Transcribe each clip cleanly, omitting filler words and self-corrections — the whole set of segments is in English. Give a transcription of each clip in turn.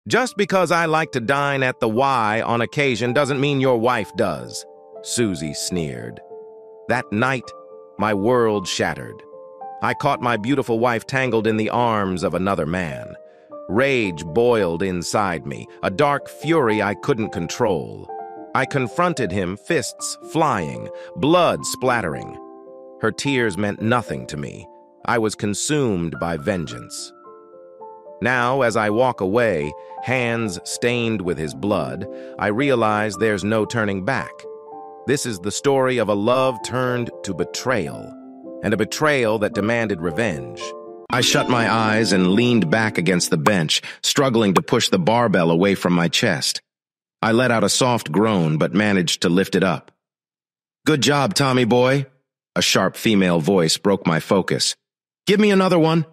Just because I like to dine at the Y on occasion doesn't mean your wife does, Susie sneered. That night, my world shattered. I caught my beautiful wife tangled in the arms of another man. Rage boiled inside me, a dark fury I couldn't control. I confronted him, fists flying, blood splattering. Her tears meant nothing to me. I was consumed by vengeance. Now, as I walk away, hands stained with his blood, I realize there's no turning back. This is the story of a love turned to betrayal, and a betrayal that demanded revenge. I shut my eyes and leaned back against the bench, struggling to push the barbell away from my chest. I let out a soft groan but managed to lift it up. "Good job, Tommy boy." A sharp female voice broke my focus. "Give me another one."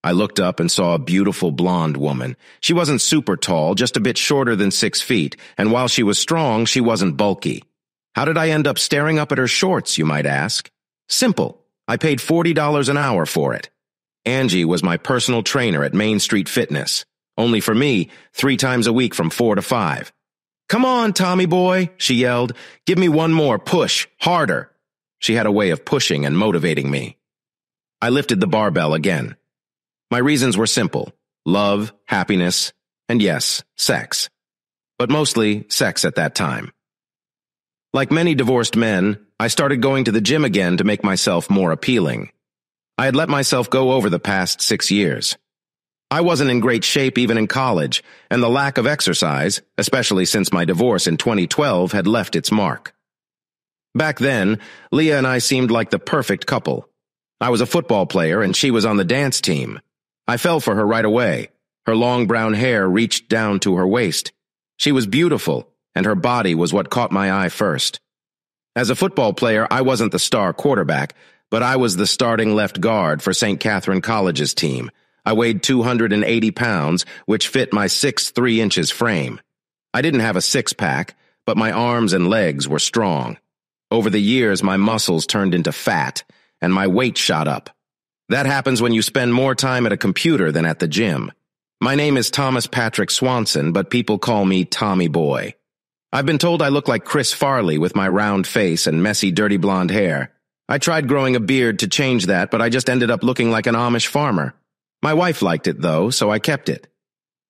I looked up and saw a beautiful blonde woman. She wasn't super tall, just a bit shorter than 6 feet, and while she was strong, she wasn't bulky. How did I end up staring up at her shorts, you might ask? Simple. I paid $40 an hour for it. Angie was my personal trainer at Main Street Fitness. Only for me, 3 times a week from 4 to 5. "Come on, Tommy boy," she yelled. "Give me one more. Push. Harder." She had a way of pushing and motivating me. I lifted the barbell again. My reasons were simple: love, happiness, and yes, sex. But mostly sex at that time. Like many divorced men, I started going to the gym again to make myself more appealing. I had let myself go over the past 6 years. I wasn't in great shape even in college, and the lack of exercise, especially since my divorce in 2012, had left its mark. Back then, Leah and I seemed like the perfect couple. I was a football player and she was on the dance team. I fell for her right away. Her long brown hair reached down to her waist. She was beautiful, and her body was what caught my eye first. As a football player, I wasn't the star quarterback, but I was the starting left guard for St. Catherine College's team. I weighed 280 pounds, which fit my 6'3" frame. I didn't have a six-pack, but my arms and legs were strong. Over the years, my muscles turned into fat, and my weight shot up. That happens when you spend more time at a computer than at the gym. My name is Thomas Patrick Swanson, but people call me Tommy Boy. I've been told I look like Chris Farley with my round face and messy, dirty blonde hair. I tried growing a beard to change that, but I just ended up looking like an Amish farmer. My wife liked it, though, so I kept it.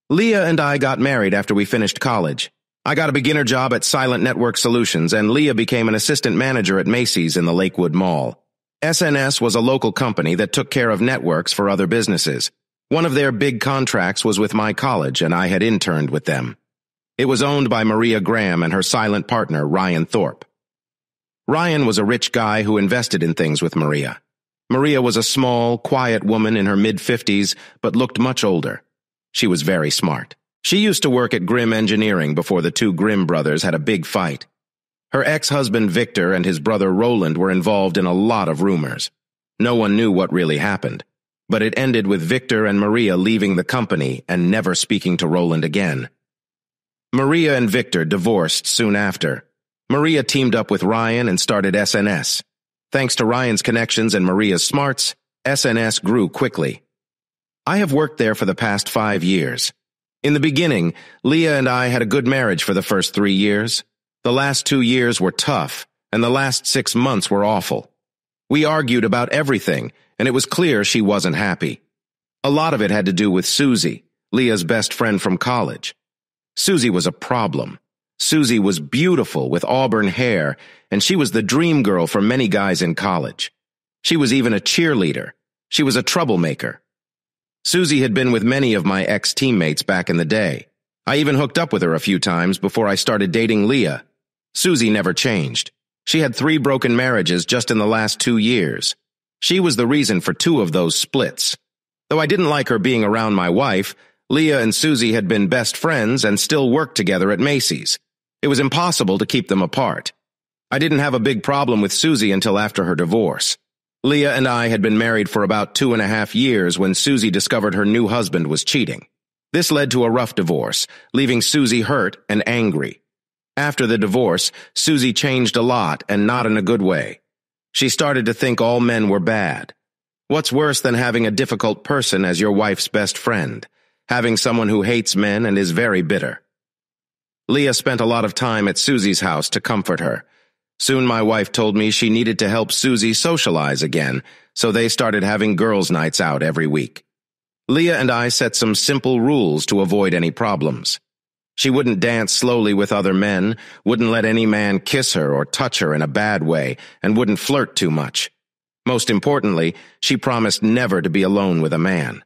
Leah and I got married after we finished college. I got a beginner job at Silent Network Solutions, and Leah became an assistant manager at Macy's in the Lakewood Mall. SNS was a local company that took care of networks for other businesses. One of their big contracts was with my college, and I had interned with them. It was owned by Maria Graham and her silent partner, Ryan Thorpe. Ryan was a rich guy who invested in things with Maria. Maria was a small, quiet woman in her mid-50s, but looked much older. She was very smart. She used to work at Grimm Engineering before the two Grimm brothers had a big fight. Her ex-husband Victor and his brother Roland were involved in a lot of rumors. No one knew what really happened, but it ended with Victor and Maria leaving the company and never speaking to Roland again. Maria and Victor divorced soon after. Maria teamed up with Ryan and started SNS. Thanks to Ryan's connections and Maria's smarts, SNS grew quickly. I have worked there for the past 5 years. In the beginning, Leah and I had a good marriage for the first 3 years. The last 2 years were tough, and the last 6 months were awful. We argued about everything, and it was clear she wasn't happy. A lot of it had to do with Susie, Leah's best friend from college. Susie was a problem. Susie was beautiful with auburn hair, and she was the dream girl for many guys in college. She was even a cheerleader. She was a troublemaker. Susie had been with many of my ex-teammates back in the day. I even hooked up with her a few times before I started dating Leah. Susie never changed. She had 3 broken marriages just in the last 2 years. She was the reason for 2 of those splits. Though I didn't like her being around my wife, Leah and Susie had been best friends and still worked together at Macy's. It was impossible to keep them apart. I didn't have a big problem with Susie until after her divorce. Leah and I had been married for about 2.5 years when Susie discovered her new husband was cheating. This led to a rough divorce, leaving Susie hurt and angry. After the divorce, Susie changed a lot and not in a good way. She started to think all men were bad. What's worse than having a difficult person as your wife's best friend? having someone who hates men and is very bitter. Leah spent a lot of time at Susie's house to comfort her. Soon my wife told me she needed to help Susie socialize again, so they started having girls' nights out every week. Leah and I set some simple rules to avoid any problems. She wouldn't dance slowly with other men, wouldn't let any man kiss her or touch her in a bad way, and wouldn't flirt too much. Most importantly, she promised never to be alone with a man.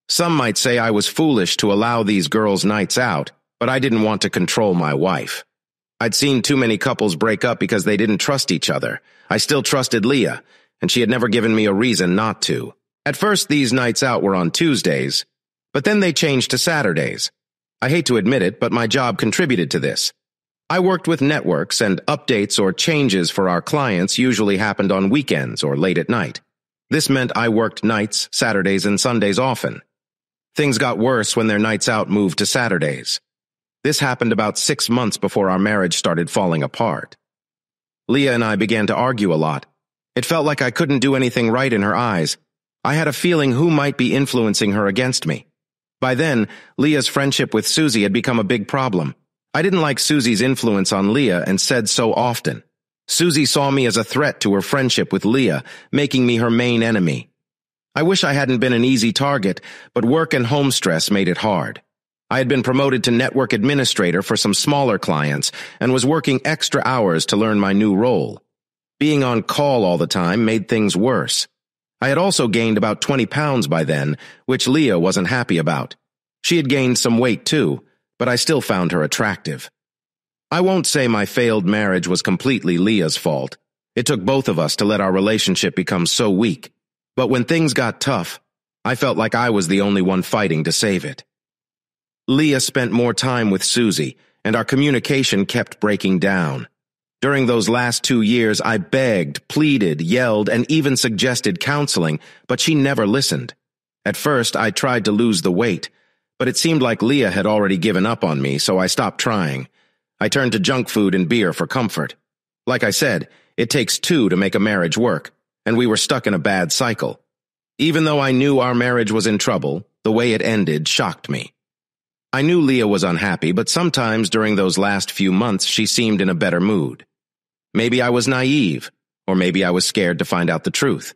Some might say I was foolish to allow these girls' nights out, but I didn't want to control my wife. I'd seen too many couples break up because they didn't trust each other. I still trusted Leah, and she had never given me a reason not to. At first, these nights out were on Tuesdays, but then they changed to Saturdays. I hate to admit it, but my job contributed to this. I worked with networks, and updates or changes for our clients usually happened on weekends or late at night. This meant I worked nights, Saturdays, and Sundays often. Things got worse when their nights out moved to Saturdays. This happened about 6 months before our marriage started falling apart. Leah and I began to argue a lot. It felt like I couldn't do anything right in her eyes. I had a feeling who might be influencing her against me. By then, Leah's friendship with Susie had become a big problem. I didn't like Susie's influence on Leah and said so often. Susie saw me as a threat to her friendship with Leah, making me her main enemy. I wish I hadn't been an easy target, but work and home stress made it hard. I had been promoted to network administrator for some smaller clients and was working extra hours to learn my new role. Being on call all the time made things worse. I had also gained about 20 pounds by then, which Leah wasn't happy about. She had gained some weight too, but I still found her attractive. I won't say my failed marriage was completely Leah's fault. It took both of us to let our relationship become so weak. But when things got tough, I felt like I was the only one fighting to save it. Leah spent more time with Susie, and our communication kept breaking down. During those last 2 years, I begged, pleaded, yelled, and even suggested counseling, but she never listened. At first, I tried to lose the weight, but it seemed like Leah had already given up on me, so I stopped trying. I turned to junk food and beer for comfort. Like I said, it takes two to make a marriage work, and we were stuck in a bad cycle. Even though I knew our marriage was in trouble, the way it ended shocked me. I knew Leah was unhappy, but sometimes during those last few months she seemed in a better mood. Maybe I was naive, or maybe I was scared to find out the truth.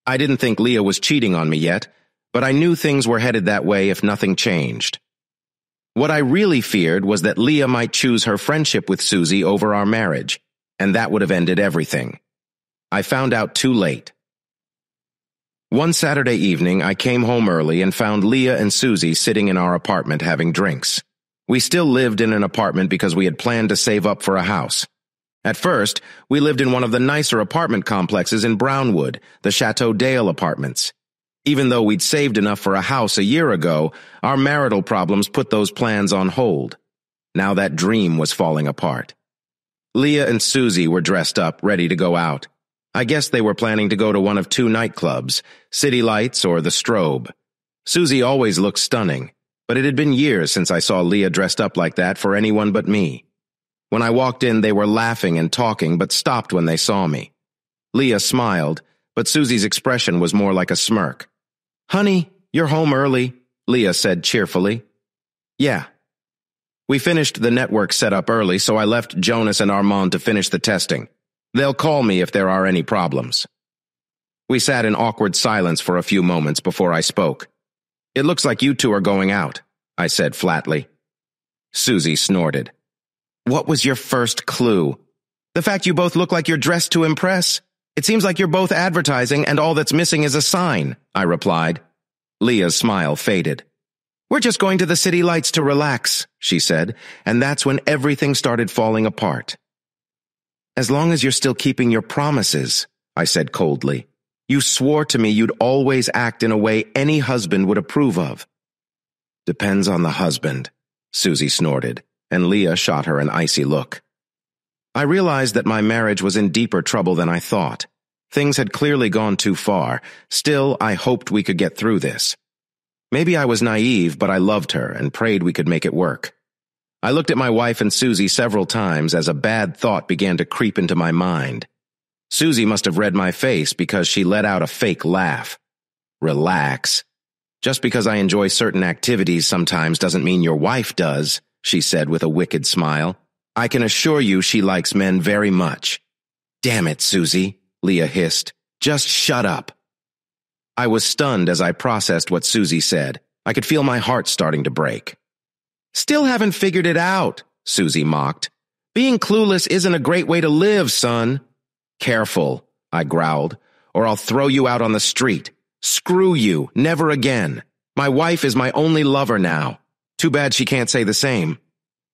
I didn't think Leah was cheating on me yet, but I knew things were headed that way if nothing changed. What I really feared was that Leah might choose her friendship with Susie over our marriage, and that would have ended everything. I found out too late. One Saturday evening, I came home early and found Leah and Susie sitting in our apartment having drinks. We still lived in an apartment because we had planned to save up for a house. At first, we lived in one of the nicer apartment complexes in Brownwood, the Chateau Dale apartments. Even though we'd saved enough for a house a year ago, our marital problems put those plans on hold. Now that dream was falling apart. Leah and Susie were dressed up, ready to go out. I guess they were planning to go to one of 2 nightclubs, City Lights or the Strobe. Susie always looked stunning, but it had been years since I saw Leah dressed up like that for anyone but me. When I walked in, they were laughing and talking, but stopped when they saw me. Leah smiled, but Susie's expression was more like a smirk. "Honey, you're home early," Leah said cheerfully. "Yeah." We finished the network setup early, so I left Jonas and Armand to finish the testing. They'll call me if there are any problems. We sat in awkward silence for a few moments before I spoke. "It looks like you two are going out," I said flatly. Susie snorted. "What was your first clue?" "The fact you both look like you're dressed to impress. It seems like you're both advertising and all that's missing is a sign," I replied. Leah's smile faded. "We're just going to the City Lights to relax," she said, and that's when everything started falling apart. "As long as you're still keeping your promises," I said coldly. "You swore to me you'd always act in a way any husband would approve of." "Depends on the husband," Susie snorted, and Leah shot her an icy look. I realized that my marriage was in deeper trouble than I thought. Things had clearly gone too far. Still, I hoped we could get through this. Maybe I was naive, but I loved her and prayed we could make it work. I looked at my wife and Susie several times as a bad thought began to creep into my mind. Susie must have read my face because she let out a fake laugh. "Relax." Just because I enjoy certain activities sometimes doesn't mean your wife does, she said with a wicked smile. I can assure you she likes men very much. Damn it, Susie, Leah hissed. Just shut up. I was stunned as I processed what Susie said. I could feel my heart starting to break. Still haven't figured it out, Susie mocked. Being clueless isn't a great way to live, son. Careful, I growled, or I'll throw you out on the street. Screw you, never again. My wife is my only lover now. Too bad she can't say the same.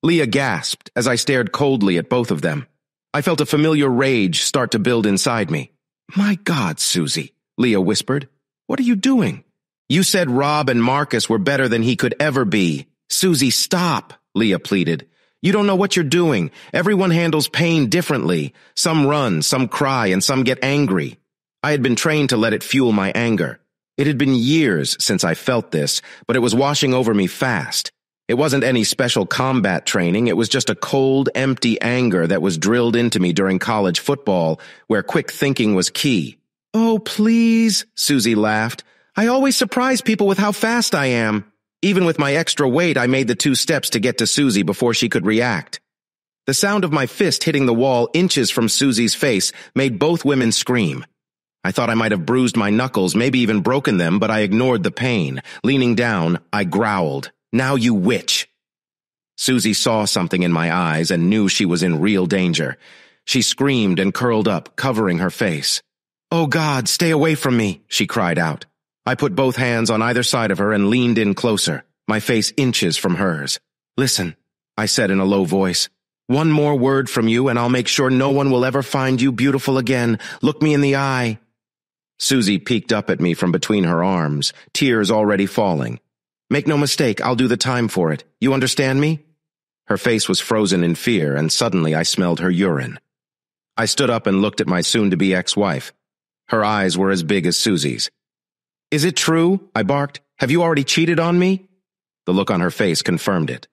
Leah gasped as I stared coldly at both of them. I felt a familiar rage start to build inside me. My God, Susie, Leah whispered. What are you doing? You said Rob and Marcus were better than he could ever be. Susie, stop, Leah pleaded. You don't know what you're doing. Everyone handles pain differently. Some run, some cry, and some get angry. I had been trained to let it fuel my anger. It had been years since I felt this, but it was washing over me fast. It wasn't any special combat training. It was just a cold, empty anger that was drilled into me during college football, where quick thinking was key. Oh, please, Susie laughed. I always surprise people with how fast I am. Even with my extra weight, I made the 2 steps to get to Susie before she could react. The sound of my fist hitting the wall inches from Susie's face made both women scream. I thought I might have bruised my knuckles, maybe even broken them, but I ignored the pain. Leaning down, I growled, "Now you witch!" Susie saw something in my eyes and knew she was in real danger. She screamed and curled up, covering her face. "Oh God, stay away from me," she cried out. I put both hands on either side of her and leaned in closer, my face inches from hers. "Listen," I said in a low voice. "One more word from you and I'll make sure no one will ever find you beautiful again. Look me in the eye." Susie peeked up at me from between her arms, tears already falling. "Make no mistake, I'll do the time for it. You understand me?" Her face was frozen in fear, and suddenly I smelled her urine. I stood up and looked at my soon-to-be ex-wife. Her eyes were as big as Susie's. "Is it true?" I barked. "Have you already cheated on me?" The look on her face confirmed it.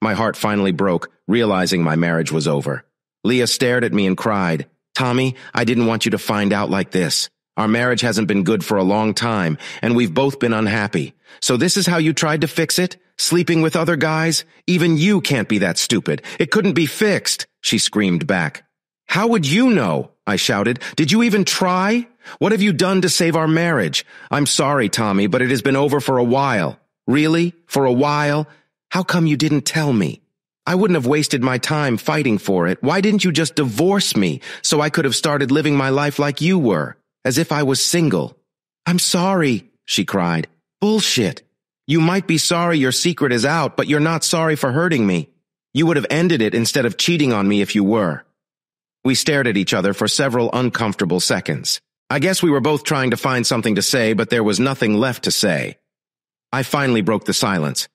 My heart finally broke, realizing my marriage was over. Leah stared at me and cried, "Tommy, I didn't want you to find out like this. Our marriage hasn't been good for a long time, and we've both been unhappy. So this is how you tried to fix it? Sleeping with other guys? Even you can't be that stupid. It couldn't be fixed," she screamed back. "How would you know?" I shouted. "Did you even try? What have you done to save our marriage? I'm sorry, Tommy, but it has been over for a while." "Really? For a while? How come you didn't tell me? I wouldn't have wasted my time fighting for it. Why didn't you just divorce me so I could have started living my life like you were, as if I was single?" "I'm sorry," she cried. "Bullshit. You might be sorry your secret is out, but you're not sorry for hurting me. You would have ended it instead of cheating on me if you were." We stared at each other for several uncomfortable seconds. I guess we were both trying to find something to say, but there was nothing left to say. I finally broke the silence.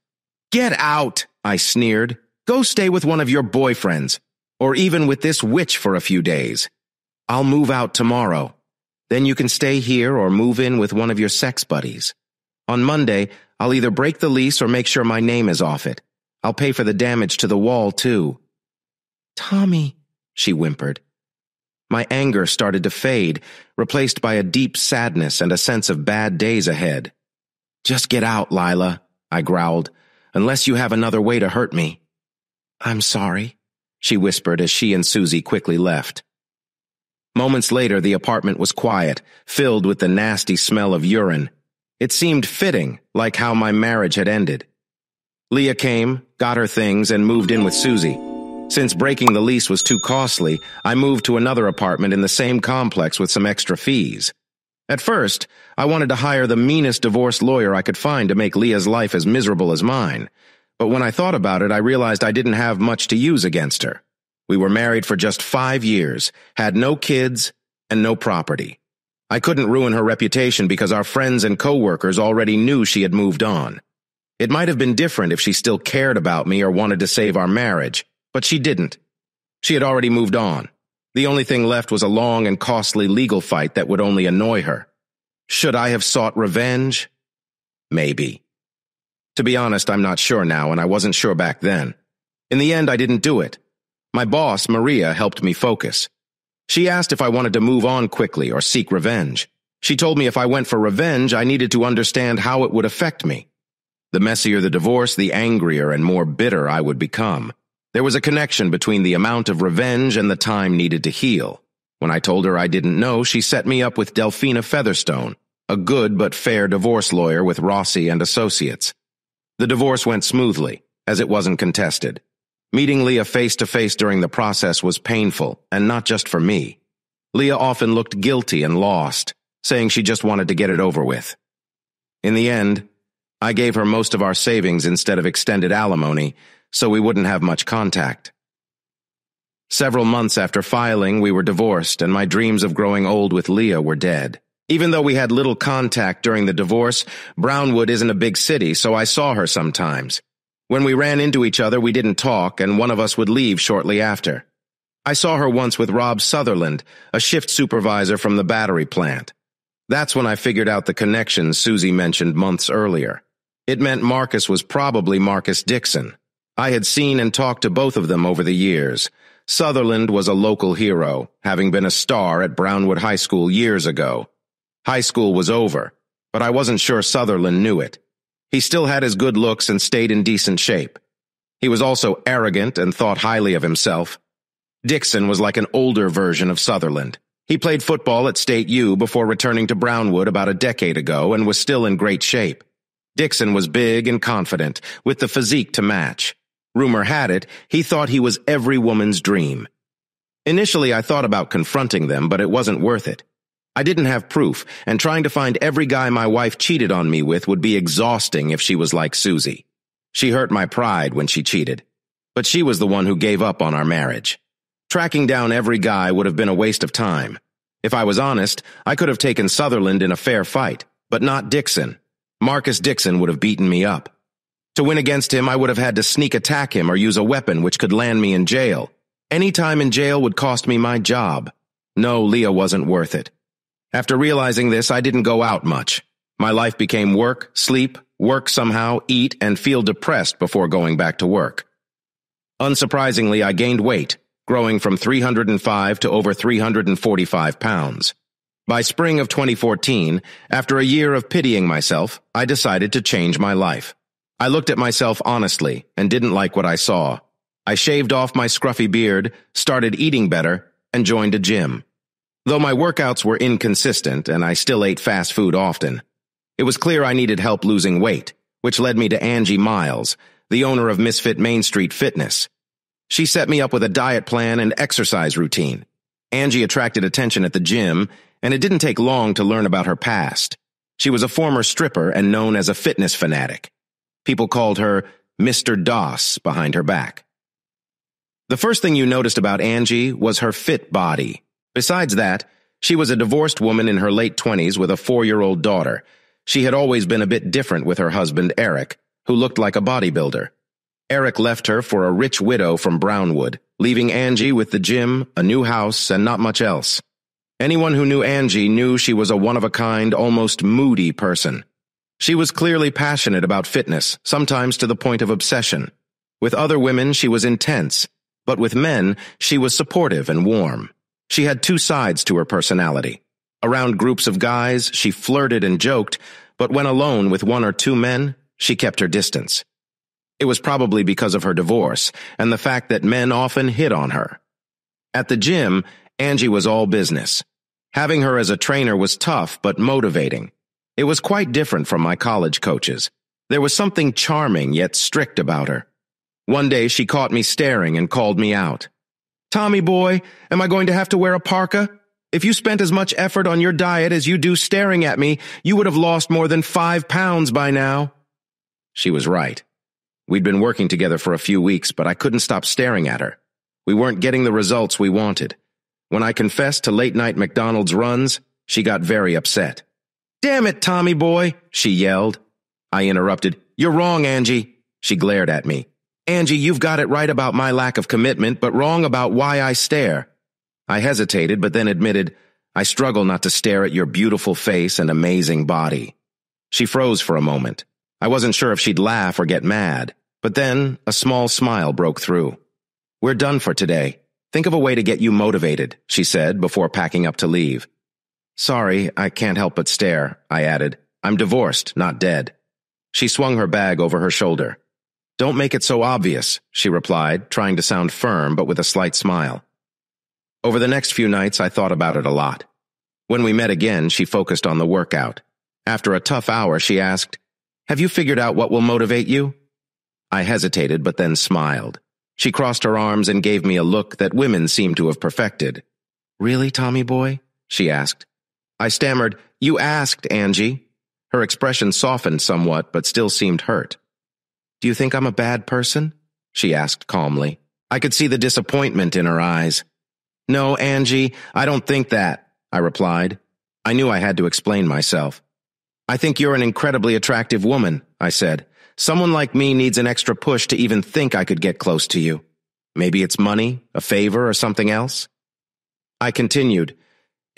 "Get out," I sneered. "Go stay with one of your boyfriends, or even with this witch for a few days. I'll move out tomorrow. Then you can stay here or move in with one of your sex buddies. On Monday, I'll either break the lease or make sure my name is off it. I'll pay for the damage to the wall, too." "Tommy," she whimpered. My anger started to fade, replaced by a deep sadness and a sense of bad days ahead. "Just get out, Lila," I growled, "unless you have another way to hurt me." "I'm sorry," she whispered as she and Susie quickly left. Moments later, the apartment was quiet, filled with the nasty smell of urine. It seemed fitting, like how my marriage had ended. Leah came, got her things, and moved in with Susie. Since breaking the lease was too costly, I moved to another apartment in the same complex with some extra fees. At first, I wanted to hire the meanest divorce lawyer I could find to make Leah's life as miserable as mine. But when I thought about it, I realized I didn't have much to use against her. We were married for just 5 years, had no kids, and no property. I couldn't ruin her reputation because our friends and coworkers already knew she had moved on. It might have been different if she still cared about me or wanted to save our marriage, but she didn't. She had already moved on. The only thing left was a long and costly legal fight that would only annoy her. Should I have sought revenge? Maybe. To be honest, I'm not sure now, and I wasn't sure back then. In the end, I didn't do it. My boss, Maria, helped me focus. She asked if I wanted to move on quickly or seek revenge. She told me if I went for revenge, I needed to understand how it would affect me. The messier the divorce, the angrier and more bitter I would become. There was a connection between the amount of revenge and the time needed to heal. When I told her I didn't know, she set me up with Delphina Featherstone, a good but fair divorce lawyer with Rossi and Associates. The divorce went smoothly, as it wasn't contested. Meeting Leah face-to-face during the process was painful, and not just for me. Leah often looked guilty and lost, saying she just wanted to get it over with. In the end, I gave her most of our savings instead of extended alimony, so we wouldn't have much contact. Several months after filing, we were divorced, and my dreams of growing old with Leah were dead. Even though we had little contact during the divorce, Brownwood isn't a big city, so I saw her sometimes. When we ran into each other, we didn't talk, and one of us would leave shortly after. I saw her once with Rob Sutherland, a shift supervisor from the battery plant. That's when I figured out the connection Susie mentioned months earlier. It meant Marcus was probably Marcus Dixon. I had seen and talked to both of them over the years. Sutherland was a local hero, having been a star at Brownwood High School years ago. High school was over, but I wasn't sure Sutherland knew it. He still had his good looks and stayed in decent shape. He was also arrogant and thought highly of himself. Dixon was like an older version of Sutherland. He played football at State U before returning to Brownwood about a decade ago and was still in great shape. Dixon was big and confident, with the physique to match. Rumor had it, he thought he was every woman's dream. Initially, I thought about confronting them, but it wasn't worth it. I didn't have proof, and trying to find every guy my wife cheated on me with would be exhausting if she was like Susie. She hurt my pride when she cheated. But she was the one who gave up on our marriage. Tracking down every guy would have been a waste of time. If I was honest, I could have taken Sutherland in a fair fight, but not Dixon. Marcus Dixon would have beaten me up. To win against him, I would have had to sneak attack him or use a weapon which could land me in jail. Any time in jail would cost me my job. No, Leah wasn't worth it. After realizing this, I didn't go out much. My life became work, sleep, work somehow, eat, and feel depressed before going back to work. Unsurprisingly, I gained weight, growing from 305 to over 345 pounds. By spring of 2014, after a year of pitying myself, I decided to change my life. I looked at myself honestly and didn't like what I saw. I shaved off my scruffy beard, started eating better, and joined a gym. Though my workouts were inconsistent and I still ate fast food often, it was clear I needed help losing weight, which led me to Angie Miles, the owner of Misfit Main Street Fitness. She set me up with a diet plan and exercise routine. Angie attracted attention at the gym, and it didn't take long to learn about her past. She was a former stripper and known as a fitness fanatic. People called her Mr. Doss behind her back. The first thing you noticed about Angie was her fit body. Besides that, she was a divorced woman in her late 20s with a 4-year-old daughter. She had always been a bit different with her husband, Eric, who looked like a bodybuilder. Eric left her for a rich widow from Brownwood, leaving Angie with the gym, a new house, and not much else. Anyone who knew Angie knew she was a one-of-a-kind, almost moody person. She was clearly passionate about fitness, sometimes to the point of obsession. With other women, she was intense, but with men, she was supportive and warm. She had two sides to her personality. Around groups of guys, she flirted and joked, but when alone with one or two men, she kept her distance. It was probably because of her divorce and the fact that men often hit on her. At the gym, Angie was all business. Having her as a trainer was tough but motivating. It was quite different from my college coaches. There was something charming yet strict about her. One day she caught me staring and called me out. "Tommy boy, am I going to have to wear a parka? If you spent as much effort on your diet as you do staring at me, you would have lost more than 5 pounds by now." She was right. We'd been working together for a few weeks, but I couldn't stop staring at her. We weren't getting the results we wanted. When I confessed to late-night McDonald's runs, she got very upset. "Damn it, Tommy boy," she yelled. I interrupted. "You're wrong, Angie." She glared at me. "Angie, you've got it right about my lack of commitment, but wrong about why I stare." I hesitated, but then admitted, "I struggle not to stare at your beautiful face and amazing body." She froze for a moment. I wasn't sure if she'd laugh or get mad, but then a small smile broke through. "We're done for today. Think of a way to get you motivated," she said before packing up to leave. Sorry, I can't help but stare, I added. I'm divorced, not dead. She swung her bag over her shoulder. Don't make it so obvious, she replied, trying to sound firm but with a slight smile. Over the next few nights, I thought about it a lot. When we met again, she focused on the workout. After a tough hour, she asked, Have you figured out what will motivate you? I hesitated, but then smiled. She crossed her arms and gave me a look that women seem to have perfected. Really, Tommy boy? She asked. I stammered, You asked, Angie. Her expression softened somewhat, but still seemed hurt. Do you think I'm a bad person? She asked calmly. I could see the disappointment in her eyes. No, Angie, I don't think that, I replied. I knew I had to explain myself. I think you're an incredibly attractive woman, I said. Someone like me needs an extra push to even think I could get close to you. Maybe it's money, a favor, or something else? I continued.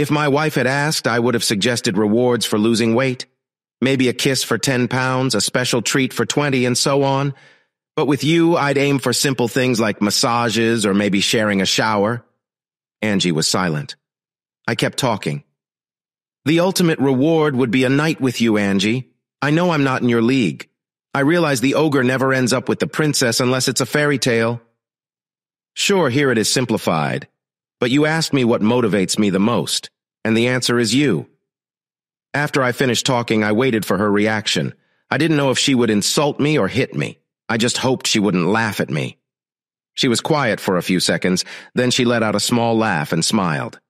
If my wife had asked, I would have suggested rewards for losing weight. Maybe a kiss for 10 pounds, a special treat for 20, and so on. But with you, I'd aim for simple things like massages or maybe sharing a shower. Angie was silent. I kept talking. The ultimate reward would be a night with you, Angie. I know I'm not in your league. I realize the ogre never ends up with the princess unless it's a fairy tale. Sure, here it is simplified. But you asked me what motivates me the most, and the answer is you. After I finished talking, I waited for her reaction. I didn't know if she would insult me or hit me. I just hoped she wouldn't laugh at me. She was quiet for a few seconds, then she let out a small laugh and smiled.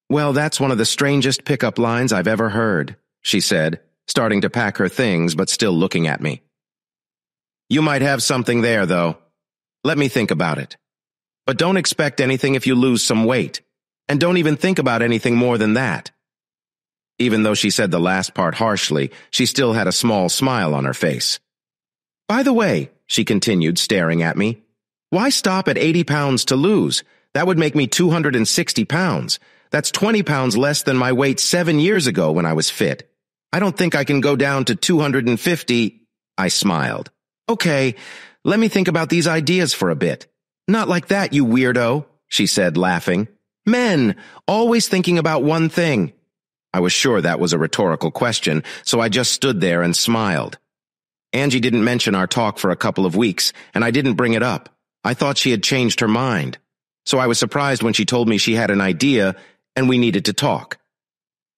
Well, that's one of the strangest pickup lines I've ever heard, she said, starting to pack her things but still looking at me. You might have something there, though. Let me think about it. But don't expect anything if you lose some weight. And don't even think about anything more than that. Even though she said the last part harshly, she still had a small smile on her face. By the way, she continued, staring at me, why stop at 80 pounds to lose? That would make me 260 pounds. That's 20 pounds less than my weight 7 years ago when I was fit. I don't think I can go down to 250. I smiled. Okay, let me think about these ideas for a bit. Not like that, you weirdo, she said, laughing. Men, always thinking about one thing. I was sure that was a rhetorical question, so I just stood there and smiled. Angie didn't mention our talk for a couple of weeks, and I didn't bring it up. I thought she had changed her mind. So I was surprised when she told me she had an idea and we needed to talk.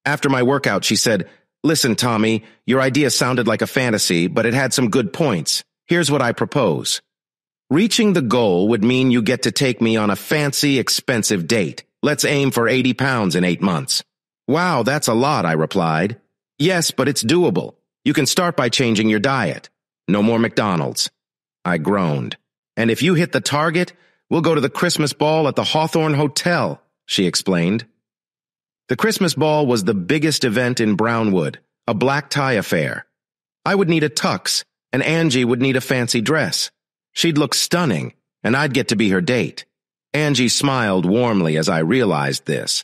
After my workout, she said, Listen, Tommy, your idea sounded like a fantasy, but it had some good points. Here's what I propose. Reaching the goal would mean you get to take me on a fancy, expensive date. Let's aim for 80 pounds in 8 months. Wow, that's a lot, I replied. Yes, but it's doable. You can start by changing your diet. No more McDonald's. I groaned. And if you hit the target, we'll go to the Christmas ball at the Hawthorne Hotel, she explained. The Christmas ball was the biggest event in Brownwood, a black tie affair. I would need a tux, and Angie would need a fancy dress. She'd look stunning, and I'd get to be her date. Angie smiled warmly as I realized this.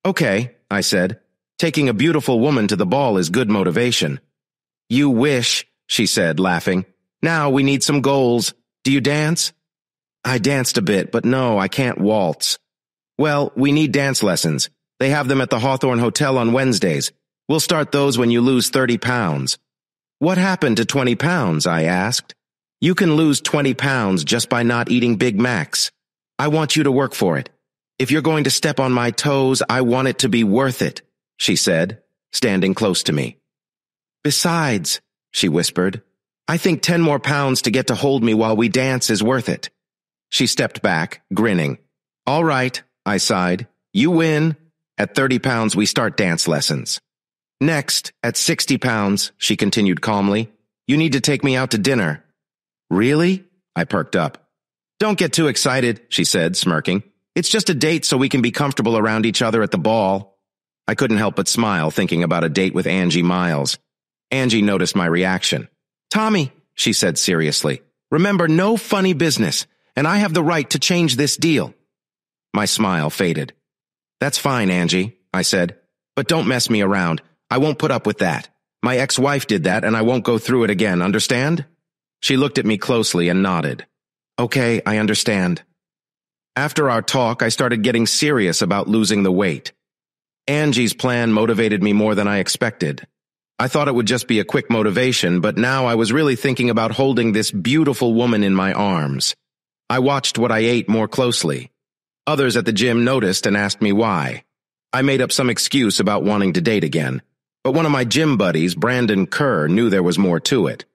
Okay, I said. Taking a beautiful woman to the ball is good motivation. You wish, she said, laughing. Now we need some goals. Do you dance? I danced a bit, but no, I can't waltz. Well, we need dance lessons. They have them at the Hawthorne Hotel on Wednesdays. We'll start those when you lose 30 pounds. What happened to 20 pounds, I asked. You can lose 20 pounds just by not eating Big Macs. I want you to work for it. If you're going to step on my toes, I want it to be worth it, she said, standing close to me. Besides, she whispered, I think 10 more pounds to get to hold me while we dance is worth it. She stepped back, grinning. All right, I sighed. You win. At 30 pounds, we start dance lessons. Next, at 60 pounds, she continued calmly, you need to take me out to dinner. Really? I perked up. Don't get too excited, she said, smirking. It's just a date so we can be comfortable around each other at the ball. I couldn't help but smile thinking about a date with Angie Miles. Angie noticed my reaction. Tommy, she said seriously, remember, no funny business, and I have the right to change this deal. My smile faded. That's fine, Angie, I said, but don't mess me around. I won't put up with that. My ex-wife did that, and I won't go through it again, understand? She looked at me closely and nodded. Okay, I understand. After our talk, I started getting serious about losing the weight. Angie's plan motivated me more than I expected. I thought it would just be a quick motivation, but now I was really thinking about holding this beautiful woman in my arms. I watched what I ate more closely. Others at the gym noticed and asked me why. I made up some excuse about wanting to date again, but one of my gym buddies, Brandon Kerr, knew there was more to it.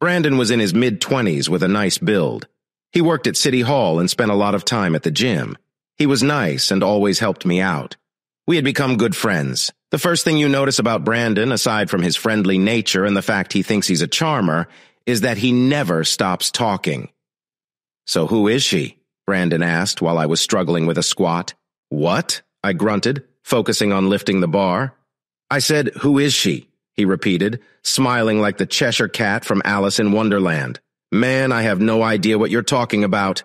Brandon was in his mid-20s with a nice build. He worked at City Hall and spent a lot of time at the gym. He was nice and always helped me out. We had become good friends. The first thing you notice about Brandon, aside from his friendly nature and the fact he thinks he's a charmer, is that he never stops talking. "So who is she?" Brandon asked while I was struggling with a squat. "What?" I grunted, focusing on lifting the bar. "I said, who is she?" he repeated, smiling like the Cheshire Cat from Alice in Wonderland. "Man, I have no idea what you're talking about."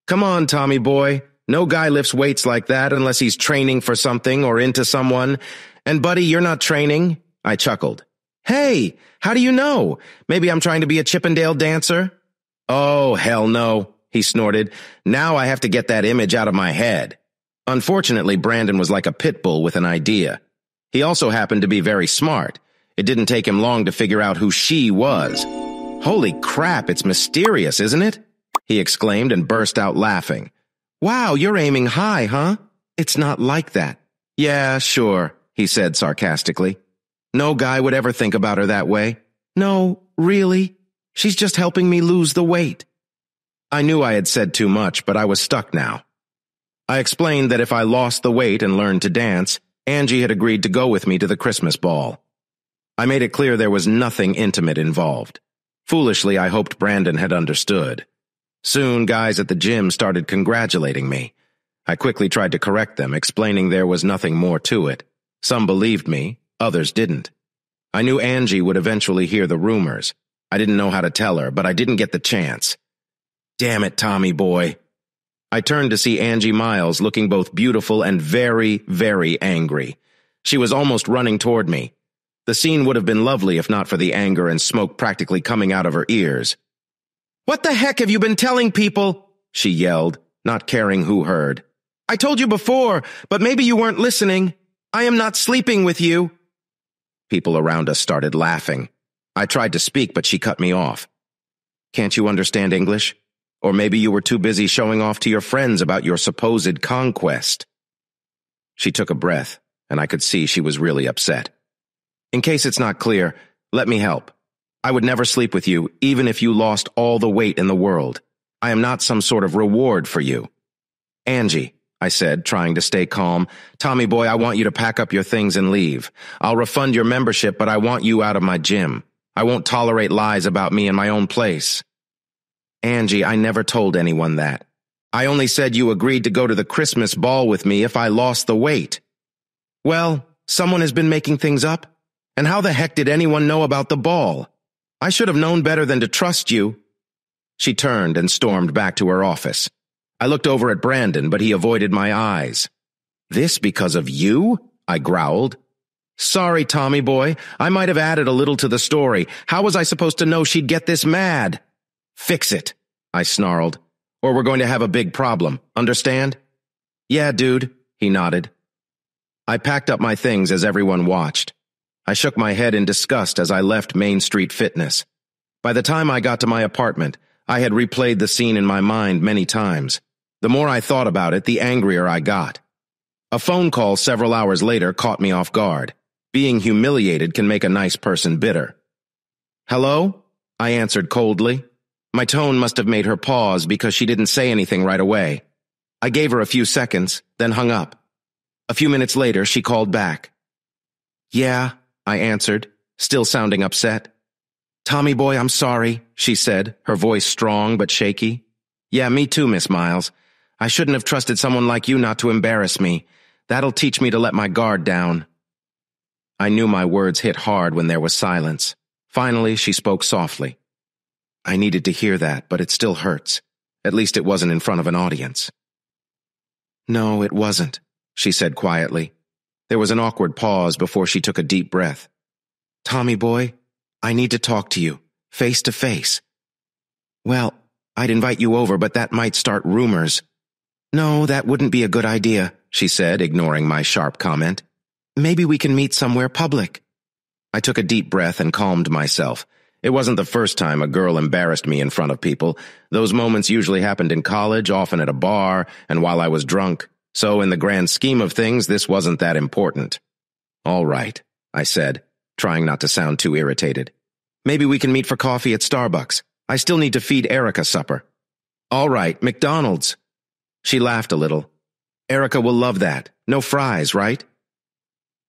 "Come on, Tommy boy. No guy lifts weights like that unless he's training for something or into someone. And buddy, you're not training." I chuckled. "Hey, how do you know? Maybe I'm trying to be a Chippendale dancer?" "Oh, hell no," he snorted. "Now I have to get that image out of my head." Unfortunately, Brandon was like a pit bull with an idea. He also happened to be very smart. It didn't take him long to figure out who she was. "Holy crap, it's mysterious, isn't it?" he exclaimed and burst out laughing. "Wow, you're aiming high, huh? It's not like that." "Yeah, sure," he said sarcastically. "No guy would ever think about her that way." "No, really? She's just helping me lose the weight." I knew I had said too much, but I was stuck now. I explained that if I lost the weight and learned to dance, Angie had agreed to go with me to the Christmas ball. I made it clear there was nothing intimate involved. Foolishly, I hoped Brandon had understood. Soon, guys at the gym started congratulating me. I quickly tried to correct them, explaining there was nothing more to it. Some believed me, others didn't. I knew Angie would eventually hear the rumors. I didn't know how to tell her, but I didn't get the chance. Damn it, Tommy boy. I turned to see Angie Miles looking both beautiful and very, very angry. She was almost running toward me. The scene would have been lovely if not for the anger and smoke practically coming out of her ears. "What the heck have you been telling people?" she yelled, not caring who heard. "I told you before, but maybe you weren't listening. I am not sleeping with you." People around us started laughing. I tried to speak, but she cut me off. "Can't you understand English? Or maybe you were too busy showing off to your friends about your supposed conquest." She took a breath, and I could see she was really upset. "In case it's not clear, let me help. I would never sleep with you, even if you lost all the weight in the world. I am not some sort of reward for you." "Angie," I said, trying to stay calm, "Tommy boy, I want you to pack up your things and leave. I'll refund your membership, but I want you out of my gym. I won't tolerate lies about me in my own place." "Angie, I never told anyone that. I only said you agreed to go to the Christmas ball with me if I lost the weight." "Well, someone has been making things up. And how the heck did anyone know about the ball? I should have known better than to trust you." She turned and stormed back to her office. I looked over at Brandon, but he avoided my eyes. "This because of you?" I growled. "Sorry, Tommy boy. I might have added a little to the story. How was I supposed to know she'd get this mad?" "Fix it," I snarled, "or we're going to have a big problem. Understand?" "Yeah, dude," he nodded. I packed up my things as everyone watched. I shook my head in disgust as I left Main Street Fitness. By the time I got to my apartment, I had replayed the scene in my mind many times. The more I thought about it, the angrier I got. A phone call several hours later caught me off guard. Being humiliated can make a nice person bitter. "Hello?" I answered coldly. My tone must have made her pause because she didn't say anything right away. I gave her a few seconds, then hung up. A few minutes later, she called back. "Yeah," I answered, still sounding upset. "Tommy boy, I'm sorry," she said, her voice strong but shaky. "Yeah, me too, Miss Miles. I shouldn't have trusted someone like you not to embarrass me. That'll teach me to let my guard down." I knew my words hit hard when there was silence. Finally, she spoke softly. "I needed to hear that, but it still hurts. At least it wasn't in front of an audience." "No, it wasn't," she said quietly. There was an awkward pause before she took a deep breath. "Tommy boy, I need to talk to you, face to face." "Well, I'd invite you over, but that might start rumors." "No, that wouldn't be a good idea," she said, ignoring my sharp comment. Maybe we can meet somewhere public. I took a deep breath and calmed myself. It wasn't the first time a girl embarrassed me in front of people. Those moments usually happened in college, often at a bar, and while I was drunk. So in the grand scheme of things, this wasn't that important. All right, I said, trying not to sound too irritated. Maybe we can meet for coffee at Starbucks. I still need to feed Erica supper. All right, McDonald's. She laughed a little. Erica will love that. No fries, right?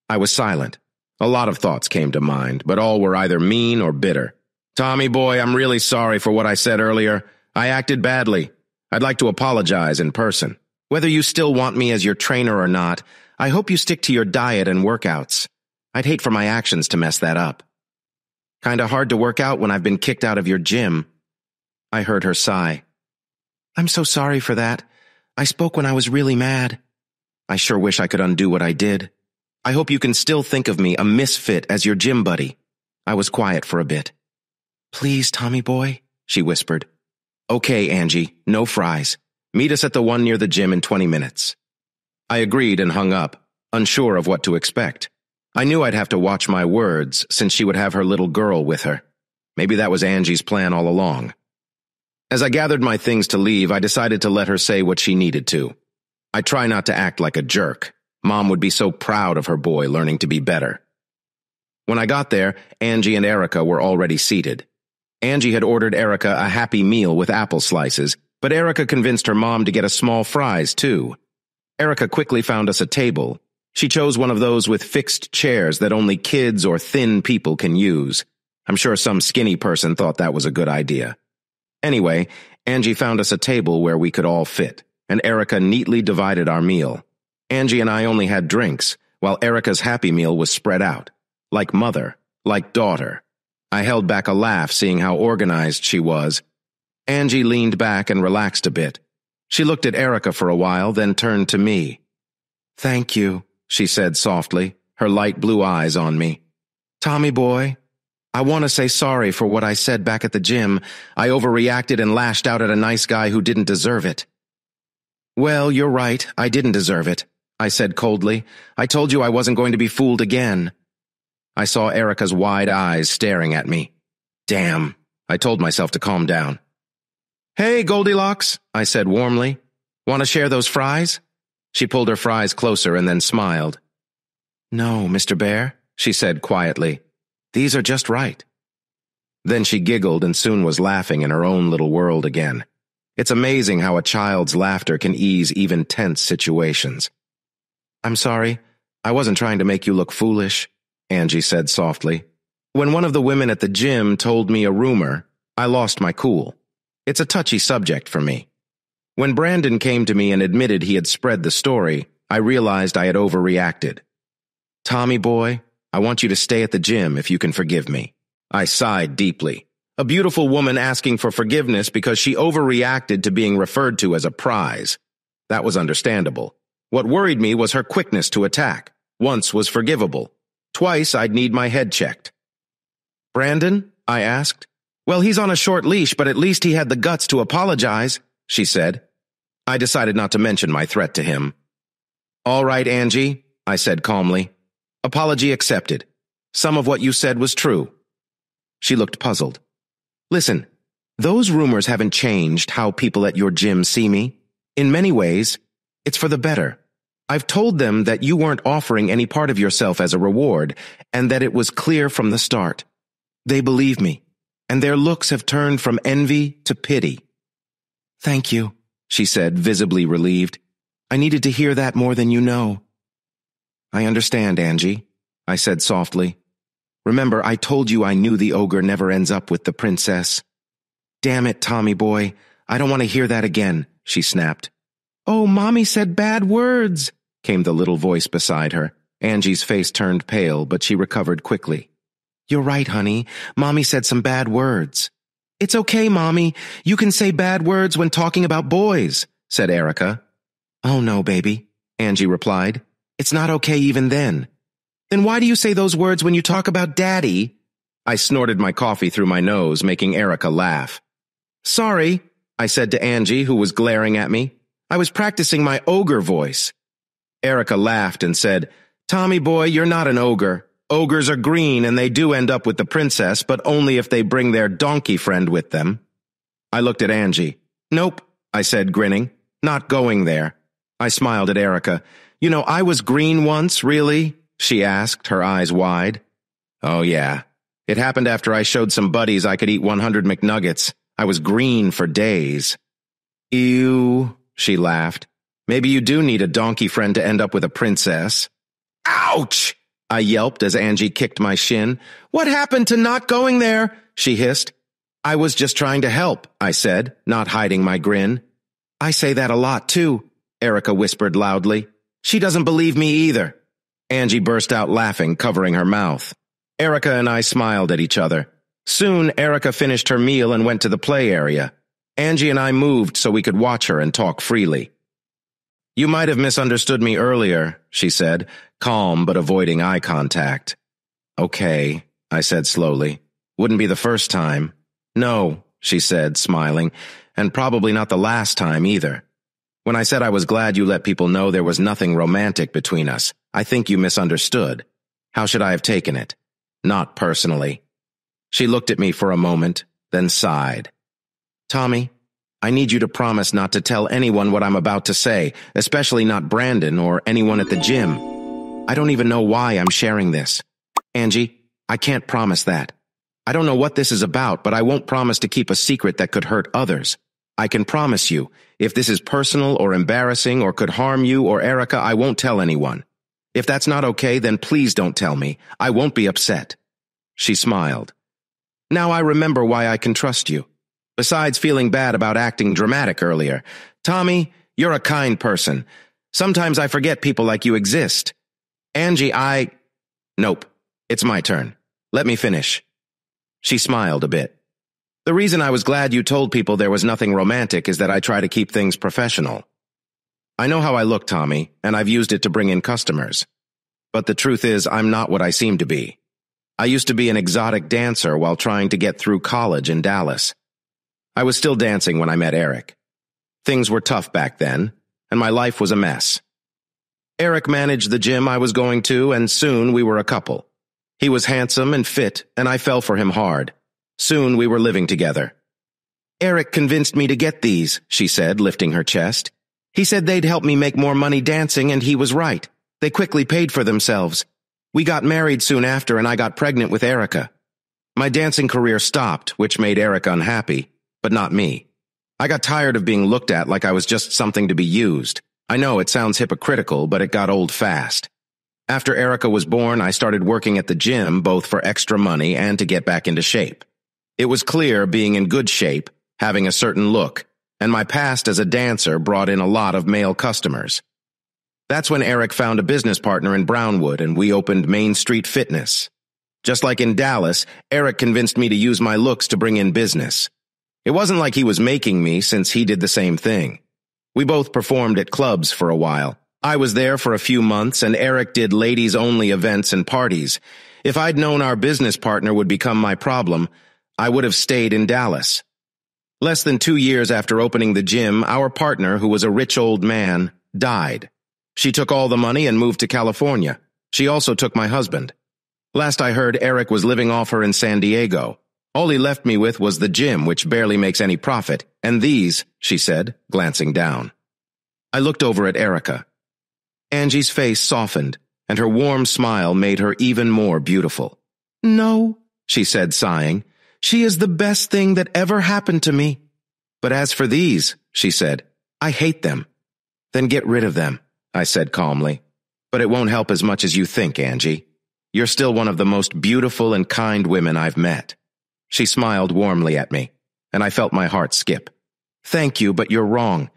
I was silent. A lot of thoughts came to mind, but all were either mean or bitter. Tommy boy, I'm really sorry for what I said earlier. I acted badly. I'd like to apologize in person. Whether you still want me as your trainer or not, I hope you stick to your diet and workouts. I'd hate for my actions to mess that up. Kinda hard to work out when I've been kicked out of your gym. I heard her sigh. I'm so sorry for that. I spoke when I was really mad. I sure wish I could undo what I did. I hope you can still think of me, a misfit, as your gym buddy. I was quiet for a bit. Please, Tommy boy, she whispered. Okay, Angie, no fries. Meet us at the one near the gym in 20 minutes. I agreed and hung up, unsure of what to expect. I knew I'd have to watch my words since she would have her little girl with her. Maybe that was Angie's plan all along. As I gathered my things to leave, I decided to let her say what she needed to. I try not to act like a jerk. Mom would be so proud of her boy learning to be better. When I got there, Angie and Erica were already seated. Angie had ordered Erica a Happy Meal with apple slices, but Erica convinced her mom to get a small fries, too. Erica quickly found us a table. She chose one of those with fixed chairs that only kids or thin people can use. I'm sure some skinny person thought that was a good idea. Anyway, Angie found us a table where we could all fit, and Erica neatly divided our meal. Angie and I only had drinks, while Erica's Happy Meal was spread out. Like mother, like daughter. I held back a laugh seeing how organized she was. Angie leaned back and relaxed a bit. She looked at Erica for a while, then turned to me. Thank you, she said softly, her light blue eyes on me. Tommy boy, I want to say sorry for what I said back at the gym. I overreacted and lashed out at a nice guy who didn't deserve it. Well, you're right, I didn't deserve it, I said coldly. I told you I wasn't going to be fooled again. I saw Erica's wide eyes staring at me. Damn, I told myself to calm down. Hey, Goldilocks, I said warmly. Want to share those fries? She pulled her fries closer and then smiled. No, Mr. Bear, she said quietly. These are just right. Then she giggled and soon was laughing in her own little world again. It's amazing how a child's laughter can ease even tense situations. I'm sorry, I wasn't trying to make you look foolish, Angie said softly. When one of the women at the gym told me a rumor, I lost my cool. It's a touchy subject for me. When Brandon came to me and admitted he had spread the story, I realized I had overreacted. Tommy boy, I want you to stay at the gym if you can forgive me. I sighed deeply. A beautiful woman asking for forgiveness because she overreacted to being referred to as a prize. That was understandable. What worried me was her quickness to attack. Once was forgivable. Twice I'd need my head checked. Brandon? I asked. Well, he's on a short leash, but at least he had the guts to apologize, she said. I decided not to mention my threat to him. All right, Angie, I said calmly. Apology accepted. Some of what you said was true. She looked puzzled. Listen, those rumors haven't changed how people at your gym see me. In many ways, it's for the better. I've told them that you weren't offering any part of yourself as a reward, and that it was clear from the start. They believe me, and their looks have turned from envy to pity. Thank you, she said, visibly relieved. I needed to hear that more than you know. I understand, Angie, I said softly. Remember, I told you I knew the ogre never ends up with the princess. Damn it, Tommy boy, I don't want to hear that again, she snapped. Oh, Mommy said bad words, came the little voice beside her. Angie's face turned pale, but she recovered quickly. You're right, honey. Mommy said some bad words. It's okay, Mommy. You can say bad words when talking about boys, said Erica. Oh, no, baby, Angie replied. It's not okay even then. Then why do you say those words when you talk about Daddy? I snorted my coffee through my nose, making Erica laugh. Sorry, I said to Angie, who was glaring at me. I was practicing my ogre voice. Erica laughed and said, Tommy boy, you're not an ogre. Ogres are green and they do end up with the princess, but only if they bring their donkey friend with them. I looked at Angie. Nope, I said, grinning. Not going there. I smiled at Erica. You know, I was green once, really? She asked, her eyes wide. Oh, yeah. It happened after I showed some buddies I could eat 100 McNuggets. I was green for days. Ew, she laughed. Maybe you do need a donkey friend to end up with a princess. Ouch! I yelped as Angie kicked my shin. What happened to not going there? She hissed. I was just trying to help, I said, not hiding my grin. I say that a lot, too, Erica whispered loudly. She doesn't believe me either. Angie burst out laughing, covering her mouth. Erica and I smiled at each other. Soon, Erica finished her meal and went to the play area. Angie and I moved so we could watch her and talk freely. You might have misunderstood me earlier, she said, calm but avoiding eye contact. Okay, I said slowly. Wouldn't be the first time. No, she said, smiling, and probably not the last time either. When I said I was glad you let people know there was nothing romantic between us, I think you misunderstood. How should I have taken it? Not personally. She looked at me for a moment, then sighed. Tommy, I need you to promise not to tell anyone what I'm about to say, especially not Brandon or anyone at the gym. I don't even know why I'm sharing this. Angie, I can't promise that. I don't know what this is about, but I won't promise to keep a secret that could hurt others. I can promise you, if this is personal or embarrassing or could harm you or Erica, I won't tell anyone. If that's not okay, then please don't tell me. I won't be upset. She smiled. Now I remember why I can trust you. Besides feeling bad about acting dramatic earlier, Tommy, you're a kind person. Sometimes I forget people like you exist. Angie, Nope, it's my turn. Let me finish. She smiled a bit. The reason I was glad you told people there was nothing romantic is that I try to keep things professional. I know how I look, Tommy, and I've used it to bring in customers. But the truth is, I'm not what I seem to be. I used to be an exotic dancer while trying to get through college in Dallas. I was still dancing when I met Eric. Things were tough back then, and my life was a mess. Eric managed the gym I was going to, and soon we were a couple. He was handsome and fit, and I fell for him hard. Soon we were living together. Eric convinced me to get these, she said, lifting her chest. He said they'd help me make more money dancing, and he was right. They quickly paid for themselves. We got married soon after, and I got pregnant with Erica. My dancing career stopped, which made Eric unhappy, but not me. I got tired of being looked at like I was just something to be used. I know it sounds hypocritical, but it got old fast. After Erica was born, I started working at the gym, both for extra money and to get back into shape. It was clear being in good shape, having a certain look, and my past as a dancer brought in a lot of male customers. That's when Eric found a business partner in Brownwood, and we opened Main Street Fitness. Just like in Dallas, Eric convinced me to use my looks to bring in business. It wasn't like he was making me, since he did the same thing. We both performed at clubs for a while. I was there for a few months, and Eric did ladies-only events and parties. If I'd known our business partner would become my problem, I would have stayed in Dallas. Less than 2 years after opening the gym, our partner, who was a rich old man, died. She took all the money and moved to California. She also took my husband. Last I heard, Eric was living off her in San Diego. All he left me with was the gym, which barely makes any profit, and these, she said, glancing down. I looked over at Erica. Angie's face softened, and her warm smile made her even more beautiful. No, she said, sighing. She is the best thing that ever happened to me. But as for these, she said, I hate them. Then get rid of them, I said calmly. But it won't help as much as you think, Angie. You're still one of the most beautiful and kind women I've met. She smiled warmly at me, and I felt my heart skip. Thank you, but you're wrong.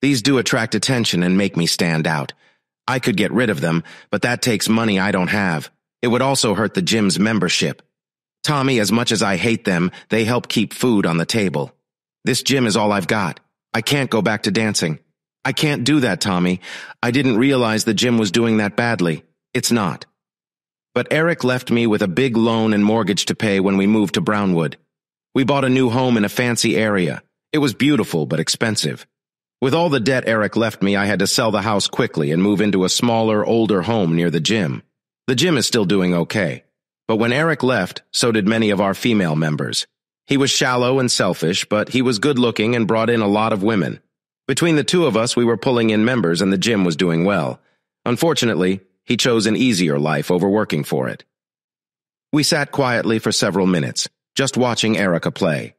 These do attract attention and make me stand out. I could get rid of them, but that takes money I don't have. It would also hurt the gym's membership. Tommy, as much as I hate them, they help keep food on the table. This gym is all I've got. I can't go back to dancing. I can't do that, Tommy. I didn't realize the gym was doing that badly. It's not. But Eric left me with a big loan and mortgage to pay when we moved to Brownwood. We bought a new home in a fancy area. It was beautiful but expensive. With all the debt Eric left me, I had to sell the house quickly and move into a smaller, older home near the gym. The gym is still doing okay. But when Eric left, so did many of our female members. He was shallow and selfish, but he was good-looking and brought in a lot of women. Between the two of us, we were pulling in members and the gym was doing well. Unfortunately, he chose an easier life over working for it. We sat quietly for several minutes, just watching Erica play.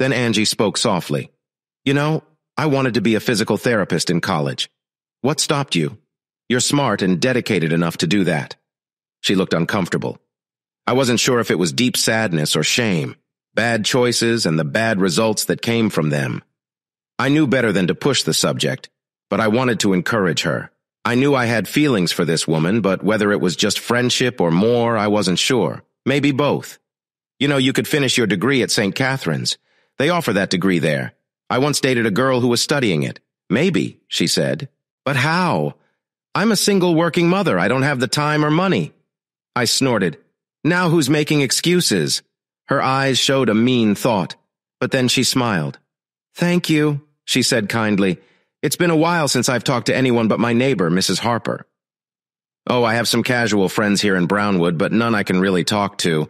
Then Angie spoke softly. "You know, I wanted to be a physical therapist in college. What stopped you? You're smart and dedicated enough to do that." She looked uncomfortable. I wasn't sure if it was deep sadness or shame, bad choices and the bad results that came from them. I knew better than to push the subject, but I wanted to encourage her. I knew I had feelings for this woman, but whether it was just friendship or more, I wasn't sure. Maybe both. You know, you could finish your degree at St. Catherine's. They offer that degree there. I once dated a girl who was studying it. Maybe, she said. But how? I'm a single working mother. I don't have the time or money. I snorted. Now who's making excuses? Her eyes showed a mean thought, but then she smiled. "Thank you," she said kindly. "It's been a while since I've talked to anyone but my neighbor, Mrs. Harper." "Oh, I have some casual friends here in Brownwood, but none I can really talk to.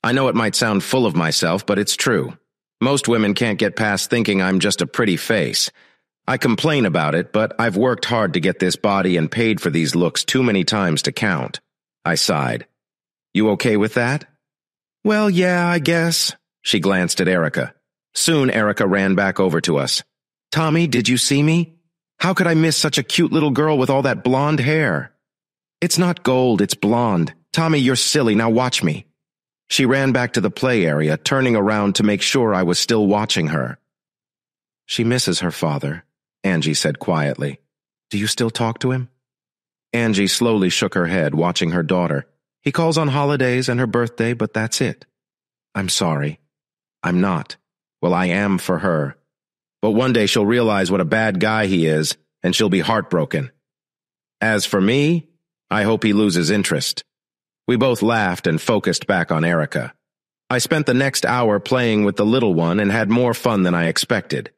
I know it might sound full of myself, but it's true. Most women can't get past thinking I'm just a pretty face. I complain about it, but I've worked hard to get this body and paid for these looks too many times to count." I sighed. "You okay with that?" "Well, yeah, I guess." She glanced at Erica. Soon Erica ran back over to us. "Tommy, did you see me? How could I miss such a cute little girl with all that blonde hair?" "It's not gold, it's blonde. Tommy, you're silly, now watch me." She ran back to the play area, turning around to make sure I was still watching her. "She misses her father," Angie said quietly. "Do you still talk to him?" Angie slowly shook her head, watching her daughter. "He calls on holidays and her birthday, but that's it." "I'm sorry. I'm not. Well, I am for her. But one day she'll realize what a bad guy he is, and she'll be heartbroken. As for me, I hope he loses interest." We both laughed and focused back on Erica. I spent the next hour playing with the little one and had more fun than I expected.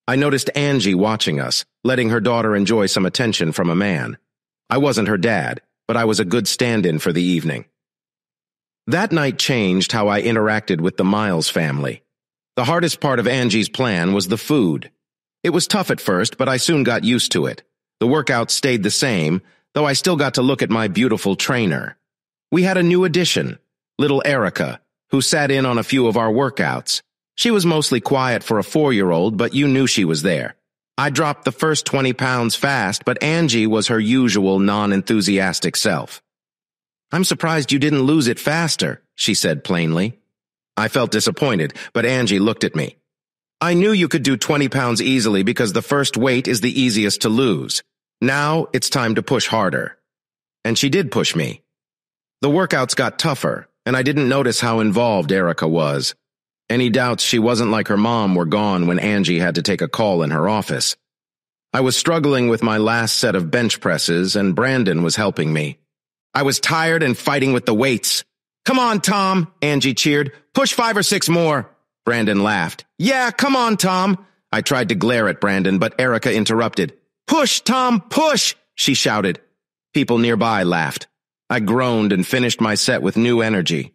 I noticed Angie watching us, letting her daughter enjoy some attention from a man. I wasn't her dad, but I was a good stand-in for the evening. That night changed how I interacted with the Miles family. The hardest part of Angie's plan was the food. It was tough at first, but I soon got used to it. The workouts stayed the same, though I still got to look at my beautiful trainer. We had a new addition, little Erica, who sat in on a few of our workouts. She was mostly quiet for a 4-year-old, but you knew she was there. I dropped the first 20 pounds fast, but Angie was her usual non-enthusiastic self. "I'm surprised you didn't lose it faster," she said plainly. I felt disappointed, but Angie looked at me. "I knew you could do 20 pounds easily because the first weight is the easiest to lose. Now it's time to push harder." And she did push me. The workouts got tougher, and I didn't notice how involved Erica was. Any doubts she wasn't like her mom were gone when Angie had to take a call in her office. I was struggling with my last set of bench presses, and Brandon was helping me. I was tired and fighting with the weights. "Come on, Tom," Angie cheered. "Push 5 or 6 more." Brandon laughed. "Yeah, come on, Tom." I tried to glare at Brandon, but Erica interrupted. "Push, Tom, push," she shouted. People nearby laughed. I groaned and finished my set with new energy.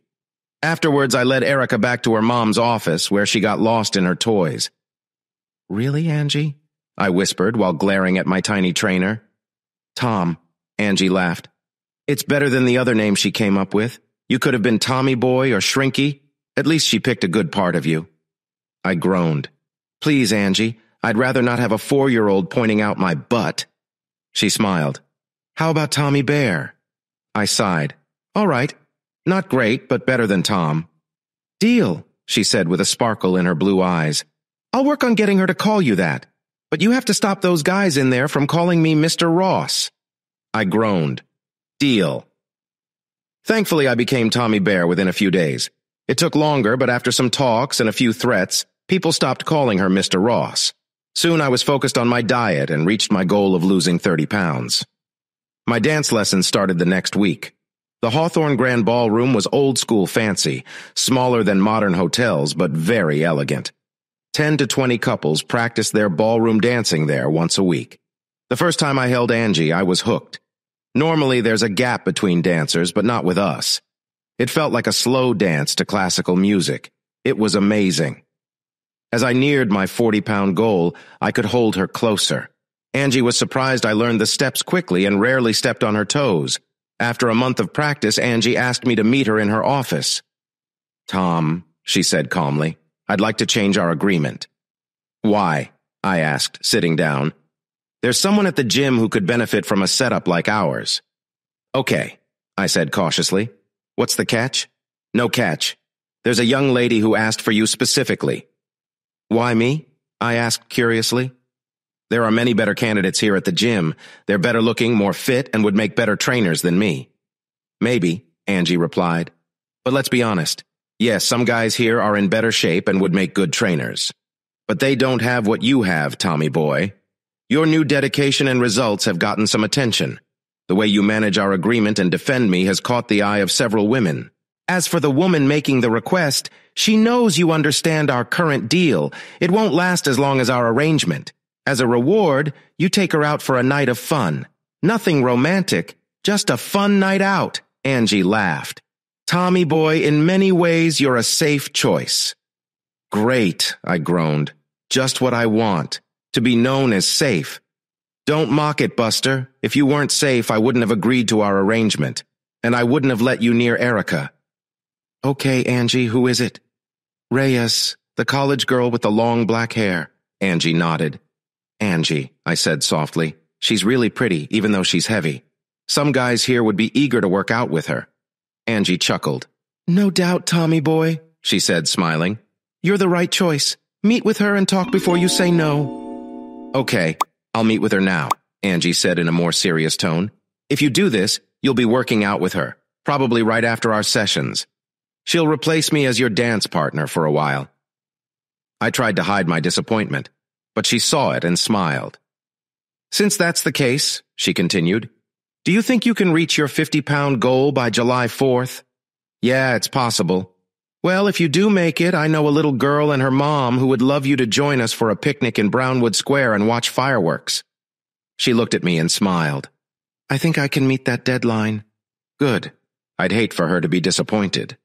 Afterwards, I led Erica back to her mom's office, where she got lost in her toys. "Really, Angie?" I whispered while glaring at my tiny trainer. "Tom," Angie laughed. "It's better than the other name she came up with. You could have been Tommy Boy or Shrinky. At least she picked a good part of you." I groaned. "Please, Angie, I'd rather not have a 4-year-old pointing out my butt." She smiled. "How about Tommy Bear?" I sighed. "All right. Not great, but better than Tom." "Deal," she said with a sparkle in her blue eyes. "I'll work on getting her to call you that. But you have to stop those guys in there from calling me Mr. Ross." I groaned. "Deal." Thankfully, I became Tommy Bear within a few days. It took longer, but after some talks and a few threats, people stopped calling her Mr. Ross. Soon I was focused on my diet and reached my goal of losing 30 pounds. My dance lessons started the next week. The Hawthorne Grand Ballroom was old-school fancy, smaller than modern hotels, but very elegant. 10 to 20 couples practice their ballroom dancing there once a week. The first time I held Angie, I was hooked. Normally there's a gap between dancers, but not with us. It felt like a slow dance to classical music. It was amazing. As I neared my 40-pound goal, I could hold her closer. Angie was surprised I learned the steps quickly and rarely stepped on her toes. After a month of practice, Angie asked me to meet her in her office. "Tom," she said calmly, "I'd like to change our agreement." "Why?" I asked, sitting down. "There's someone at the gym who could benefit from a setup like ours." "Okay," I said cautiously. "What's the catch?" "No catch. There's a young lady who asked for you specifically." "Why me?" I asked curiously. "There are many better candidates here at the gym. They're better looking, more fit, and would make better trainers than me." "Maybe," Angie replied. "But let's be honest. Yes, some guys here are in better shape and would make good trainers. But they don't have what you have, Tommy boy. Your new dedication and results have gotten some attention. The way you manage our agreement and defend me has caught the eye of several women. As for the woman making the request, she knows you understand our current deal. It won't last as long as our arrangement. As a reward, you take her out for a night of fun. Nothing romantic, just a fun night out." Angie laughed. "Tommy boy, in many ways you're a safe choice." "Great," I groaned. "Just what I want. To be known as safe. Don't mock it, Buster. If you weren't safe, I wouldn't have agreed to our arrangement. And I wouldn't have let you near Erica." "Okay, Angie, who is it?" "Reyes, the college girl with the long black hair." Angie nodded. "Angie," I said softly. "She's really pretty, even though she's heavy. Some guys here would be eager to work out with her." Angie chuckled. "No doubt, Tommy boy," she said, smiling. "You're the right choice. Meet with her and talk before you say no." "Okay, I'll meet with her now," Angie said in a more serious tone. "If you do this, you'll be working out with her, probably right after our sessions. She'll replace me as your dance partner for a while." I tried to hide my disappointment, but she saw it and smiled. "Since that's the case," she continued, "do you think you can reach your 50-pound goal by July 4th? "Yeah, it's possible." "Well, if you do make it, I know a little girl and her mom who would love you to join us for a picnic in Brownwood Square and watch fireworks." She looked at me and smiled. "I think I can meet that deadline." "Good. I'd hate for her to be disappointed."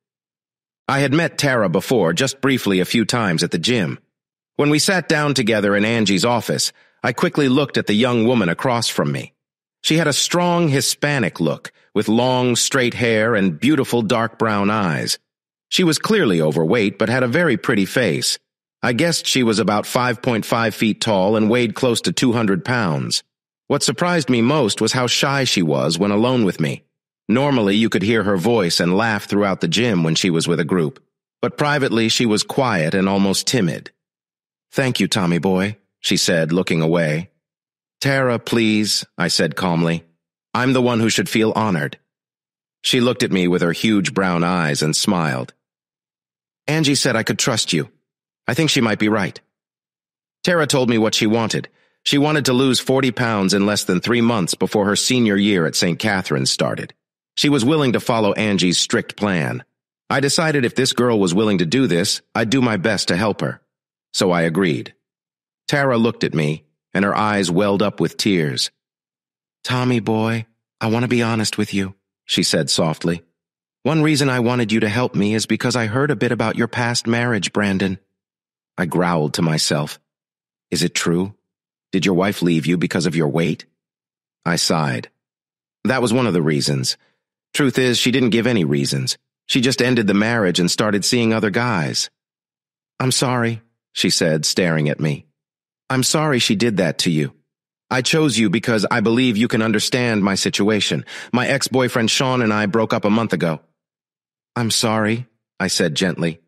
I had met Tara before, just briefly a few times at the gym. When we sat down together in Angie's office, I quickly looked at the young woman across from me. She had a strong Hispanic look, with long, straight hair and beautiful dark brown eyes. She was clearly overweight, but had a very pretty face. I guessed she was about 5.5 feet tall and weighed close to 200 pounds. What surprised me most was how shy she was when alone with me. Normally, you could hear her voice and laugh throughout the gym when she was with a group, but privately she was quiet and almost timid. "Thank you, Tommy boy," she said, looking away. "Tara, please," I said calmly. "I'm the one who should feel honored." She looked at me with her huge brown eyes and smiled. "Angie said I could trust you. I think she might be right." Tara told me what she wanted. She wanted to lose 40 pounds in less than 3 months before her senior year at St. Catherine's started. She was willing to follow Angie's strict plan. I decided if this girl was willing to do this, I'd do my best to help her. So I agreed. Tara looked at me, and her eyes welled up with tears. "Tommy boy, I want to be honest with you," she said softly. "One reason I wanted you to help me is because I heard a bit about your past marriage, Brandon." I growled to myself. "Is it true? Did your wife leave you because of your weight?" I sighed. "That was one of the reasons. Truth is, she didn't give any reasons. She just ended the marriage and started seeing other guys." "I'm sorry," she said, staring at me. "I'm sorry she did that to you. I chose you because I believe you can understand my situation. My ex-boyfriend Sean and I broke up a month ago." "I'm sorry," I said gently.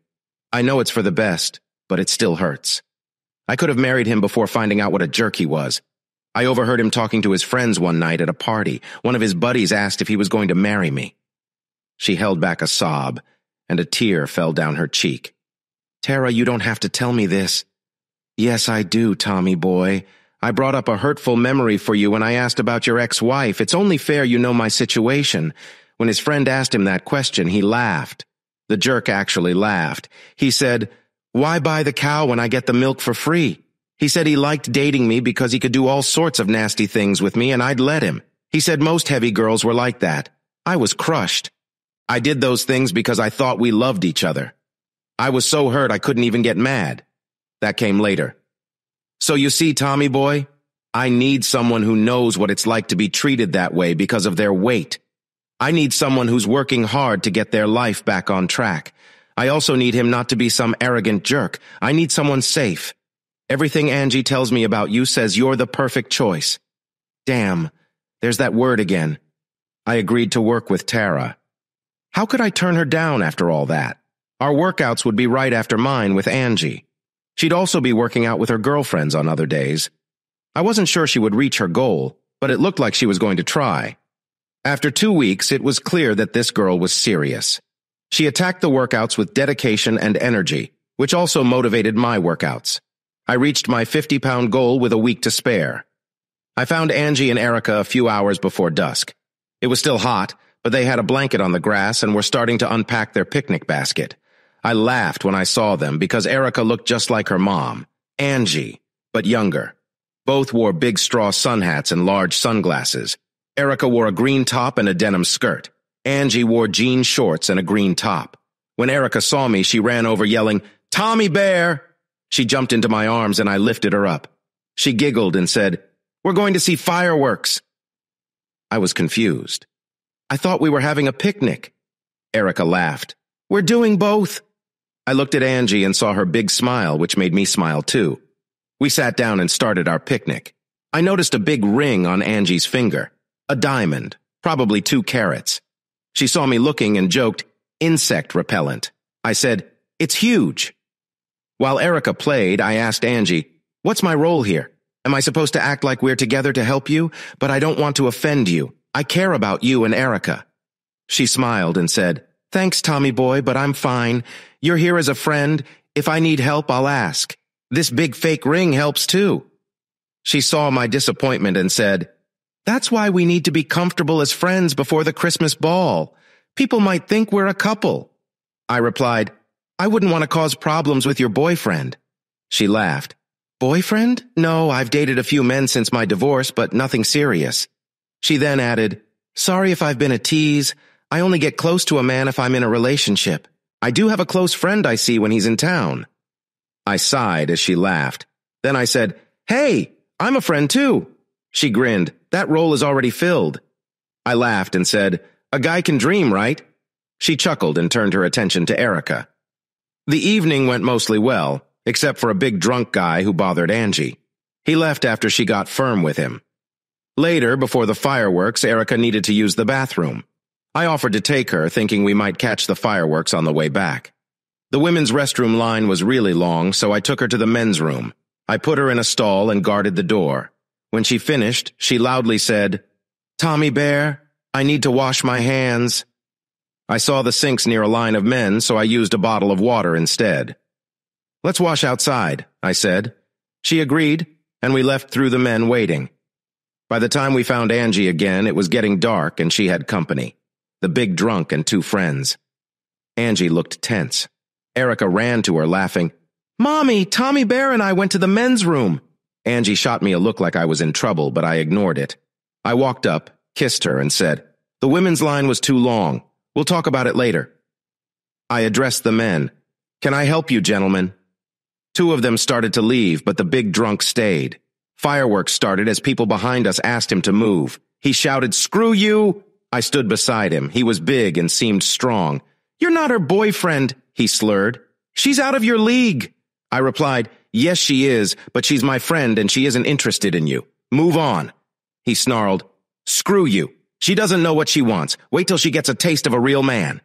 "I know it's for the best, but it still hurts. I could have married him before finding out what a jerk he was. I overheard him talking to his friends one night at a party. One of his buddies asked if he was going to marry me." She held back a sob, and a tear fell down her cheek. "Tara, you don't have to tell me this." "Yes, I do, Tommy boy. I brought up a hurtful memory for you when I asked about your ex-wife. It's only fair you know my situation." When his friend asked him that question, he laughed. The jerk actually laughed. He said, Why buy the cow when I get the milk for free? He said he liked dating me because he could do all sorts of nasty things with me and I'd let him. He said most heavy girls were like that. I was crushed. I did those things because I thought we loved each other. I was so hurt I couldn't even get mad. That came later. So you see, Tommy boy, I need someone who knows what it's like to be treated that way because of their weight. I need someone who's working hard to get their life back on track. I also need him not to be some arrogant jerk. I need someone safe. Everything Angie tells me about you says you're the perfect choice. Damn, there's that word again. I agreed to work with Tara. How could I turn her down after all that? Our workouts would be right after mine with Angie. She'd also be working out with her girlfriends on other days. I wasn't sure she would reach her goal, but it looked like she was going to try. After 2 weeks, it was clear that this girl was serious. She attacked the workouts with dedication and energy, which also motivated my workouts. I reached my 50-pound goal with a week to spare. I found Angie and Erica a few hours before dusk. It was still hot, but they had a blanket on the grass and were starting to unpack their picnic basket. I laughed when I saw them because Erica looked just like her mom, Angie, but younger. Both wore big straw sun hats and large sunglasses. Erica wore a green top and a denim skirt. Angie wore jean shorts and a green top. When Erica saw me, she ran over yelling, "Tommy Bear!" She jumped into my arms and I lifted her up. She giggled and said, "We're going to see fireworks." I was confused. I thought we were having a picnic. Erica laughed. "We're doing both." I looked at Angie and saw her big smile, which made me smile too. We sat down and started our picnic. I noticed a big ring on Angie's finger. A diamond, probably 2 carats. She saw me looking and joked, "Insect repellent." I said, "It's huge." While Erica played, I asked Angie, "What's my role here? Am I supposed to act like we're together to help you? But I don't want to offend you. I care about you and Erica." She smiled and said, "Thanks, Tommy boy, but I'm fine. You're here as a friend. If I need help, I'll ask. This big fake ring helps too." She saw my disappointment and said, "That's why we need to be comfortable as friends before the Christmas ball. People might think we're a couple." I replied, "I wouldn't want to cause problems with your boyfriend." She laughed. "Boyfriend? No, I've dated a few men since my divorce, but nothing serious." She then added, "Sorry if I've been a tease. I only get close to a man if I'm in a relationship. I do have a close friend I see when he's in town." I sighed as she laughed. Then I said, "Hey, I'm a friend too." She grinned. "That role is already filled." I laughed and said, "A guy can dream, right?" She chuckled and turned her attention to Erica. The evening went mostly well, except for a big drunk guy who bothered Angie. He left after she got firm with him. Later, before the fireworks, Erica needed to use the bathroom. I offered to take her, thinking we might catch the fireworks on the way back. The women's restroom line was really long, so I took her to the men's room. I put her in a stall and guarded the door. When she finished, she loudly said, "Tommy Bear, I need to wash my hands." I saw the sinks near a line of men, so I used a bottle of water instead. "Let's wash outside," I said. She agreed, and we left through the men waiting. By the time we found Angie again, it was getting dark and she had company. The big drunk and 2 friends. Angie looked tense. Erica ran to her, laughing. "Mommy, Tommy Bear and I went to the men's room." Angie shot me a look like I was in trouble, but I ignored it. I walked up, kissed her, and said, "The women's line was too long. We'll talk about it later." I addressed the men. "Can I help you, gentlemen?" 2 of them started to leave, but the big drunk stayed. Fireworks started as people behind us asked him to move. He shouted, "Screw you!" I stood beside him. He was big and seemed strong. "You're not her boyfriend," he slurred. "She's out of your league." I replied, "Yes, she is, but she's my friend and she isn't interested in you. Move on." He snarled, "Screw you. She doesn't know what she wants. Wait till she gets a taste of a real man."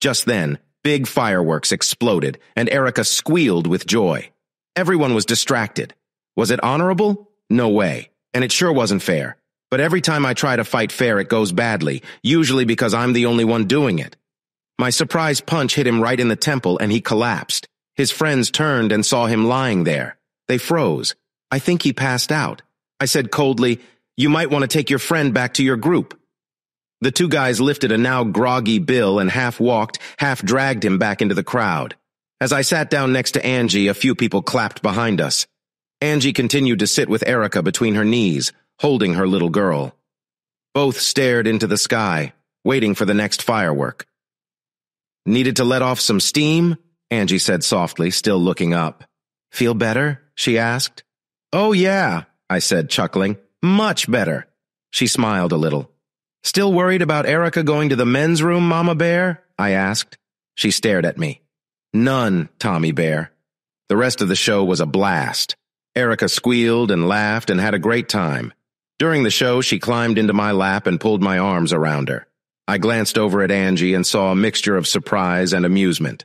Just then, big fireworks exploded and Erica squealed with joy. Everyone was distracted. Was it honorable? No way. And it sure wasn't fair. But every time I try to fight fair, it goes badly, usually because I'm the only one doing it. My surprise punch hit him right in the temple and he collapsed. His friends turned and saw him lying there. They froze. I think he passed out. I said coldly, "You might want to take your friend back to your group." The 2 guys lifted a now groggy Bill and half walked, half dragged him back into the crowd. As I sat down next to Angie, a few people clapped behind us. Angie continued to sit with Erica between her knees, holding her little girl. Both stared into the sky, waiting for the next firework. "Needed to let off some steam?" Angie said softly, still looking up. "Feel better?" she asked. "Oh yeah," I said, chuckling. "Much better." She smiled a little. "Still worried about Erica going to the men's room, Mama Bear?" I asked. She stared at me. "None, Tommy Bear." The rest of the show was a blast. Erica squealed and laughed and had a great time. During the show, she climbed into my lap and pulled my arms around her. I glanced over at Angie and saw a mixture of surprise and amusement.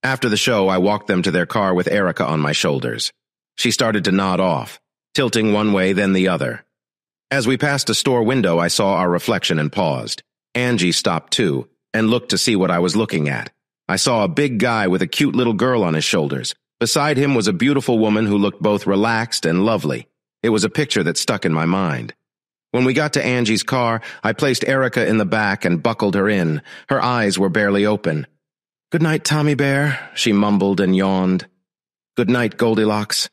After the show, I walked them to their car with Erica on my shoulders. She started to nod off, tilting one way then the other. As we passed a store window, I saw our reflection and paused. Angie stopped too, and looked to see what I was looking at. I saw a big guy with a cute little girl on his shoulders. Beside him was a beautiful woman who looked both relaxed and lovely. It was a picture that stuck in my mind. When we got to Angie's car, I placed Erica in the back and buckled her in. Her eyes were barely open. "Good night, Tommy Bear," she mumbled and yawned. "Good night, Goldilocks."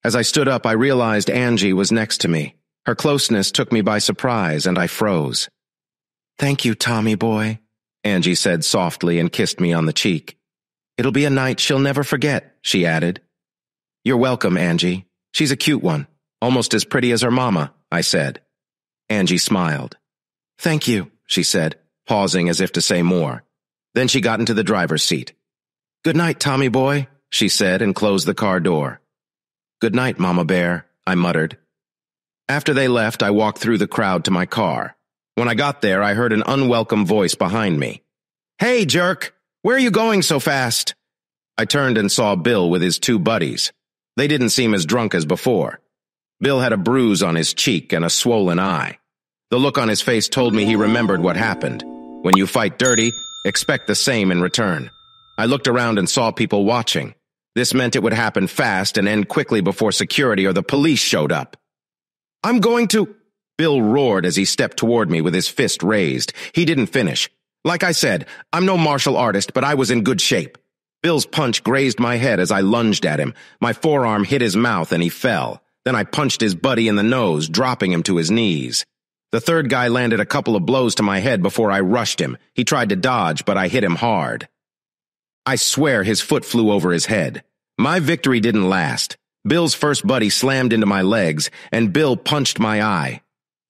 As I stood up, I realized Angie was next to me. Her closeness took me by surprise, and I froze. "Thank you, Tommy boy," Angie said softly and kissed me on the cheek. "It'll be a night she'll never forget," she added. "You're welcome, Angie. She's a cute one, almost as pretty as her mama," I said. Angie smiled. "Thank you," she said, pausing as if to say more. Then she got into the driver's seat. "Good night, Tommy boy," she said and closed the car door. "Good night, Mama Bear," I muttered. After they left, I walked through the crowd to my car. When I got there, I heard an unwelcome voice behind me. "Hey, jerk! Where are you going so fast?" I turned and saw Bill with his two buddies. They didn't seem as drunk as before. Bill had a bruise on his cheek and a swollen eye. The look on his face told me he remembered what happened. When you fight dirty, expect the same in return. I looked around and saw people watching. This meant it would happen fast and end quickly before security or the police showed up. "I'm going to—" Bill roared as he stepped toward me with his fist raised. He didn't finish. Like I said, I'm no martial artist, but I was in good shape. Bill's punch grazed my head as I lunged at him. My forearm hit his mouth and he fell. Then I punched his buddy in the nose, dropping him to his knees. The third guy landed a couple of blows to my head before I rushed him. He tried to dodge, but I hit him hard. I swear his foot flew over his head. My victory didn't last. Bill's first buddy slammed into my legs, and Bill punched my eye.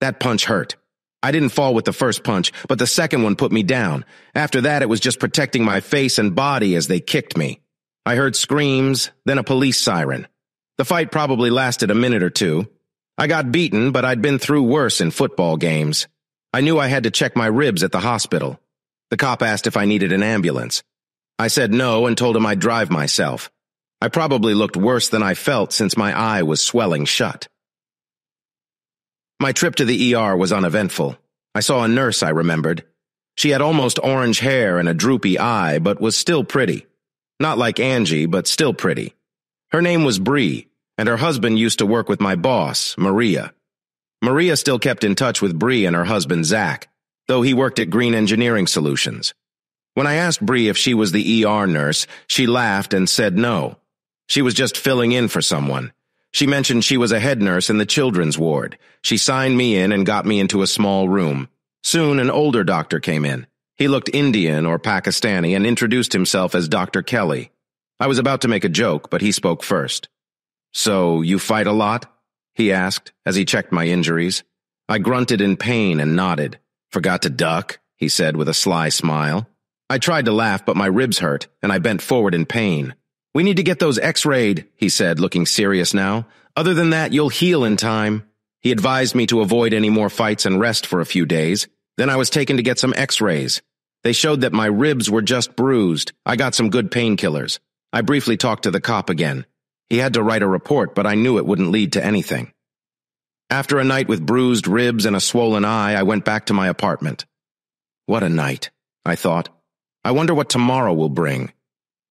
That punch hurt. I didn't fall with the first punch, but the second one put me down. After that, it was just protecting my face and body as they kicked me. I heard screams, then a police siren. The fight probably lasted a minute or two. I got beaten, but I'd been through worse in football games. I knew I had to check my ribs at the hospital. The cop asked if I needed an ambulance. I said no and told him I'd drive myself. I probably looked worse than I felt since my eye was swelling shut. My trip to the ER was uneventful. I saw a nurse I remembered. She had almost orange hair and a droopy eye, but was still pretty. Not like Angie, but still pretty. Her name was Bree, and her husband used to work with my boss, Maria. Maria still kept in touch with Bree and her husband, Zach, though he worked at Green Engineering Solutions. When I asked Bree if she was the ER nurse, she laughed and said no. She was just filling in for someone. She mentioned she was a head nurse in the children's ward. She signed me in and got me into a small room. Soon an older doctor came in. He looked Indian or Pakistani and introduced himself as Dr. Kelly. I was about to make a joke, but he spoke first. "So, you fight a lot?" he asked as he checked my injuries. I grunted in pain and nodded. "Forgot to duck," he said with a sly smile. I tried to laugh, but my ribs hurt, and I bent forward in pain. "We need to get those x-rayed," he said, looking serious now. "Other than that, you'll heal in time." He advised me to avoid any more fights and rest for a few days. Then I was taken to get some x-rays. They showed that my ribs were just bruised. I got some good painkillers. I briefly talked to the cop again. He had to write a report, but I knew it wouldn't lead to anything. After a night with bruised ribs and a swollen eye, I went back to my apartment. What a night, I thought. I wonder what tomorrow will bring.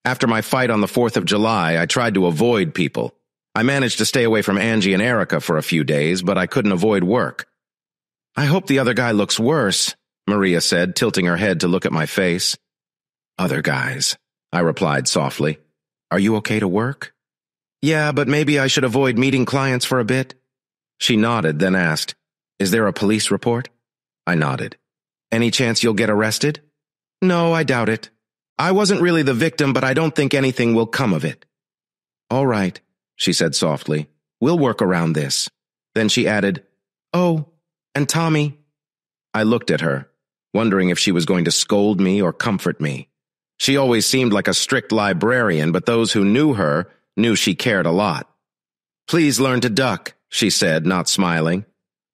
After my fight on the 4th of July, I tried to avoid people. I managed to stay away from Angie and Erica for a few days, but I couldn't avoid work. "I hope the other guy looks worse," Maria said, tilting her head to look at my face. "Other guys," I replied softly. Are you okay to work? Yeah, but maybe I should avoid meeting clients for a bit. She nodded, then asked, Is there a police report? I nodded. Any chance you'll get arrested? No, I doubt it. I wasn't really the victim, but I don't think anything will come of it. All right, she said softly. We'll work around this. Then she added, Oh, and Tommy. I looked at her, wondering if she was going to scold me or comfort me. She always seemed like a strict librarian, but those who knew her knew she cared a lot. Please learn to duck, she said, not smiling,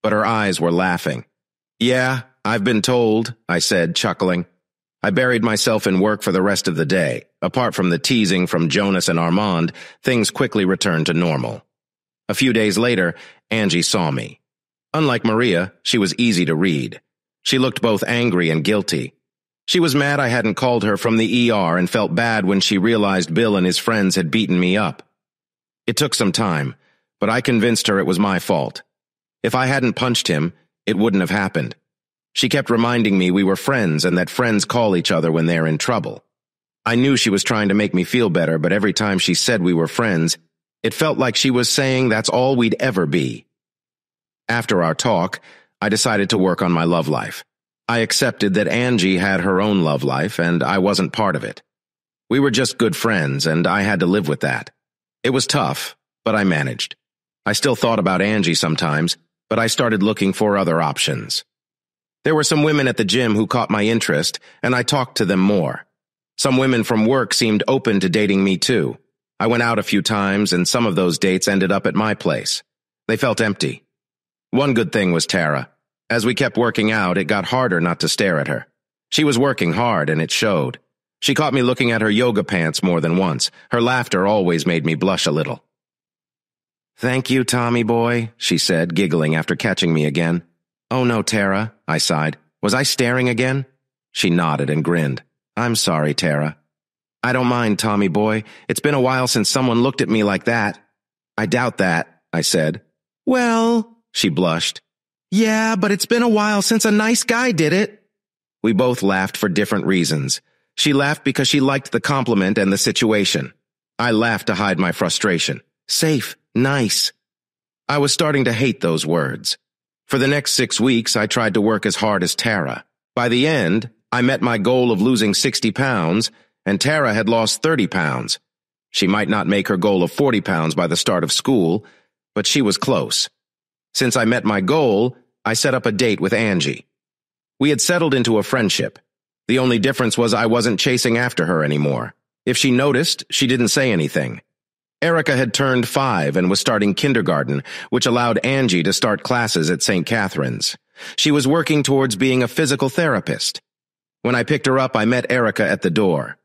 but her eyes were laughing. Yeah, I've been told, I said, chuckling. I buried myself in work for the rest of the day. Apart from the teasing from Jonas and Armand, things quickly returned to normal. A few days later, Angie saw me. Unlike Maria, she was easy to read. She looked both angry and guilty. She was mad I hadn't called her from the ER and felt bad when she realized Bill and his friends had beaten me up. It took some time, but I convinced her it was my fault. If I hadn't punched him, it wouldn't have happened. She kept reminding me we were friends and that friends call each other when they're in trouble. I knew she was trying to make me feel better, but every time she said we were friends, it felt like she was saying that's all we'd ever be. After our talk, I decided to work on my love life. I accepted that Angie had her own love life, and I wasn't part of it. We were just good friends, and I had to live with that. It was tough, but I managed. I still thought about Angie sometimes, but I started looking for other options. There were some women at the gym who caught my interest, and I talked to them more. Some women from work seemed open to dating me too. I went out a few times, and some of those dates ended up at my place. They felt empty. One good thing was Tara. As we kept working out, it got harder not to stare at her. She was working hard, and it showed. She caught me looking at her yoga pants more than once. Her laughter always made me blush a little. Thank you, Tommy boy, she said, giggling after catching me again. Oh no, Tara, I sighed. Was I staring again? She nodded and grinned. I'm sorry, Tara. I don't mind, Tommy boy. It's been a while since someone looked at me like that. I doubt that, I said. Well, she blushed. Yeah, but it's been a while since a nice guy did it. We both laughed for different reasons. She laughed because she liked the compliment and the situation. I laughed to hide my frustration. Safe, nice. I was starting to hate those words. For the next 6 weeks, I tried to work as hard as Tara. By the end, I met my goal of losing 60 pounds, and Tara had lost 30 pounds. She might not make her goal of 40 pounds by the start of school, but she was close. Since I met my goal, I set up a date with Angie. We had settled into a friendship. The only difference was I wasn't chasing after her anymore. If she noticed, she didn't say anything. Erica had turned 5 and was starting kindergarten, which allowed Angie to start classes at St. Catherine's. She was working towards being a physical therapist. When I picked her up, I met Erica at the door.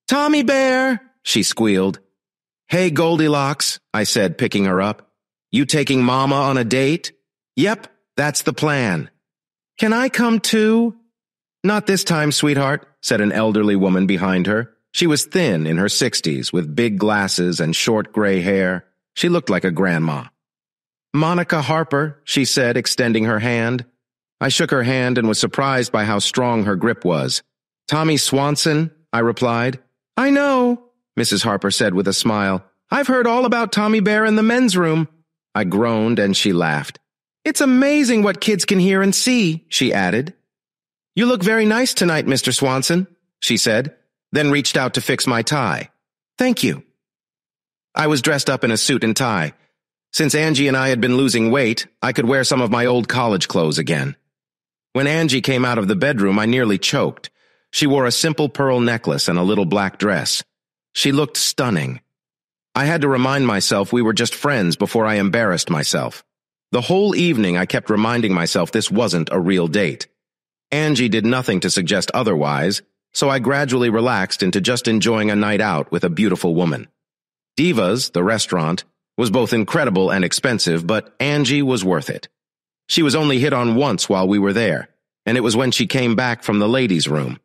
Tommy Bear, she squealed. Hey, Goldilocks, I said, picking her up. You taking Mama on a date? Yep, that's the plan. Can I come too? Not this time, sweetheart, said an elderly woman behind her. She was thin, in her 60s, with big glasses and short gray hair. She looked like a grandma. Monica Harper, she said, extending her hand. I shook her hand and was surprised by how strong her grip was. Tommy Swanson, I replied. I know, Mrs. Harper said with a smile. I've heard all about Tommy Bear in the men's room. I groaned and she laughed. It's amazing what kids can hear and see, she added. You look very nice tonight, Mr. Swanson, she said, then reached out to fix my tie. Thank you. I was dressed up in a suit and tie. Since Angie and I had been losing weight, I could wear some of my old college clothes again. When Angie came out of the bedroom, I nearly choked. She wore a simple pearl necklace and a little black dress. She looked stunning. I had to remind myself we were just friends before I embarrassed myself. The whole evening I kept reminding myself this wasn't a real date. Angie did nothing to suggest otherwise, so I gradually relaxed into just enjoying a night out with a beautiful woman. Diva's, the restaurant, was both incredible and expensive, but Angie was worth it. She was only hit on once while we were there, and it was when she came back from the ladies' room.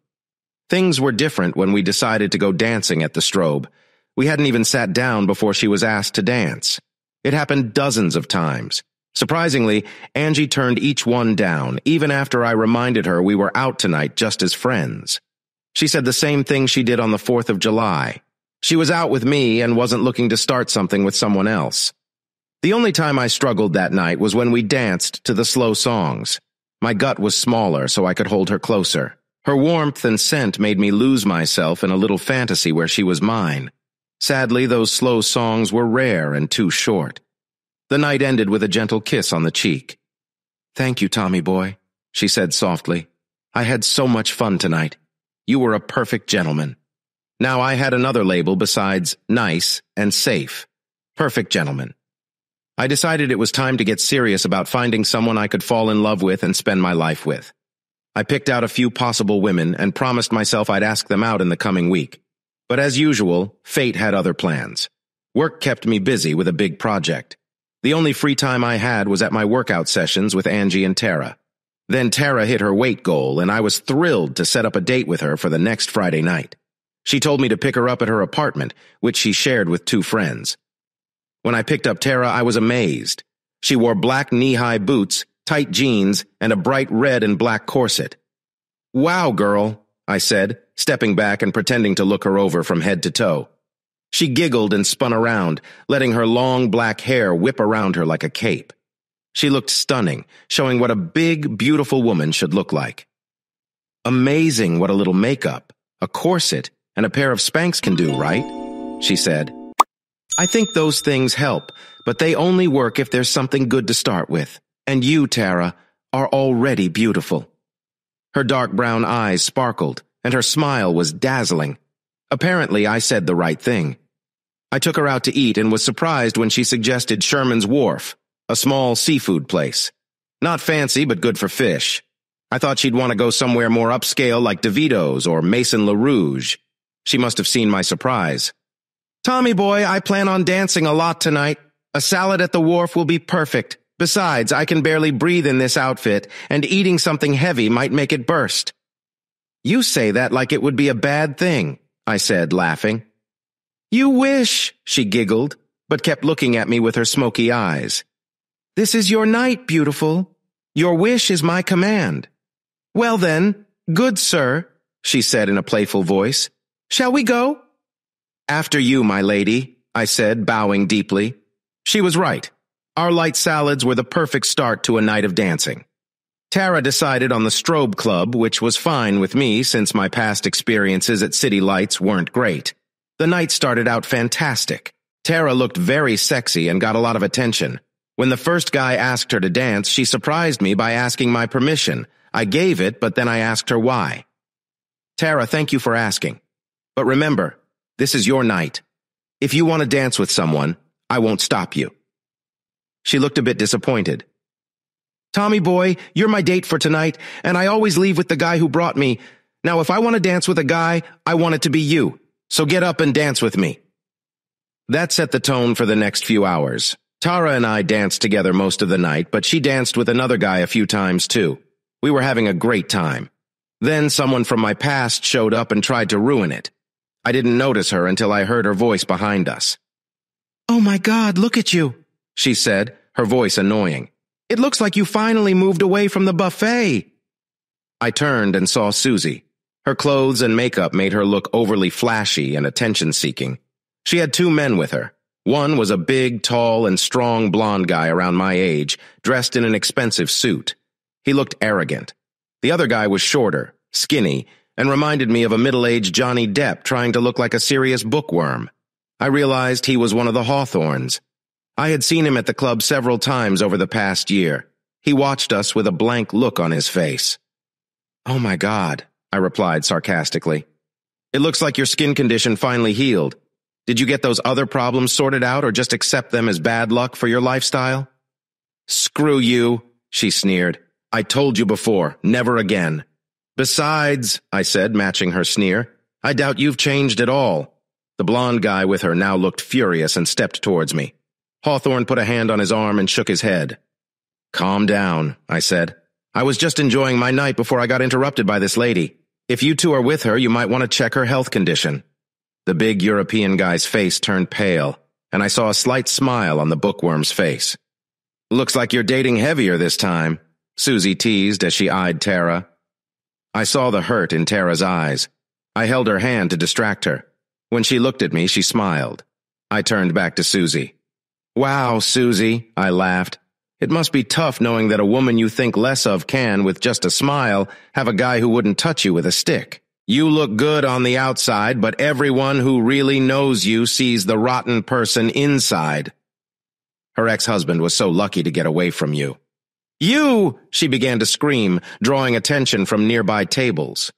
Things were different when we decided to go dancing at the Strobe. We hadn't even sat down before she was asked to dance. It happened dozens of times. Surprisingly, Angie turned each one down, even after I reminded her we were out tonight just as friends. She said the same thing she did on the 4th of July. She was out with me and wasn't looking to start something with someone else. The only time I struggled that night was when we danced to the slow songs. My gut was smaller, so I could hold her closer. Her warmth and scent made me lose myself in a little fantasy where she was mine. Sadly, those slow songs were rare and too short. The night ended with a gentle kiss on the cheek. "Thank you, Tommy boy," she said softly. "I had so much fun tonight. You were a perfect gentleman." Now I had another label besides nice and safe. Perfect gentleman. I decided it was time to get serious about finding someone I could fall in love with and spend my life with. I picked out a few possible women and promised myself I'd ask them out in the coming week. But as usual, fate had other plans. Work kept me busy with a big project. The only free time I had was at my workout sessions with Angie and Tara. Then Tara hit her weight goal, and I was thrilled to set up a date with her for the next Friday night. She told me to pick her up at her apartment, which she shared with 2 friends. When I picked up Tara, I was amazed. She wore black knee-high boots, tight jeans, and a bright red and black corset. "Wow, girl," I said, stepping back and pretending to look her over from head to toe. She giggled and spun around, letting her long black hair whip around her like a cape. She looked stunning, showing what a big, beautiful woman should look like. "Amazing what a little makeup, a corset, and a pair of Spanx can do, right?" she said. "I think those things help, but they only work if there's something good to start with. And you, Tara, are already beautiful." Her dark brown eyes sparkled, and her smile was dazzling. Apparently, I said the right thing. I took her out to eat and was surprised when she suggested Sherman's Wharf, a small seafood place. Not fancy, but good for fish. I thought she'd want to go somewhere more upscale like DeVito's or Maison La Rouge. She must have seen my surprise. "Tommy boy, I plan on dancing a lot tonight. A salad at the wharf will be perfect. Besides, I can barely breathe in this outfit, and eating something heavy might make it burst." "You say that like it would be a bad thing," I said, laughing. "You wish," she giggled, but kept looking at me with her smoky eyes. "This is your night, beautiful. Your wish is my command." "Well then, good sir," she said in a playful voice. "Shall we go?" "After you, my lady," I said, bowing deeply. She was right. Our light salads were the perfect start to a night of dancing. Tara decided on the strobe club, which was fine with me since my past experiences at City Lights weren't great. The night started out fantastic. Tara looked very sexy and got a lot of attention. When the first guy asked her to dance, she surprised me by asking my permission. I gave it, but then I asked her why. "Tara, thank you for asking. But remember, this is your night. If you want to dance with someone, I won't stop you." She looked a bit disappointed. "Tommy boy, you're my date for tonight, and I always leave with the guy who brought me. Now, if I want to dance with a guy, I want it to be you. So get up and dance with me." That set the tone for the next few hours. Tara and I danced together most of the night, but she danced with another guy a few times too. We were having a great time. Then someone from my past showed up and tried to ruin it. I didn't notice her until I heard her voice behind us. "Oh my God, look at you," she said, her voice annoying. "It looks like you finally moved away from the buffet." I turned and saw Susie. Her clothes and makeup made her look overly flashy and attention-seeking. She had 2 men with her. One was a big, tall, and strong blonde guy around my age, dressed in an expensive suit. He looked arrogant. The other guy was shorter, skinny, and reminded me of a middle-aged Johnny Depp trying to look like a serious bookworm. I realized he was one of the Hawthorns. I had seen him at the club several times over the past year. He watched us with a blank look on his face. "Oh my God," I replied sarcastically. "It looks like your skin condition finally healed. Did you get those other problems sorted out or just accept them as bad luck for your lifestyle?" "Screw you," she sneered. "I told you before, never again." "Besides," I said, matching her sneer, "I doubt you've changed at all." The blonde guy with her now looked furious and stepped towards me. Hawthorne put a hand on his arm and shook his head. "Calm down," I said. "I was just enjoying my night before I got interrupted by this lady. If you 2 are with her, you might want to check her health condition." The big European guy's face turned pale, and I saw a slight smile on the bookworm's face. "Looks like you're dating heavier this time," Susie teased as she eyed Tara. I saw the hurt in Tara's eyes. I held her hand to distract her. When she looked at me, she smiled. I turned back to Susie. "Wow, Susie," I laughed. "It must be tough knowing that a woman you think less of can, with just a smile, have a guy who wouldn't touch you with a stick. You look good on the outside, but everyone who really knows you sees the rotten person inside. Her ex-husband was so lucky to get away from you." "You!" she began to scream, drawing attention from nearby tables.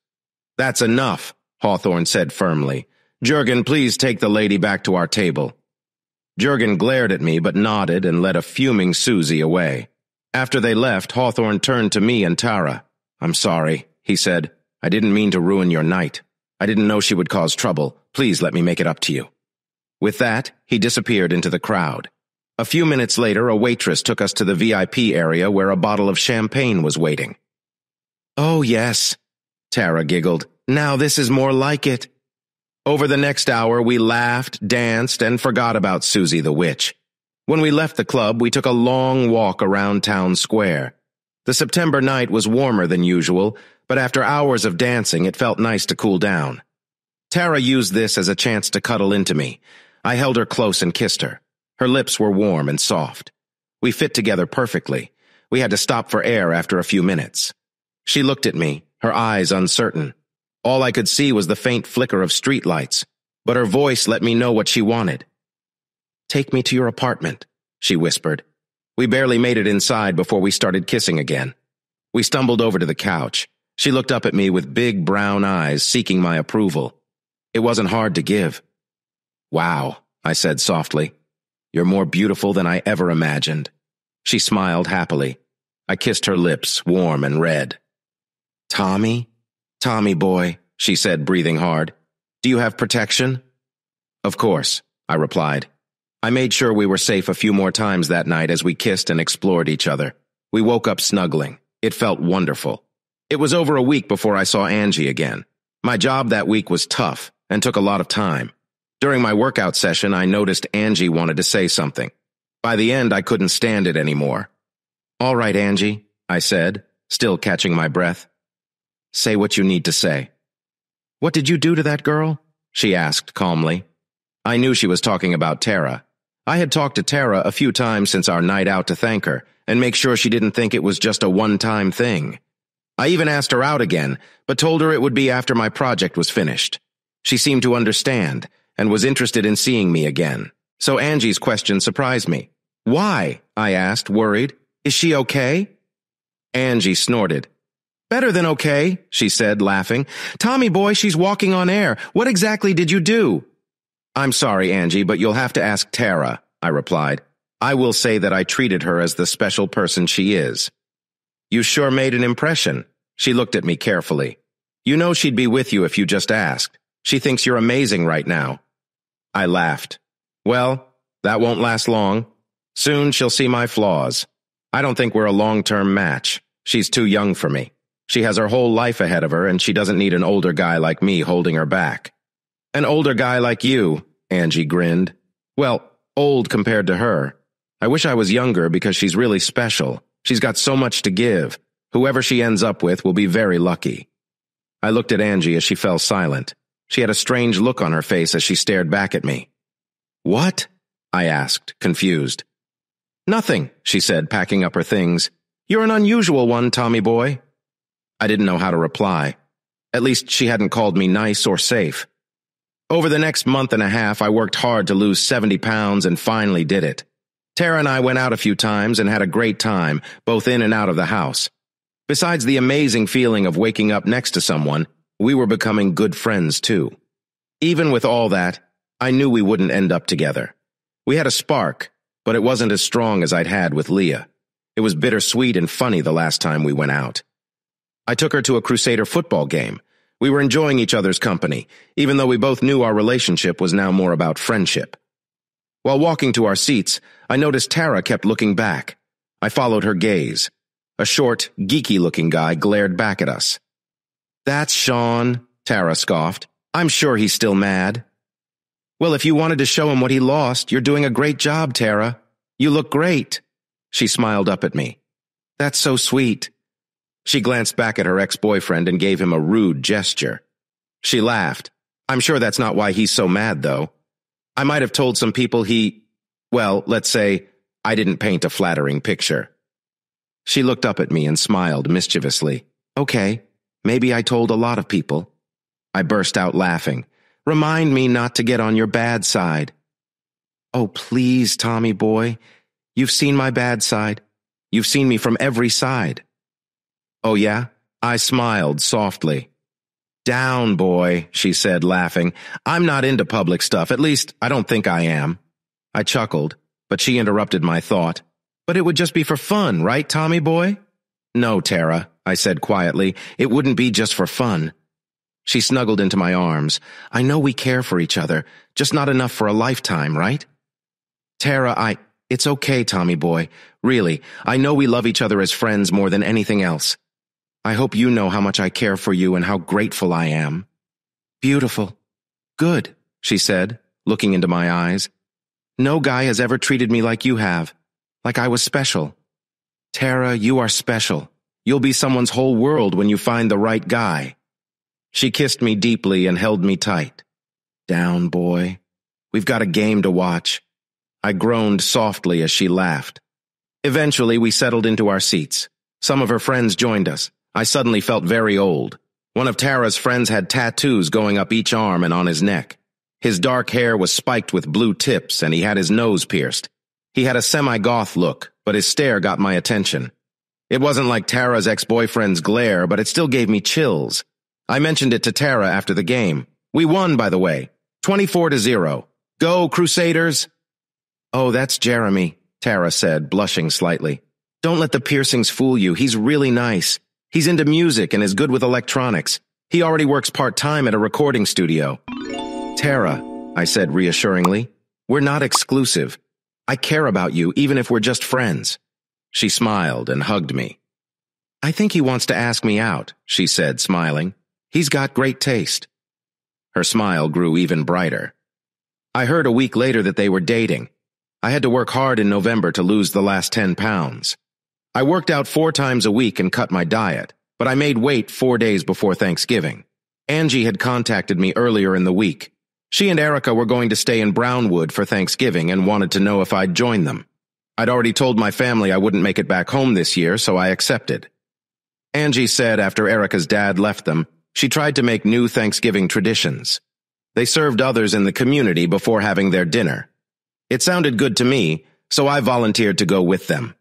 "That's enough," Hawthorne said firmly. "Jurgen, please take the lady back to our table." Jurgen glared at me but nodded and led a fuming Susie away. After they left, Hawthorne turned to me and Tara. "I'm sorry," he said. "I didn't mean to ruin your night. I didn't know she would cause trouble. Please let me make it up to you." With that, he disappeared into the crowd. A few minutes later, a waitress took us to the VIP area where a bottle of champagne was waiting. "Oh, yes," Tara giggled. "Now this is more like it." Over the next hour, we laughed, danced, and forgot about Susie the witch. When we left the club, we took a long walk around town square. The September night was warmer than usual, but after hours of dancing, it felt nice to cool down. Tara used this as a chance to cuddle into me. I held her close and kissed her. Her lips were warm and soft. We fit together perfectly. We had to stop for air after a few minutes. She looked at me, her eyes uncertain. All I could see was the faint flicker of streetlights, but her voice let me know what she wanted. "Take me to your apartment," she whispered. We barely made it inside before we started kissing again. We stumbled over to the couch. She looked up at me with big brown eyes, seeking my approval. It wasn't hard to give. "Wow," I said softly. "You're more beautiful than I ever imagined." She smiled happily. I kissed her lips, warm and red. "Tommy? Tommy boy," she said, breathing hard. "Do you have protection?" "Of course," I replied. I made sure we were safe a few more times that night as we kissed and explored each other. We woke up snuggling. It felt wonderful. It was over a week before I saw Angie again. My job that week was tough and took a lot of time. During my workout session, I noticed Angie wanted to say something. By the end, I couldn't stand it anymore. "All right, Angie," I said, still catching my breath. "Say what you need to say." "What did you do to that girl?" she asked calmly. I knew she was talking about Tara. I had talked to Tara a few times since our night out to thank her and make sure she didn't think it was just a one-time thing. I even asked her out again, but told her it would be after my project was finished. She seemed to understand and was interested in seeing me again. So Angie's question surprised me. "Why?" I asked, worried. "Is she okay?" Angie snorted. "Better than okay," she said, laughing. "Tommy boy, she's walking on air. What exactly did you do?" "I'm sorry, Angie, but you'll have to ask Tara," I replied. "I will say that I treated her as the special person she is." "You sure made an impression." She looked at me carefully. "You know she'd be with you if you just asked. She thinks you're amazing right now." I laughed. "Well, that won't last long. Soon she'll see my flaws. I don't think we're a long-term match. She's too young for me. She has her whole life ahead of her, and she doesn't need an older guy like me holding her back." "An older guy like you," Angie grinned. "Well, old compared to her. I wish I was younger because she's really special. She's got so much to give. Whoever she ends up with will be very lucky." I looked at Angie as she fell silent. She had a strange look on her face as she stared back at me. "What?" I asked, confused. "Nothing," she said, packing up her things. "You're an unusual one, Tommy boy." I didn't know how to reply. At least she hadn't called me nice or safe. Over the next month and a half, I worked hard to lose 70 pounds and finally did it. Tara and I went out a few times and had a great time, both in and out of the house. Besides the amazing feeling of waking up next to someone, we were becoming good friends too. Even with all that, I knew we wouldn't end up together. We had a spark, but it wasn't as strong as I'd had with Leah. It was bittersweet and funny the last time we went out. I took her to a Crusader football game. We were enjoying each other's company, even though we both knew our relationship was now more about friendship. While walking to our seats, I noticed Tara kept looking back. I followed her gaze. A short, geeky-looking guy glared back at us. "That's Sean," Tara scoffed. "I'm sure he's still mad." "Well, if you wanted to show him what he lost, you're doing a great job, Tara. You look great." She smiled up at me. "That's so sweet." She glanced back at her ex-boyfriend and gave him a rude gesture. She laughed. I'm sure that's not why he's so mad, though. I might have told some people well, let's say I didn't paint a flattering picture. She looked up at me and smiled mischievously. Okay, maybe I told a lot of people. I burst out laughing. Remind me not to get on your bad side. Oh, please, Tommy boy. You've seen my bad side. You've seen me from every side. Oh, yeah? I smiled softly. Down, boy, she said, laughing. I'm not into public stuff. At least, I don't think I am. I chuckled, but she interrupted my thought. But it would just be for fun, right, Tommy boy? No, Tara, I said quietly. It wouldn't be just for fun. She snuggled into my arms. I know we care for each other, just not enough for a lifetime, right? Tara, it's okay, Tommy boy. Really, I know we love each other as friends more than anything else. I hope you know how much I care for you and how grateful I am. Beautiful. Good, she said, looking into my eyes. No guy has ever treated me like you have, like I was special. Tara, you are special. You'll be someone's whole world when you find the right guy. She kissed me deeply and held me tight. Down, boy. We've got a game to watch. I groaned softly as she laughed. Eventually, we settled into our seats. Some of her friends joined us. I suddenly felt very old. One of Tara's friends had tattoos going up each arm and on his neck. His dark hair was spiked with blue tips, and he had his nose pierced. He had a semi-goth look, but his stare got my attention. It wasn't like Tara's ex-boyfriend's glare, but it still gave me chills. I mentioned it to Tara after the game. We won, by the way. 24-0. Go, Crusaders! Oh, that's Jeremy, Tara said, blushing slightly. Don't let the piercings fool you. He's really nice. He's into music and is good with electronics. He already works part-time at a recording studio. Tara, I said reassuringly, we're not exclusive. I care about you, even if we're just friends. She smiled and hugged me. I think he wants to ask me out, she said, smiling. He's got great taste. Her smile grew even brighter. I heard a week later that they were dating. I had to work hard in November to lose the last 10 pounds. I worked out 4 times a week and cut my diet, but I made weight 4 days before Thanksgiving. Angie had contacted me earlier in the week. She and Erica were going to stay in Brownwood for Thanksgiving and wanted to know if I'd join them. I'd already told my family I wouldn't make it back home this year, so I accepted. Angie said after Erica's dad left them, she tried to make new Thanksgiving traditions. They served others in the community before having their dinner. It sounded good to me, so I volunteered to go with them.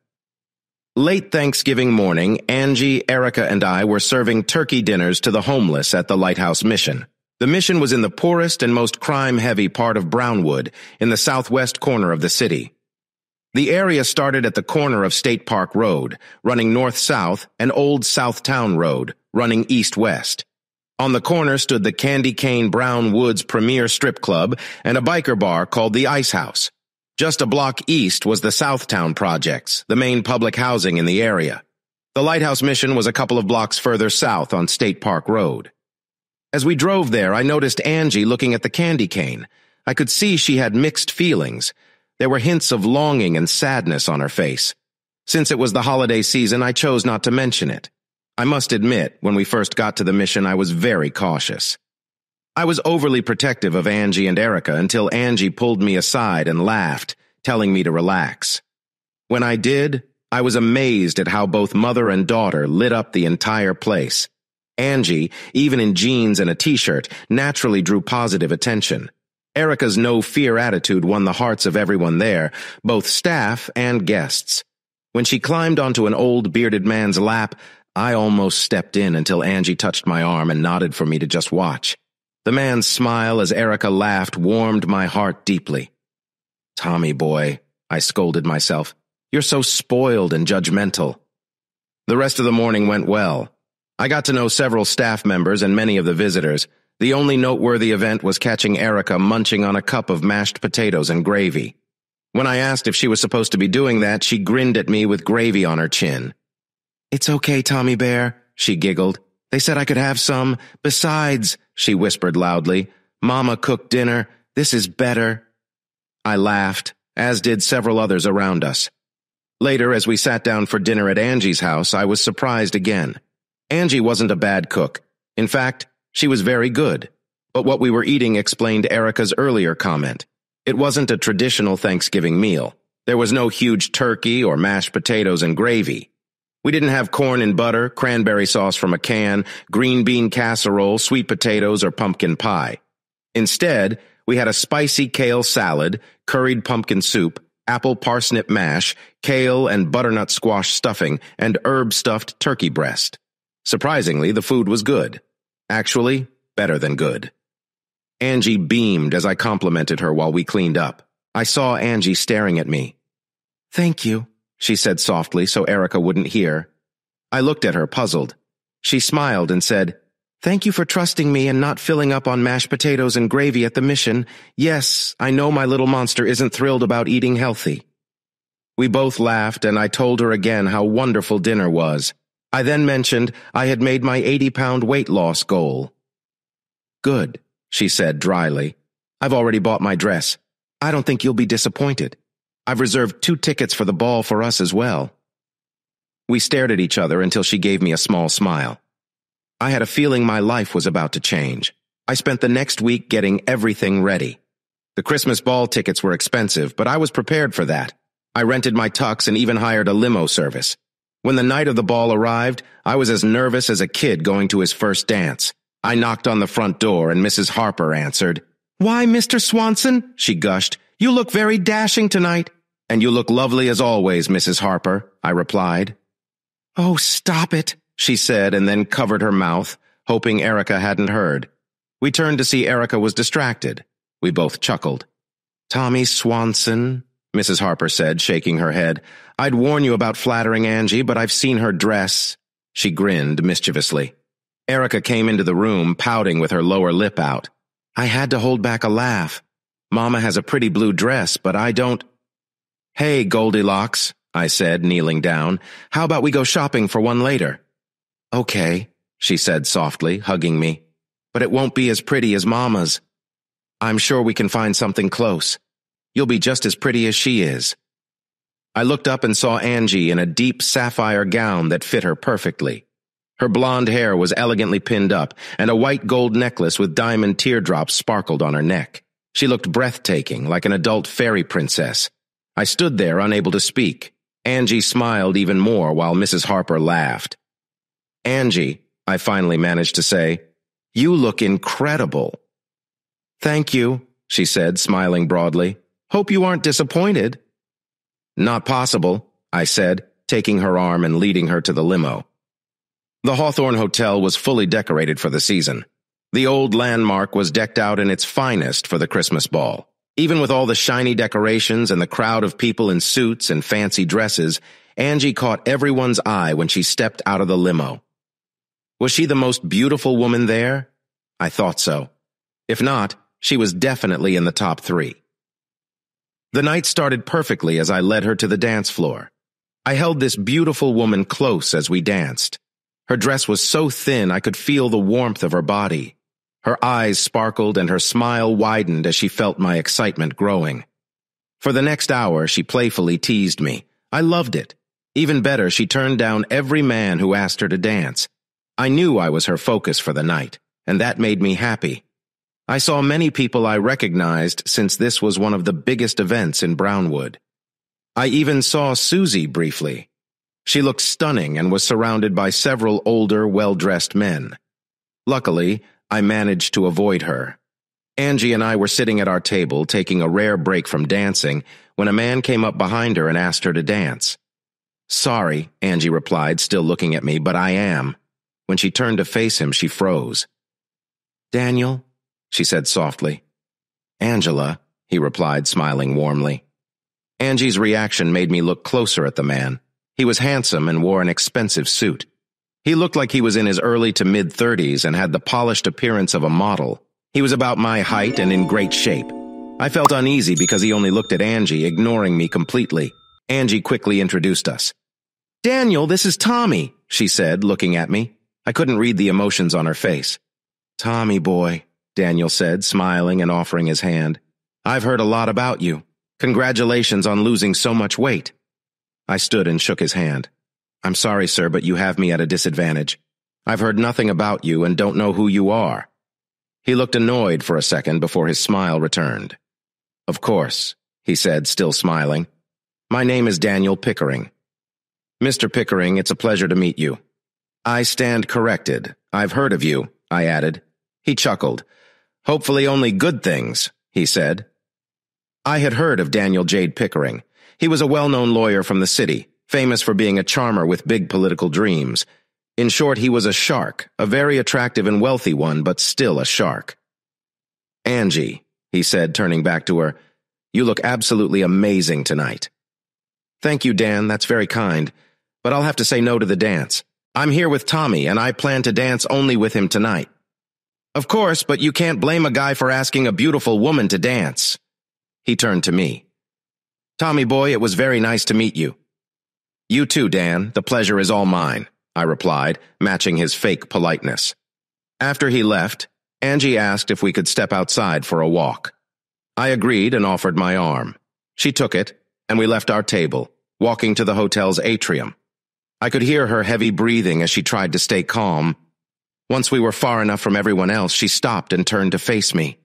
Late Thanksgiving morning, Angie, Erica, and I were serving turkey dinners to the homeless at the Lighthouse Mission. The mission was in the poorest and most crime-heavy part of Brownwood, in the southwest corner of the city. The area started at the corner of State Park Road, running north-south, and Old Southtown Road, running east-west. On the corner stood the Candy Cane Brown Woods premier strip club and a biker bar called the Ice House. Just a block east was the Southtown Projects, the main public housing in the area. The Lighthouse Mission was a couple of blocks further south on State Park Road. As we drove there, I noticed Angie looking at the candy cane. I could see she had mixed feelings. There were hints of longing and sadness on her face. Since it was the holiday season, I chose not to mention it. I must admit, when we first got to the mission, I was very cautious. I was overly protective of Angie and Erica until Angie pulled me aside and laughed, telling me to relax. When I did, I was amazed at how both mother and daughter lit up the entire place. Angie, even in jeans and a t-shirt, naturally drew positive attention. Erica's no-fear attitude won the hearts of everyone there, both staff and guests. When she climbed onto an old bearded man's lap, I almost stepped in until Angie touched my arm and nodded for me to just watch. The man's smile as Erica laughed warmed my heart deeply. Tommy boy, I scolded myself. You're so spoiled and judgmental. The rest of the morning went well. I got to know several staff members and many of the visitors. The only noteworthy event was catching Erica munching on a cup of mashed potatoes and gravy. When I asked if she was supposed to be doing that, she grinned at me with gravy on her chin. It's okay, Tommy Bear, she giggled. They said I could have some. Besides, she whispered loudly, Mama cooked dinner. This is better. I laughed, as did several others around us. Later, as we sat down for dinner at Angie's house, I was surprised again. Angie wasn't a bad cook. In fact, She was very good. But what we were eating explained Erica's earlier comment. It wasn't a traditional Thanksgiving meal. There was no huge turkey or mashed potatoes and gravy. We didn't have corn and butter, cranberry sauce from a can, green bean casserole, sweet potatoes, or pumpkin pie. Instead, we had a spicy kale salad, curried pumpkin soup, apple parsnip mash, kale and butternut squash stuffing, and herb-stuffed turkey breast. Surprisingly, the food was good. Actually, better than good. Angie beamed as I complimented her while we cleaned up. I saw Angie staring at me. "Thank you," she said softly so Erica wouldn't hear. I looked at her, puzzled. She smiled and said, "Thank you for trusting me and not filling up on mashed potatoes and gravy at the mission. Yes, I know my little monster isn't thrilled about eating healthy." We both laughed, and I told her again how wonderful dinner was. I then mentioned I had made my 80-pound weight loss goal. "Good," she said dryly. "I've already bought my dress. I don't think you'll be disappointed. I've reserved 2 tickets for the ball for us as well." We stared at each other until she gave me a small smile. I had a feeling my life was about to change. I spent the next week getting everything ready. The Christmas ball tickets were expensive, but I was prepared for that. I rented my tux and even hired a limo service. When the night of the ball arrived, I was as nervous as a kid going to his first dance. I knocked on the front door and Mrs. Harper answered. "Why, Mr. Swanson," she gushed, "you look very dashing tonight." "And you look lovely as always, Mrs. Harper," I replied. "Oh, stop it," she said, and then covered her mouth, hoping Erica hadn't heard. We turned to see Erica was distracted. We both chuckled. "Tommy Swanson," Mrs. Harper said, shaking her head. "I'd warn you about flattering Angie, but I've seen her dress." She grinned mischievously. Erica came into the room, pouting with her lower lip out. I had to hold back a laugh. "Mama has a pretty blue dress, but I don't—" "Hey, Goldilocks," I said, kneeling down. "How about we go shopping for one later?" "Okay," she said softly, hugging me. "But it won't be as pretty as Mama's." "I'm sure we can find something close. You'll be just as pretty as she is." I looked up and saw Angie in a deep sapphire gown that fit her perfectly. Her blonde hair was elegantly pinned up, and a white gold necklace with diamond teardrops sparkled on her neck. She looked breathtaking, like an adult fairy princess. I stood there, unable to speak. Angie smiled even more while Mrs. Harper laughed. "Angie," I finally managed to say, "you look incredible." "Thank you," she said, smiling broadly. "Hope you aren't disappointed." "Not possible," I said, taking her arm and leading her to the limo. The Hawthorne Hotel was fully decorated for the season. The old landmark was decked out in its finest for the Christmas ball. Even with all the shiny decorations and the crowd of people in suits and fancy dresses, Angie caught everyone's eye when she stepped out of the limo. Was she the most beautiful woman there? I thought so. If not, she was definitely in the top 3. The night started perfectly as I led her to the dance floor. I held this beautiful woman close as we danced. Her dress was so thin I could feel the warmth of her body. Her eyes sparkled and her smile widened as she felt my excitement growing. For the next hour, she playfully teased me. I loved it. Even better, she turned down every man who asked her to dance. I knew I was her focus for the night, and that made me happy. I saw many people I recognized since this was one of the biggest events in Brownwood. I even saw Susie briefly. She looked stunning and was surrounded by several older, well-dressed men. Luckily, I managed to avoid her. Angie and I were sitting at our table, taking a rare break from dancing, when a man came up behind her and asked her to dance. "Sorry," Angie replied, still looking at me, "but I am." When she turned to face him, she froze. "Daniel?" she said softly. "Angela," he replied, smiling warmly. Angie's reaction made me look closer at the man. He was handsome and wore an expensive suit. He looked like he was in his early to mid-30s and had the polished appearance of a model. He was about my height and in great shape. I felt uneasy because he only looked at Angie, ignoring me completely. Angie quickly introduced us. "Daniel, this is Tommy," she said, looking at me. I couldn't read the emotions on her face. "Tommy boy," Daniel said, smiling and offering his hand. "I've heard a lot about you. Congratulations on losing so much weight." I stood and shook his hand. "I'm sorry, sir, but you have me at a disadvantage. I've heard nothing about you and don't know who you are." He looked annoyed for a second before his smile returned. "Of course," he said, still smiling. "My name is Daniel Pickering." "Mr. Pickering, it's a pleasure to meet you." "I stand corrected. I've heard of you," I added. He chuckled. "Hopefully only good things," he said. I had heard of Daniel Jade Pickering. He was a well-known lawyer from the city, famous for being a charmer with big political dreams. In short, he was a shark, a very attractive and wealthy one, but still a shark. "Angie," he said, turning back to her, "you look absolutely amazing tonight." "Thank you, Dan, that's very kind, but I'll have to say no to the dance. I'm here with Tommy, and I plan to dance only with him tonight." "Of course, but you can't blame a guy for asking a beautiful woman to dance." He turned to me. "Tommy boy, it was very nice to meet you." "You too, Dan. The pleasure is all mine," I replied, matching his fake politeness. After he left, Angie asked if we could step outside for a walk. I agreed and offered my arm. She took it, and we left our table, walking to the hotel's atrium. I could hear her heavy breathing as she tried to stay calm. Once we were far enough from everyone else, she stopped and turned to face me.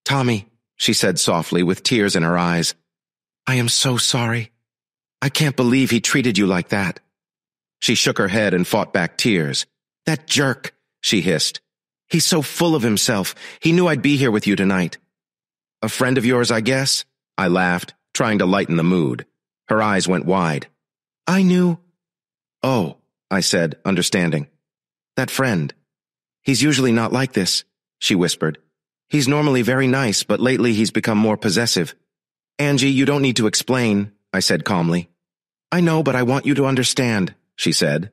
"Tommy," she said softly with tears in her eyes, "I am so sorry. I can't believe he treated you like that." She shook her head and fought back tears. "That jerk," she hissed. "He's so full of himself. He knew I'd be here with you tonight." "A friend of yours, I guess?" I laughed, trying to lighten the mood. Her eyes went wide. "I knew." "Oh," I said, understanding. "That friend. He's usually not like this," she whispered. "He's normally very nice, but lately he's become more possessive." "Angie, you don't need to explain," I said calmly. "I know, but I want you to understand," she said.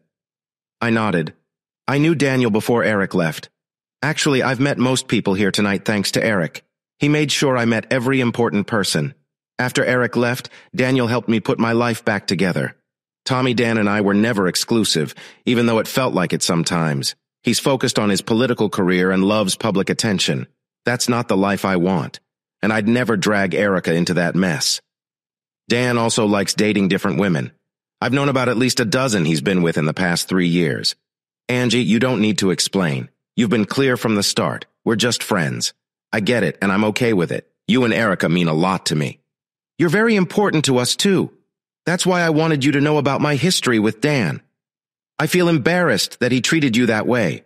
I nodded. I knew Daniel before Eric left. Actually, I've met most people here tonight thanks to Eric. He made sure I met every important person. After Eric left, Daniel helped me put my life back together. Tommy, Dan, and I were never exclusive, even though it felt like it sometimes. He's focused on his political career and loves public attention. That's not the life I want, and I'd never drag Erica into that mess. Dan also likes dating different women. I've known about at least a dozen he's been with in the past 3 years. Angie, you don't need to explain. You've been clear from the start. We're just friends. I get it, and I'm okay with it. You and Erica mean a lot to me. You're very important to us, too. That's why I wanted you to know about my history with Dan. I feel embarrassed that he treated you that way.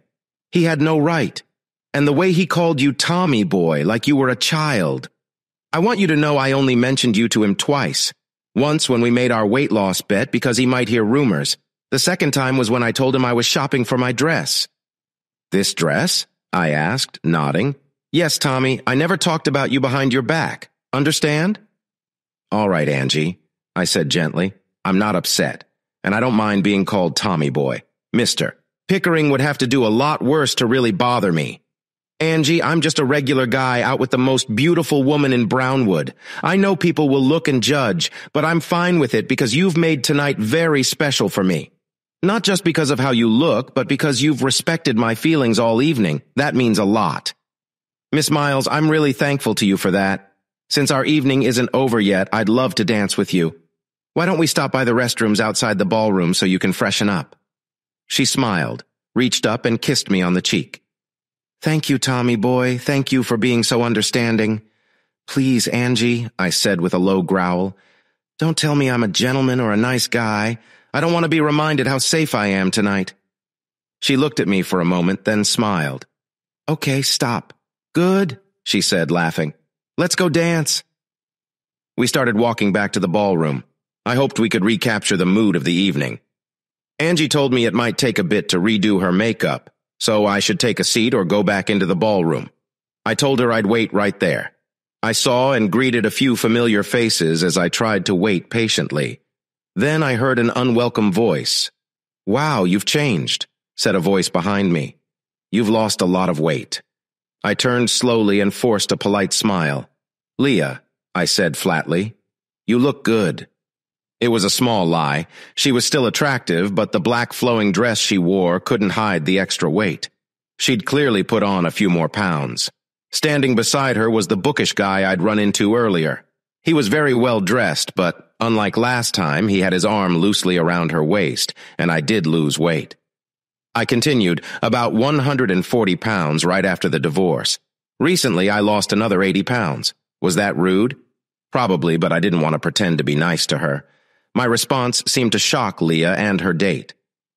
He had no right. And the way he called you Tommy boy, like you were a child. I want you to know I only mentioned you to him twice. Once when we made our weight loss bet because he might hear rumors. The second time was when I told him I was shopping for my dress. "This dress?" I asked, nodding. "Yes, Tommy, I never talked about you behind your back. Understand?" "All right, Angie," I said gently. "I'm not upset, and I don't mind being called Tommy boy. Mister Pickering would have to do a lot worse to really bother me. Angie, I'm just a regular guy out with the most beautiful woman in Brownwood. I know people will look and judge, but I'm fine with it because you've made tonight very special for me. Not just because of how you look, but because you've respected my feelings all evening. That means a lot. Miss Miles, I'm really thankful to you for that. Since our evening isn't over yet, I'd love to dance with you. Why don't we stop by the restrooms outside the ballroom so you can freshen up?" She smiled, reached up and kissed me on the cheek. "Thank you, Tommy boy. Thank you for being so understanding. Please, Angie," I said with a low growl. "Don't tell me I'm a gentleman or a nice guy. I don't want to be reminded how safe I am tonight." She looked at me for a moment, then smiled. "Okay, stop." "Good," she said, laughing. "Let's go dance." We started walking back to the ballroom. I hoped we could recapture the mood of the evening. Angie told me it might take a bit to redo her makeup, so I should take a seat or go back into the ballroom. I told her I'd wait right there. I saw and greeted a few familiar faces as I tried to wait patiently. Then I heard an unwelcome voice. "Wow, you've changed," said a voice behind me. "You've lost a lot of weight." I turned slowly and forced a polite smile. "Leah," I said flatly, "you look good." It was a small lie. She was still attractive, but the black flowing dress she wore couldn't hide the extra weight. She'd clearly put on a few more pounds. Standing beside her was the bookish guy I'd run into earlier. He was very well dressed, but unlike last time, he had his arm loosely around her waist, and I did lose weight. I continued, about 140 pounds right after the divorce. Recently, I lost another 80 pounds. Was that rude? Probably, but I didn't want to pretend to be nice to her. My response seemed to shock Leah and her date.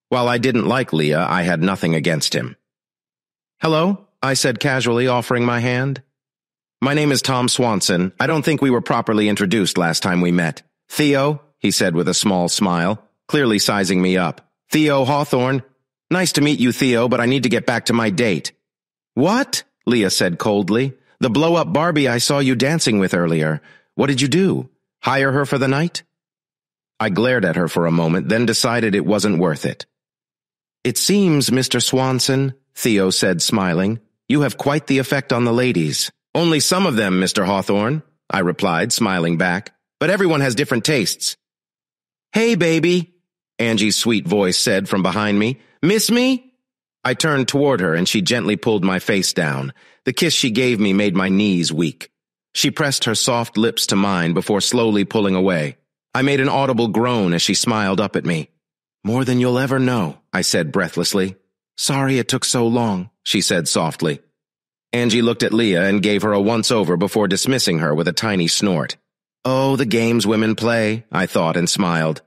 While I didn't like Leah, I had nothing against him. "Hello," I said casually, offering my hand. "My name is Tom Swanson. I don't think we were properly introduced last time we met. Theo," he said with a small smile, clearly sizing me up. "Theo Hawthorne. Nice to meet you, Theo, but I need to get back to my date." "What?" Leah said coldly. "The blow-up Barbie I saw you dancing with earlier. What did you do? Hire her for the night?" I glared at her for a moment, then decided it wasn't worth it. "It seems, Mr. Swanson," Theo said, smiling, "you have quite the effect on the ladies." "Only some of them, Mr. Hawthorne," I replied, smiling back. "But everyone has different tastes." "Hey, baby," Angie's sweet voice said from behind me. "Miss me?" I turned toward her, and she gently pulled my face down. The kiss she gave me made my knees weak. She pressed her soft lips to mine before slowly pulling away. I made an audible groan as she smiled up at me. "More than you'll ever know," I said breathlessly. "Sorry it took so long," she said softly. Angie looked at Leah and gave her a once-over before dismissing her with a tiny snort. "Oh, the games women play," I thought and smiled.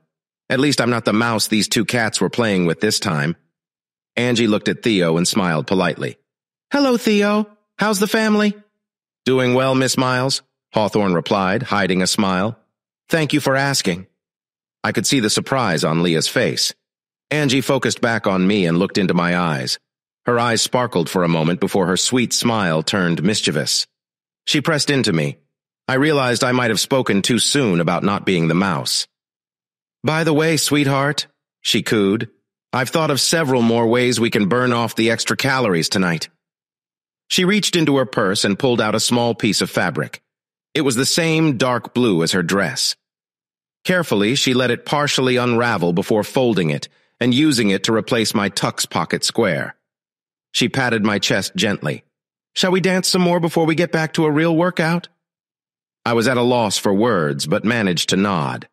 At least I'm not the mouse these two cats were playing with this time. Angie looked at Theo and smiled politely. "Hello, Theo. How's the family?" "Doing well, Miss Miles," Hawthorne replied, hiding a smile. "Thank you for asking." I could see the surprise on Leah's face. Angie focused back on me and looked into my eyes. Her eyes sparkled for a moment before her sweet smile turned mischievous. She pressed into me. I realized I might have spoken too soon about not being the mouse. "By the way, sweetheart," she cooed, "I've thought of several more ways we can burn off the extra calories tonight." She reached into her purse and pulled out a small piece of fabric. It was the same dark blue as her dress. Carefully, she let it partially unravel before folding it and using it to replace my tux pocket square. She patted my chest gently. "Shall we dance some more before we get back to a real workout?" I was at a loss for words, but managed to nod.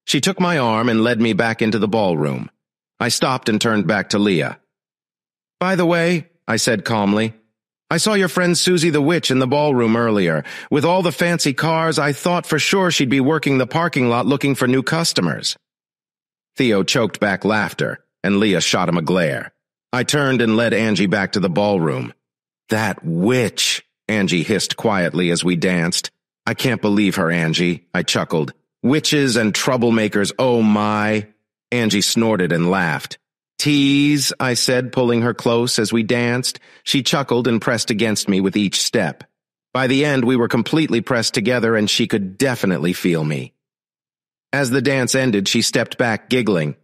She took my arm and led me back into the ballroom. I stopped and turned back to Leah. "By the way," I said calmly, "I saw your friend Susie the witch in the ballroom earlier. With all the fancy cars, I thought for sure she'd be working the parking lot looking for new customers." Theo choked back laughter, and Leah shot him a glare. I turned and led Angie back to the ballroom. "That witch," Angie hissed quietly as we danced. "I can't believe her, Angie," I chuckled. "Witches and troublemakers, oh my." Angie snorted and laughed. "Tease," I said, pulling her close as we danced. She chuckled and pressed against me with each step. By the end, we were completely pressed together, and she could definitely feel me. As the dance ended, she stepped back, giggling.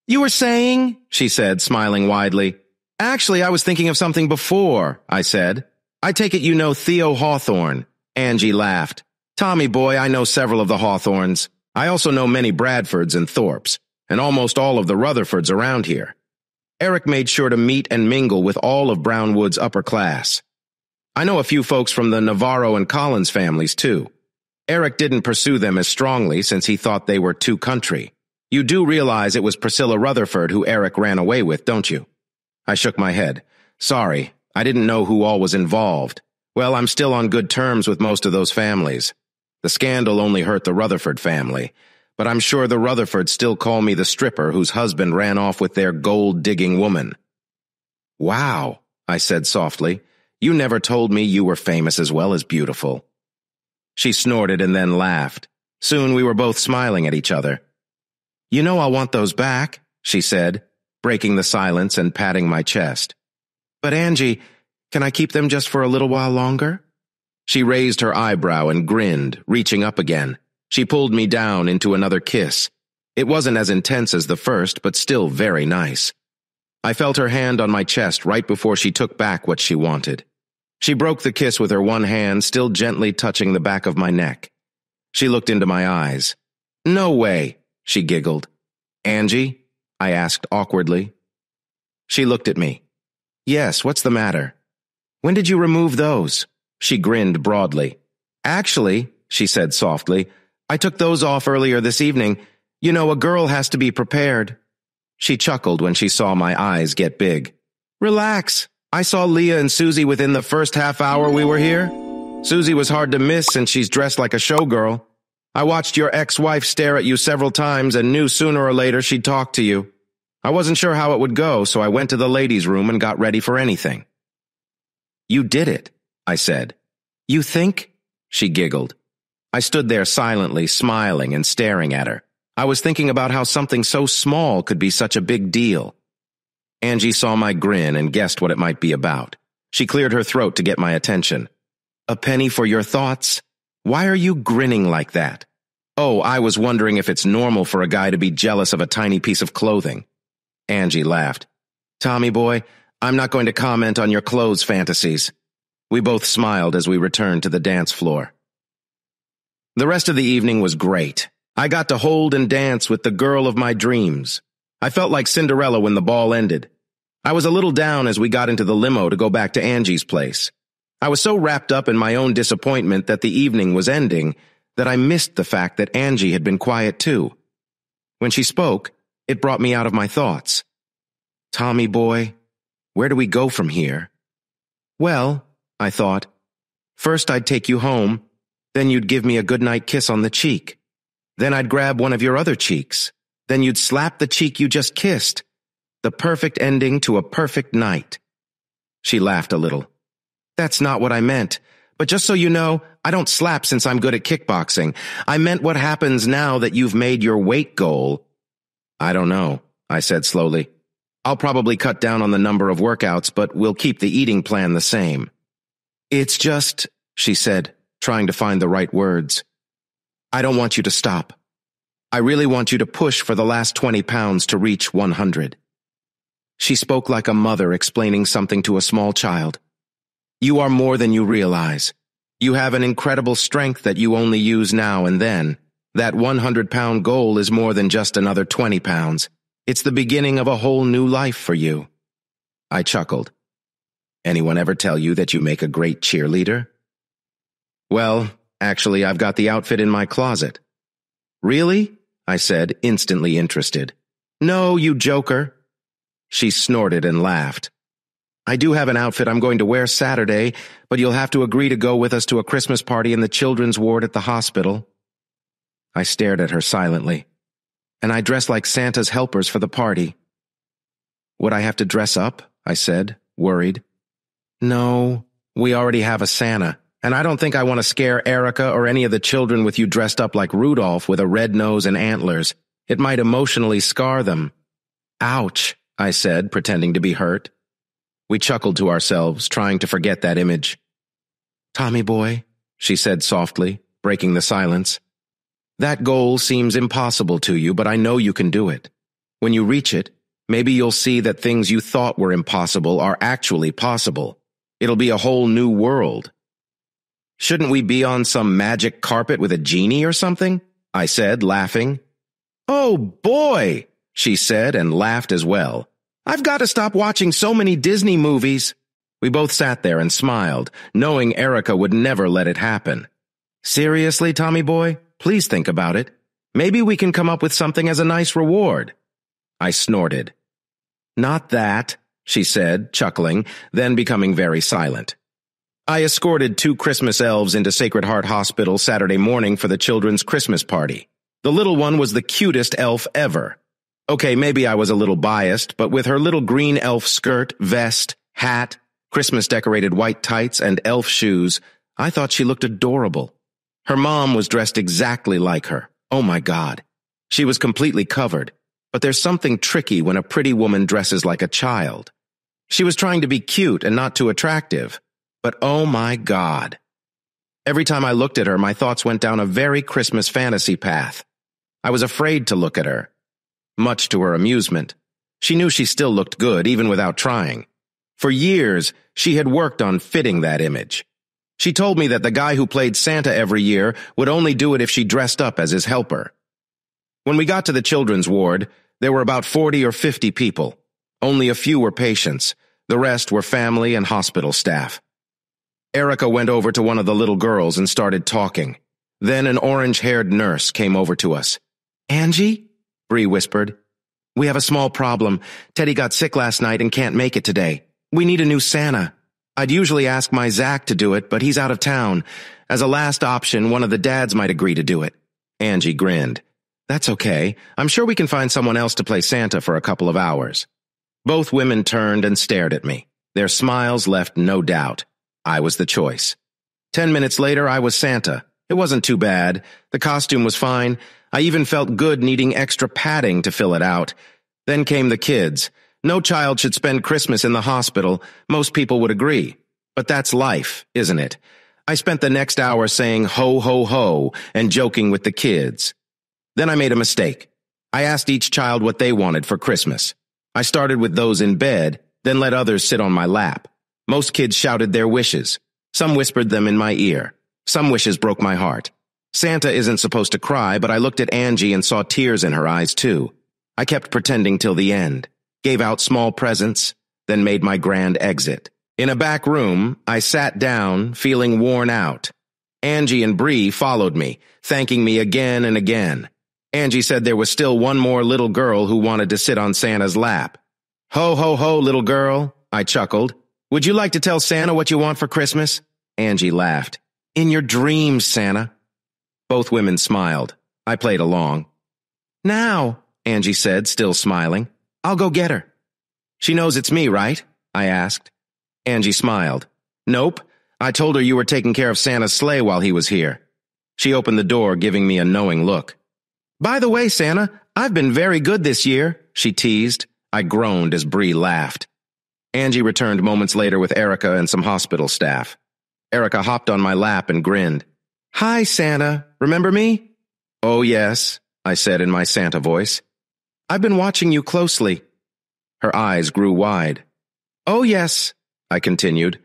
"You were saying?" she said, smiling widely. "Actually, I was thinking of something before," I said. "I take it you know Theo Hawthorne." Angie laughed. "Tommy boy, I know several of the Hawthornes. I also know many Bradfords and Thorpes, and almost all of the Rutherfords around here. Eric made sure to meet and mingle with all of Brownwood's upper class. I know a few folks from the Navarro and Collins families, too. Eric didn't pursue them as strongly since he thought they were too country. You do realize it was Priscilla Rutherford who Eric ran away with, don't you?" I shook my head. "Sorry, I didn't know who all was involved. Well, I'm still on good terms with most of those families. The scandal only hurt the Rutherford family, but I'm sure the Rutherfords still call me the stripper whose husband ran off with their gold-digging woman." "Wow," I said softly. "You never told me you were famous as well as beautiful." She snorted and then laughed. Soon we were both smiling at each other. "You know I'll want those back," she said, breaking the silence and patting my chest. "But Angie, can I keep them just for a little while longer?" She raised her eyebrow and grinned, reaching up again. She pulled me down into another kiss. It wasn't as intense as the first, but still very nice. I felt her hand on my chest right before she took back what she wanted. She broke the kiss with her one hand, still gently touching the back of my neck. She looked into my eyes. "No way," she giggled. "Angie?" I asked awkwardly. She looked at me. "Yes, what's the matter?" "When did you remove those?" She grinned broadly. "Actually," she said softly, "I took those off earlier this evening. You know, a girl has to be prepared." She chuckled when she saw my eyes get big. Relax. I saw Leah and Susie within the first half hour we were here. Susie was hard to miss since she's dressed like a showgirl. I watched your ex-wife stare at you several times and knew sooner or later she'd talk to you. I wasn't sure how it would go, so I went to the ladies' room and got ready for anything. You did it, I said. You think? She giggled. I stood there silently, smiling and staring at her. I was thinking about how something so small could be such a big deal. Angie saw my grin and guessed what it might be about. She cleared her throat to get my attention. A penny for your thoughts? Why are you grinning like that? Oh, I was wondering if it's normal for a guy to be jealous of a tiny piece of clothing. Angie laughed. Tommy boy, I'm not going to comment on your clothes fantasies. We both smiled as we returned to the dance floor. The rest of the evening was great. I got to hold and dance with the girl of my dreams. I felt like Cinderella when the ball ended. I was a little down as we got into the limo to go back to Angie's place. I was so wrapped up in my own disappointment that the evening was ending that I missed the fact that Angie had been quiet too. When she spoke, it brought me out of my thoughts. Tommy boy, where do we go from here? Well, I thought, first I'd take you home, then you'd give me a goodnight kiss on the cheek. Then I'd grab one of your other cheeks. Then you'd slap the cheek you just kissed. The perfect ending to a perfect night. She laughed a little. That's not what I meant. But just so you know, I don't slap since I'm good at kickboxing. I meant what happens now that you've made your weight goal. I don't know, I said slowly. I'll probably cut down on the number of workouts, but we'll keep the eating plan the same. It's just, she said, trying to find the right words. I don't want you to stop. I really want you to push for the last 20 pounds to reach 100. She spoke like a mother explaining something to a small child. You are more than you realize. You have an incredible strength that you only use now and then. That 100-pound goal is more than just another 20 pounds. It's the beginning of a whole new life for you. I chuckled. Anyone ever tell you that you make a great cheerleader? Well, actually, I've got the outfit in my closet. Really? I said, instantly interested. No, you joker. She snorted and laughed. I do have an outfit I'm going to wear Saturday, but you'll have to agree to go with us to a Christmas party in the children's ward at the hospital. I stared at her silently. And I dress like Santa's helpers for the party. Would I have to dress up? I said, worried. No, we already have a Santa, and I don't think I want to scare Erica or any of the children with you dressed up like Rudolph with a red nose and antlers. It might emotionally scar them. Ouch, I said, pretending to be hurt. We chuckled to ourselves, trying to forget that image. Tommy boy, she said softly, breaking the silence. That goal seems impossible to you, but I know you can do it. When you reach it, maybe you'll see that things you thought were impossible are actually possible. It'll be a whole new world. Shouldn't we be on some magic carpet with a genie or something? I said, laughing. Oh boy, she said and laughed as well. I've got to stop watching so many Disney movies. We both sat there and smiled, knowing Erica would never let it happen. Seriously, Tommy boy? Please think about it. Maybe we can come up with something as a nice reward. I snorted. Not that, she said, chuckling, then becoming very silent. I escorted 2 Christmas elves into Sacred Heart Hospital Saturday morning for the children's Christmas party. The little one was the cutest elf ever. Okay, maybe I was a little biased, but with her little green elf skirt, vest, hat, Christmas-decorated white tights, and elf shoes, I thought she looked adorable. Her mom was dressed exactly like her. Oh my God. She was completely covered, but there's something tricky when a pretty woman dresses like a child. She was trying to be cute and not too attractive, but oh my God. Every time I looked at her, my thoughts went down a very Christmas fantasy path. I was afraid to look at her. Much to her amusement. She knew she still looked good, even without trying. For years, she had worked on fitting that image. She told me that the guy who played Santa every year would only do it if she dressed up as his helper. When we got to the children's ward, there were about 40 or 50 people. Only a few were patients. The rest were family and hospital staff. Erica went over to one of the little girls and started talking. Then an orange-haired nurse came over to us. Angie? Bree whispered. We have a small problem. Teddy got sick last night and can't make it today. We need a new Santa. I'd usually ask my Zach to do it, but he's out of town. As a last option, one of the dads might agree to do it. Angie grinned. That's okay. I'm sure we can find someone else to play Santa for a couple of hours. Both women turned and stared at me. Their smiles left no doubt. I was the choice. 10 minutes later, I was Santa. It wasn't too bad. The costume was fine. I even felt good needing extra padding to fill it out. Then came the kids. No child should spend Christmas in the hospital. Most people would agree. But that's life, isn't it? I spent the next hour saying ho, ho, ho and joking with the kids. Then I made a mistake. I asked each child what they wanted for Christmas. I started with those in bed, then let others sit on my lap. Most kids shouted their wishes. Some whispered them in my ear. Some wishes broke my heart. Santa isn't supposed to cry, but I looked at Angie and saw tears in her eyes too. I kept pretending till the end, gave out small presents, then made my grand exit. In a back room, I sat down, feeling worn out. Angie and Bree followed me, thanking me again and again. Angie said there was still one more little girl who wanted to sit on Santa's lap. Ho, ho, ho, little girl, I chuckled. Would you like to tell Santa what you want for Christmas? Angie laughed. In your dreams, Santa. Both women smiled. I played along. Now, Angie said, still smiling, I'll go get her. She knows it's me, right? I asked. Angie smiled. Nope. I told her you were taking care of Santa's sleigh while he was here. She opened the door, giving me a knowing look. By the way, Santa, I've been very good this year, she teased. I groaned as Bree laughed. Angie returned moments later with Erica and some hospital staff. Erica hopped on my lap and grinned. Hi, Santa. Remember me? Oh, yes, I said in my Santa voice. I've been watching you closely. Her eyes grew wide. Oh, yes, I continued.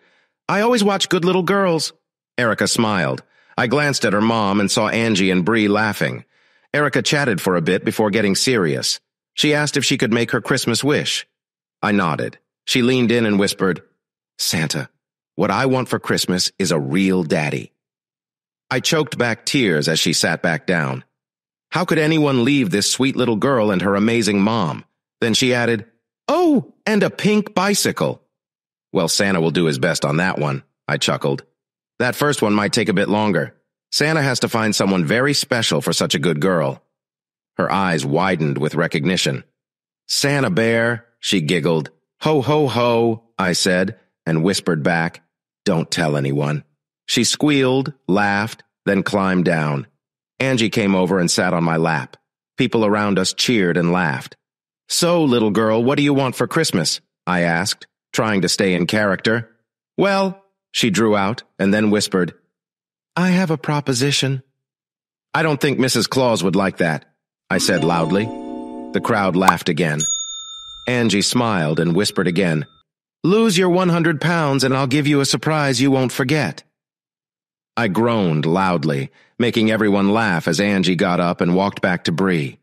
I always watch good little girls. Erica smiled. I glanced at her mom and saw Angie and Bree laughing. Erica chatted for a bit before getting serious. She asked if she could make her Christmas wish. I nodded. She leaned in and whispered, Santa, what I want for Christmas is a real daddy. I choked back tears as she sat back down. How could anyone leave this sweet little girl and her amazing mom? Then she added, oh, and a pink bicycle. Well, Santa will do his best on that one, I chuckled. That first one might take a bit longer. Santa has to find someone very special for such a good girl. Her eyes widened with recognition. Santa bear, she giggled. Ho, ho, ho, I said, and whispered back, don't tell anyone. She squealed, laughed, then climbed down. Angie came over and sat on my lap. People around us cheered and laughed. So, little girl, what do you want for Christmas? I asked, trying to stay in character. Well, she drew out and then whispered, I have a proposition. I don't think Mrs. Claus would like that, I said loudly. The crowd laughed again. Angie smiled and whispered again, lose your 100 pounds and I'll give you a surprise you won't forget. I groaned loudly, making everyone laugh as Angie got up and walked back to Bree.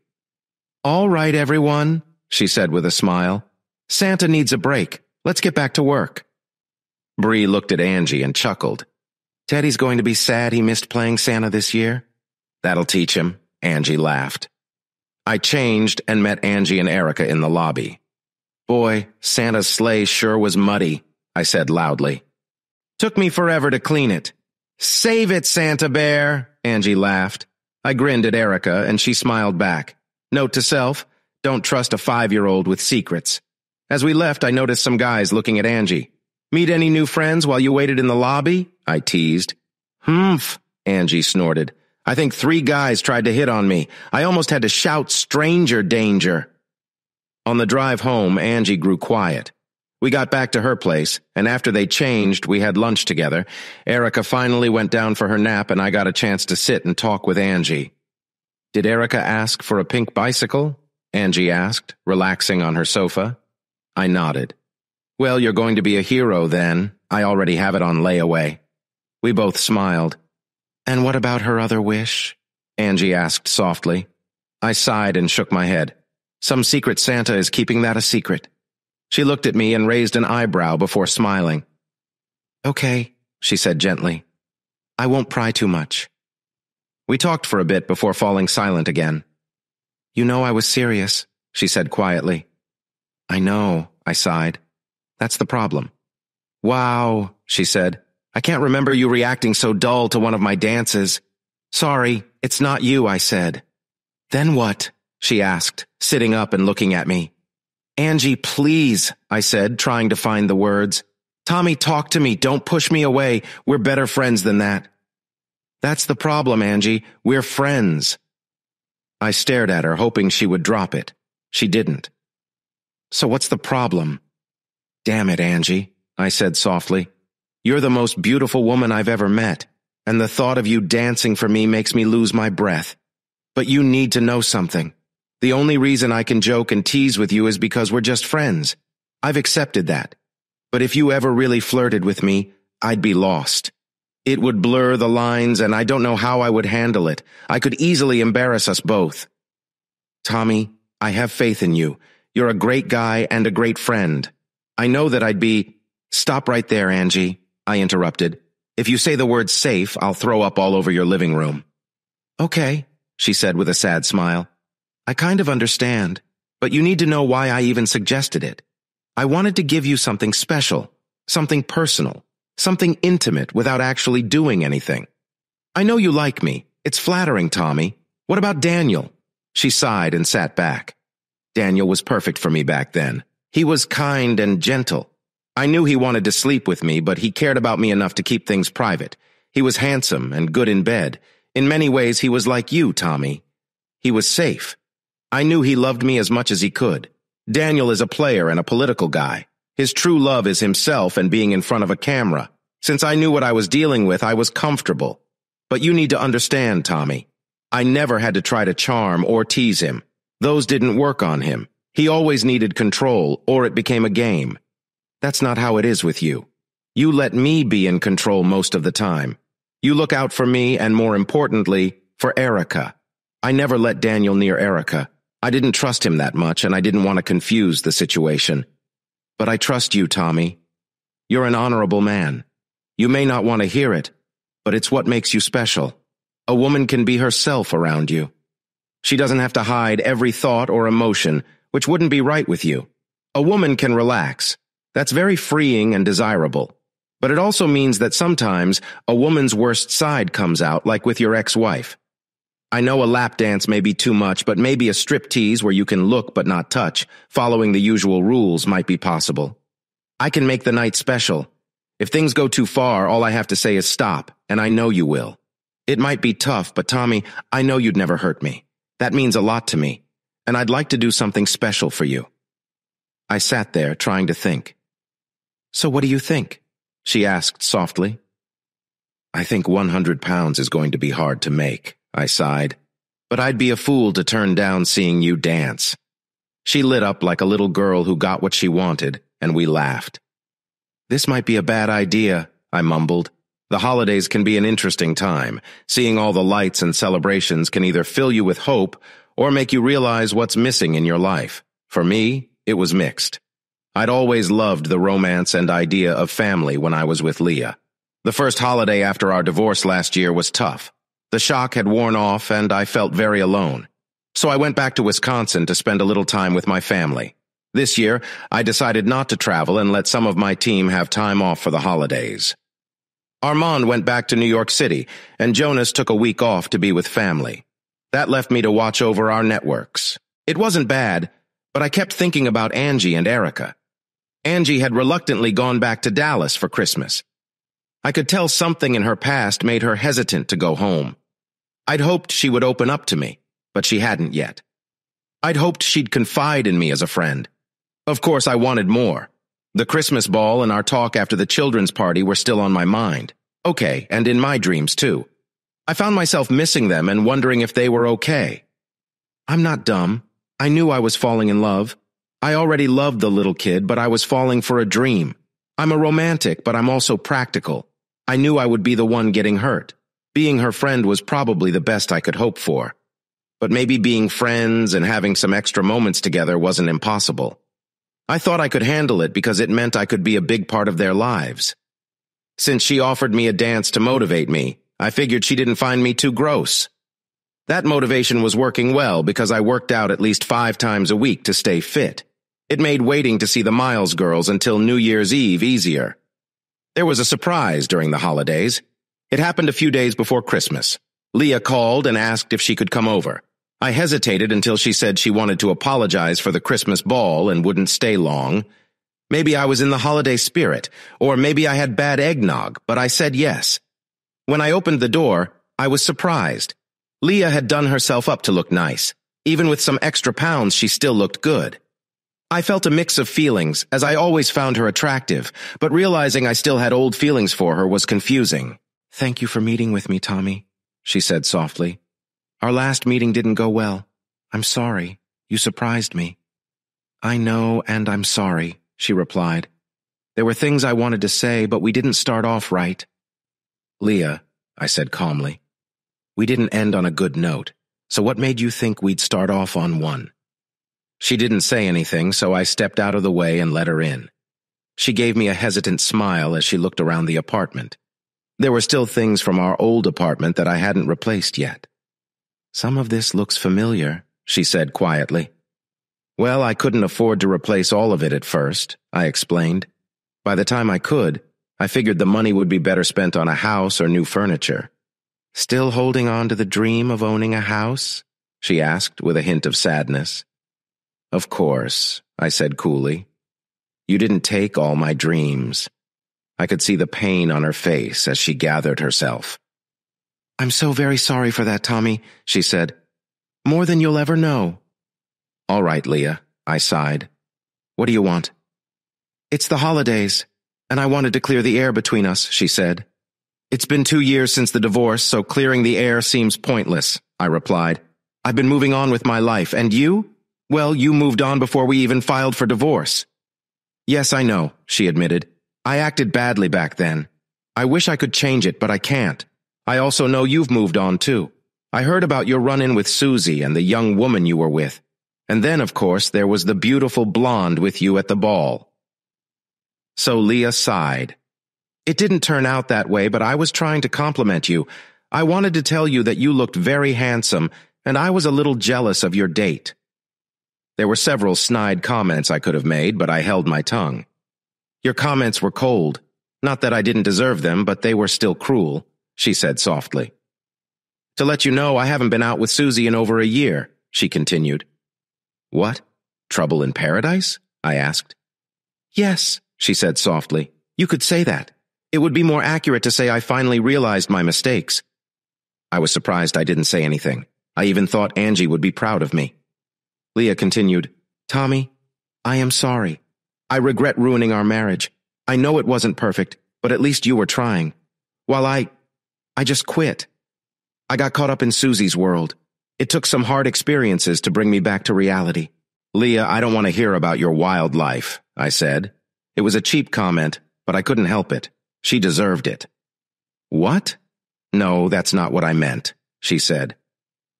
All right, everyone, she said with a smile. Santa needs a break. Let's get back to work. Bree looked at Angie and chuckled. Teddy's going to be sad he missed playing Santa this year. That'll teach him, Angie laughed. I changed and met Angie and Erica in the lobby. Boy, Santa's sleigh sure was muddy, I said loudly. Took me forever to clean it. Save it, Santa Bear, Angie laughed. I grinned at Erica and she smiled back. Note to self, don't trust a 5-year-old with secrets. As we left, I noticed some guys looking at Angie. Meet any new friends while you waited in the lobby? I teased. Humph, Angie snorted. I think 3 guys tried to hit on me. I almost had to shout stranger danger. On the drive home, Angie grew quiet. We got back to her place, and after they changed, we had lunch together. Erica finally went down for her nap, and I got a chance to sit and talk with Angie. Did Erica ask for a pink bicycle? Angie asked, relaxing on her sofa. I nodded. Well, you're going to be a hero then. I already have it on layaway. We both smiled. And what about her other wish? Angie asked softly. I sighed and shook my head. Some secret Santa is keeping that a secret. She looked at me and raised an eyebrow before smiling. Okay, she said gently. I won't pry too much. We talked for a bit before falling silent again. You know I was serious, she said quietly. I know, I sighed. That's the problem. Wow, she said. I can't remember you reacting so dull to one of my dances. Sorry, it's not you, I said. Then what? She asked, sitting up and looking at me. Angie, please, I said, trying to find the words. Tommy, talk to me. Don't push me away. We're better friends than that. That's the problem, Angie. We're friends. I stared at her, hoping she would drop it. She didn't. So what's the problem? Damn it, Angie, I said softly. You're the most beautiful woman I've ever met, and the thought of you dancing for me makes me lose my breath. But you need to know something. The only reason I can joke and tease with you is because we're just friends. I've accepted that. But if you ever really flirted with me, I'd be lost. It would blur the lines, and I don't know how I would handle it. I could easily embarrass us both. Tommy, I have faith in you. You're a great guy and a great friend. I know that I'd be— Stop right there, Angie, I interrupted. If you say the word safe, I'll throw up all over your living room. Okay, she said with a sad smile. I kind of understand, but you need to know why I even suggested it. I wanted to give you something special, something personal, something intimate without actually doing anything. I know you like me. It's flattering, Tommy. What about Daniel? She sighed and sat back. Daniel was perfect for me back then. He was kind and gentle. I knew he wanted to sleep with me, but he cared about me enough to keep things private. He was handsome and good in bed. In many ways, he was like you, Tommy. He was safe. I knew he loved me as much as he could. Daniel is a player and a political guy. His true love is himself and being in front of a camera. Since I knew what I was dealing with, I was comfortable. But you need to understand, Tommy. I never had to try to charm or tease him. Those didn't work on him. He always needed control, or it became a game. That's not how it is with you. You let me be in control most of the time. You look out for me and, more importantly, for Erica. I never let Daniel near Erica. I didn't trust him that much, and I didn't want to confuse the situation. But I trust you, Tommy. You're an honorable man. You may not want to hear it, but it's what makes you special. A woman can be herself around you. She doesn't have to hide every thought or emotion, which wouldn't be right with you. A woman can relax. That's very freeing and desirable. But it also means that sometimes a woman's worst side comes out, like with your ex-wife. I know a lap dance may be too much, but maybe a striptease where you can look but not touch, following the usual rules, might be possible. I can make the night special. If things go too far, all I have to say is stop, and I know you will. It might be tough, but Tommy, I know you'd never hurt me. That means a lot to me, and I'd like to do something special for you. I sat there, trying to think. So what do you think? She asked softly. I think 100 pounds is going to be hard to make, I sighed. But I'd be a fool to turn down seeing you dance. She lit up like a little girl who got what she wanted, and we laughed. This might be a bad idea, I mumbled. The holidays can be an interesting time. Seeing all the lights and celebrations can either fill you with hope or make you realize what's missing in your life. For me, it was mixed. I'd always loved the romance and idea of family when I was with Leah. The first holiday after our divorce last year was tough. The shock had worn off, and I felt very alone. So I went back to Wisconsin to spend a little time with my family. This year, I decided not to travel and let some of my team have time off for the holidays. Armand went back to New York City, and Jonas took a week off to be with family. That left me to watch over our networks. It wasn't bad, but I kept thinking about Angie and Erica. Angie had reluctantly gone back to Dallas for Christmas. I could tell something in her past made her hesitant to go home. I'd hoped she would open up to me, but she hadn't yet. I'd hoped she'd confide in me as a friend. Of course, I wanted more. The Christmas ball and our talk after the children's party were still on my mind. Okay, and in my dreams, too. I found myself missing them and wondering if they were okay. I'm not dumb. I knew I was falling in love. I already loved the little kid, but I was falling for a dream. I'm a romantic, but I'm also practical. I knew I would be the one getting hurt. Being her friend was probably the best I could hope for. But maybe being friends and having some extra moments together wasn't impossible. I thought I could handle it because it meant I could be a big part of their lives. Since she offered me a dance to motivate me, I figured she didn't find me too gross. That motivation was working well because I worked out at least 5 times a week to stay fit. It made waiting to see the Miles girls until New Year's Eve easier. There was a surprise during the holidays. It happened a few days before Christmas. Leah called and asked if she could come over. I hesitated until she said she wanted to apologize for the Christmas ball and wouldn't stay long. Maybe I was in the holiday spirit, or maybe I had bad eggnog, but I said yes. When I opened the door, I was surprised. Leah had done herself up to look nice. Even with some extra pounds, she still looked good. I felt a mix of feelings, as I always found her attractive, but realizing I still had old feelings for her was confusing. "Thank you for meeting with me, Tommy," she said softly. "Our last meeting didn't go well. I'm sorry. You surprised me." "I know, and I'm sorry," she replied. "There were things I wanted to say, but we didn't start off right." "Leah," I said calmly, "we didn't end on a good note, so what made you think we'd start off on one?" She didn't say anything, so I stepped out of the way and let her in. She gave me a hesitant smile as she looked around the apartment. There were still things from our old apartment that I hadn't replaced yet. "Some of this looks familiar," she said quietly. "Well, I couldn't afford to replace all of it at first," I explained. "By the time I could, I figured the money would be better spent on a house or new furniture." "Still holding on to the dream of owning a house?" she asked with a hint of sadness. "Of course," I said coolly. "You didn't take all my dreams." I could see the pain on her face as she gathered herself. "I'm so very sorry for that, Tommy," she said. "More than you'll ever know." "All right, Leah," I sighed. "What do you want?" "It's the holidays, and I wanted to clear the air between us," she said. "It's been 2 years since the divorce, so clearing the air seems pointless," I replied. "I've been moving on with my life, and you? Well, you moved on before we even filed for divorce." "Yes, I know," she admitted. "I acted badly back then. I wish I could change it, but I can't. I also know you've moved on too. I heard about your run-in with Susie and the young woman you were with. And then, of course, there was the beautiful blonde with you at the ball." So Leah sighed. "It didn't turn out that way, but I was trying to compliment you. I wanted to tell you that you looked very handsome, and I was a little jealous of your date." There were several snide comments I could have made, but I held my tongue. "Your comments were cold. Not that I didn't deserve them, but they were still cruel," she said softly. "To let you know, I haven't been out with Susie in over a year," she continued. "What? Trouble in paradise?" I asked. "Yes," she said softly. "You could say that. It would be more accurate to say I finally realized my mistakes." I was surprised I didn't say anything. I even thought Angie would be proud of me. Leah continued, "Tommy, I am sorry. I regret ruining our marriage. I know it wasn't perfect, but at least you were trying. While I just quit. I got caught up in Susie's world. It took some hard experiences to bring me back to reality." "Leah, I don't want to hear about your wild life," I said. It was a cheap comment, but I couldn't help it. She deserved it. "What?" "No, that's not what I meant," she said.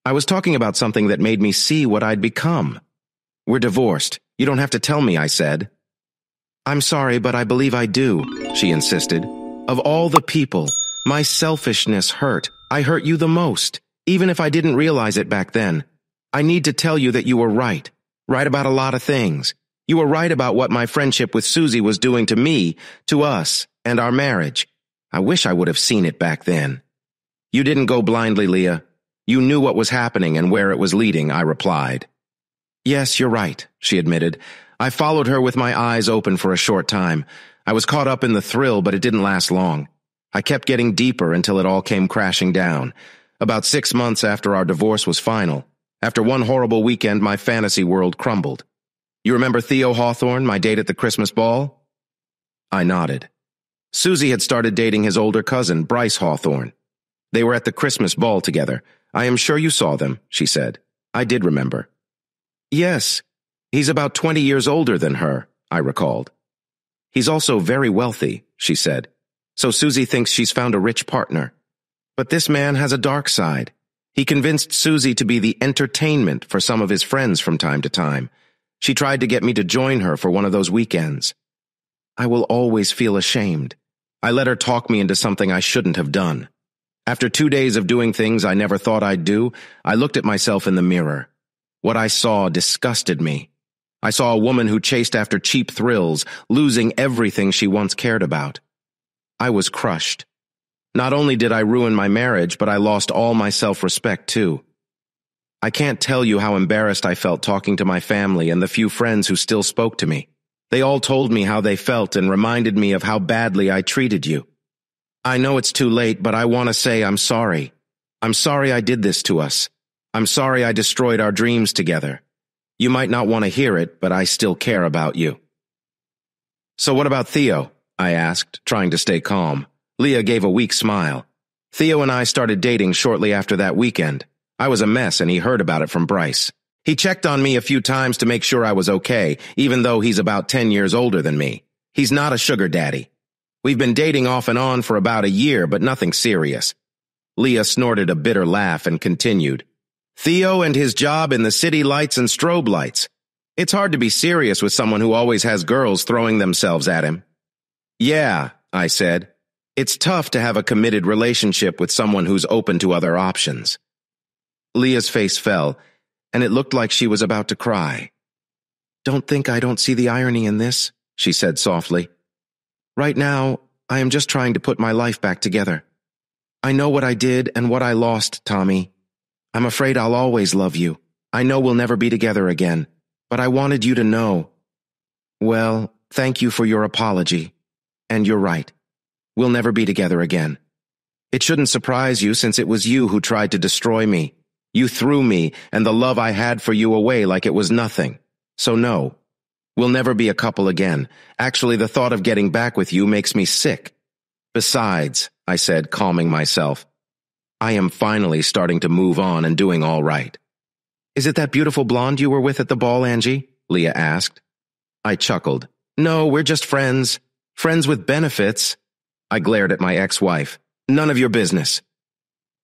"I was talking about something that made me see what I'd become." "We're divorced. You don't have to tell me," I said. "I'm sorry, but I believe I do," she insisted. "Of all the people, my selfishness hurt. I hurt you the most, even if I didn't realize it back then. I need to tell you that you were right. Right about a lot of things. You were right about what my friendship with Susie was doing to me, to us, and our marriage. I wish I would have seen it back then." "You didn't go blindly, Leah. You knew what was happening and where it was leading," I replied. "Yes, you're right," she admitted. "I followed her with my eyes open for a short time. I was caught up in the thrill, but it didn't last long. I kept getting deeper until it all came crashing down. About 6 months after our divorce was final, after one horrible weekend, my fantasy world crumbled. You remember Theo Hawthorne, my date at the Christmas ball?" I nodded. Susie had started dating his older cousin, Bryce Hawthorne. They were at the Christmas ball together. "I am sure you saw them," she said. I did remember. "Yes, he's about 20 years older than her," I recalled. "He's also very wealthy," she said. "So Susie thinks she's found a rich partner. But this man has a dark side. He convinced Susie to be the entertainment for some of his friends from time to time. She tried to get me to join her for one of those weekends. I will always feel ashamed. I let her talk me into something I shouldn't have done. After 2 days of doing things I never thought I'd do, I looked at myself in the mirror. What I saw disgusted me. I saw a woman who chased after cheap thrills, losing everything she once cared about. I was crushed. Not only did I ruin my marriage, but I lost all my self-respect too. I can't tell you how embarrassed I felt talking to my family and the few friends who still spoke to me. They all told me how they felt and reminded me of how badly I treated you. I know it's too late, but I want to say I'm sorry. I'm sorry I did this to us. I'm sorry I destroyed our dreams together. You might not want to hear it, but I still care about you. So what about Theo? I asked, trying to stay calm. Leah gave a weak smile. Theo and I started dating shortly after that weekend. I was a mess and he heard about it from Bryce. He checked on me a few times to make sure I was okay, even though he's about 10 years older than me. He's not a sugar daddy. We've been dating off and on for about a year, but nothing serious. Leah snorted a bitter laugh and continued. Theo and his job in the city lights and strobe lights. It's hard to be serious with someone who always has girls throwing themselves at him. Yeah, I said. It's tough to have a committed relationship with someone who's open to other options. Leah's face fell, and it looked like she was about to cry. Don't think I don't see the irony in this, she said softly. Right now, I am just trying to put my life back together. I know what I did and what I lost, Tommy. I'm afraid I'll always love you. I know we'll never be together again, but I wanted you to know. Well, thank you for your apology. And you're right. We'll never be together again. It shouldn't surprise you since it was you who tried to destroy me. You threw me and the love I had for you away like it was nothing. So no. We'll never be a couple again. Actually, the thought of getting back with you makes me sick. Besides, I said, calming myself, I am finally starting to move on and doing all right. Is it that beautiful blonde you were with at the ball, Angie? Leah asked. I chuckled. No, we're just friends. Friends with benefits. I glared at my ex-wife. None of your business.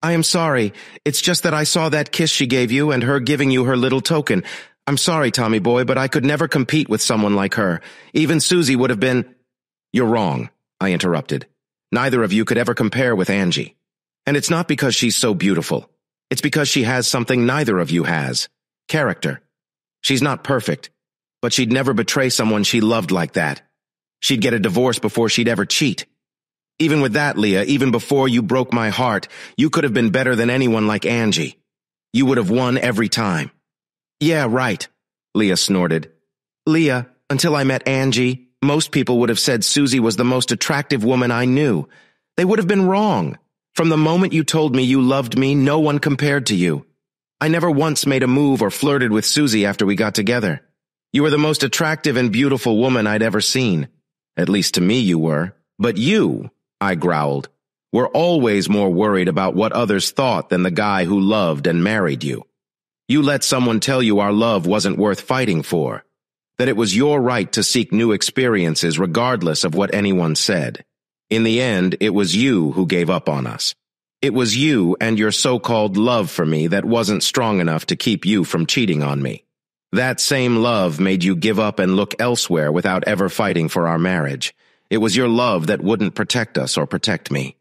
I am sorry. It's just that I saw that kiss she gave you and her giving you her little token. I'm sorry, Tommy boy, but I could never compete with someone like her. Even Susie would have been— You're wrong, I interrupted. Neither of you could ever compare with Angie. And it's not because she's so beautiful. It's because she has something neither of you has. Character. She's not perfect, but she'd never betray someone she loved like that. She'd get a divorce before she'd ever cheat. Even with that, Leah, even before you broke my heart, you could have been better than anyone like Angie. You would have won every time. Yeah, right, Leah snorted. Leah, until I met Angie, most people would have said Susie was the most attractive woman I knew. They would have been wrong. From the moment you told me you loved me, no one compared to you. I never once made a move or flirted with Susie after we got together. You were the most attractive and beautiful woman I'd ever seen. At least to me you were. But you, I growled, were always more worried about what others thought than the guy who loved and married you. You let someone tell you our love wasn't worth fighting for, that it was your right to seek new experiences regardless of what anyone said. In the end, it was you who gave up on us. It was you and your so-called love for me that wasn't strong enough to keep you from cheating on me. That same love made you give up and look elsewhere without ever fighting for our marriage. It was your love that wouldn't protect us or protect me.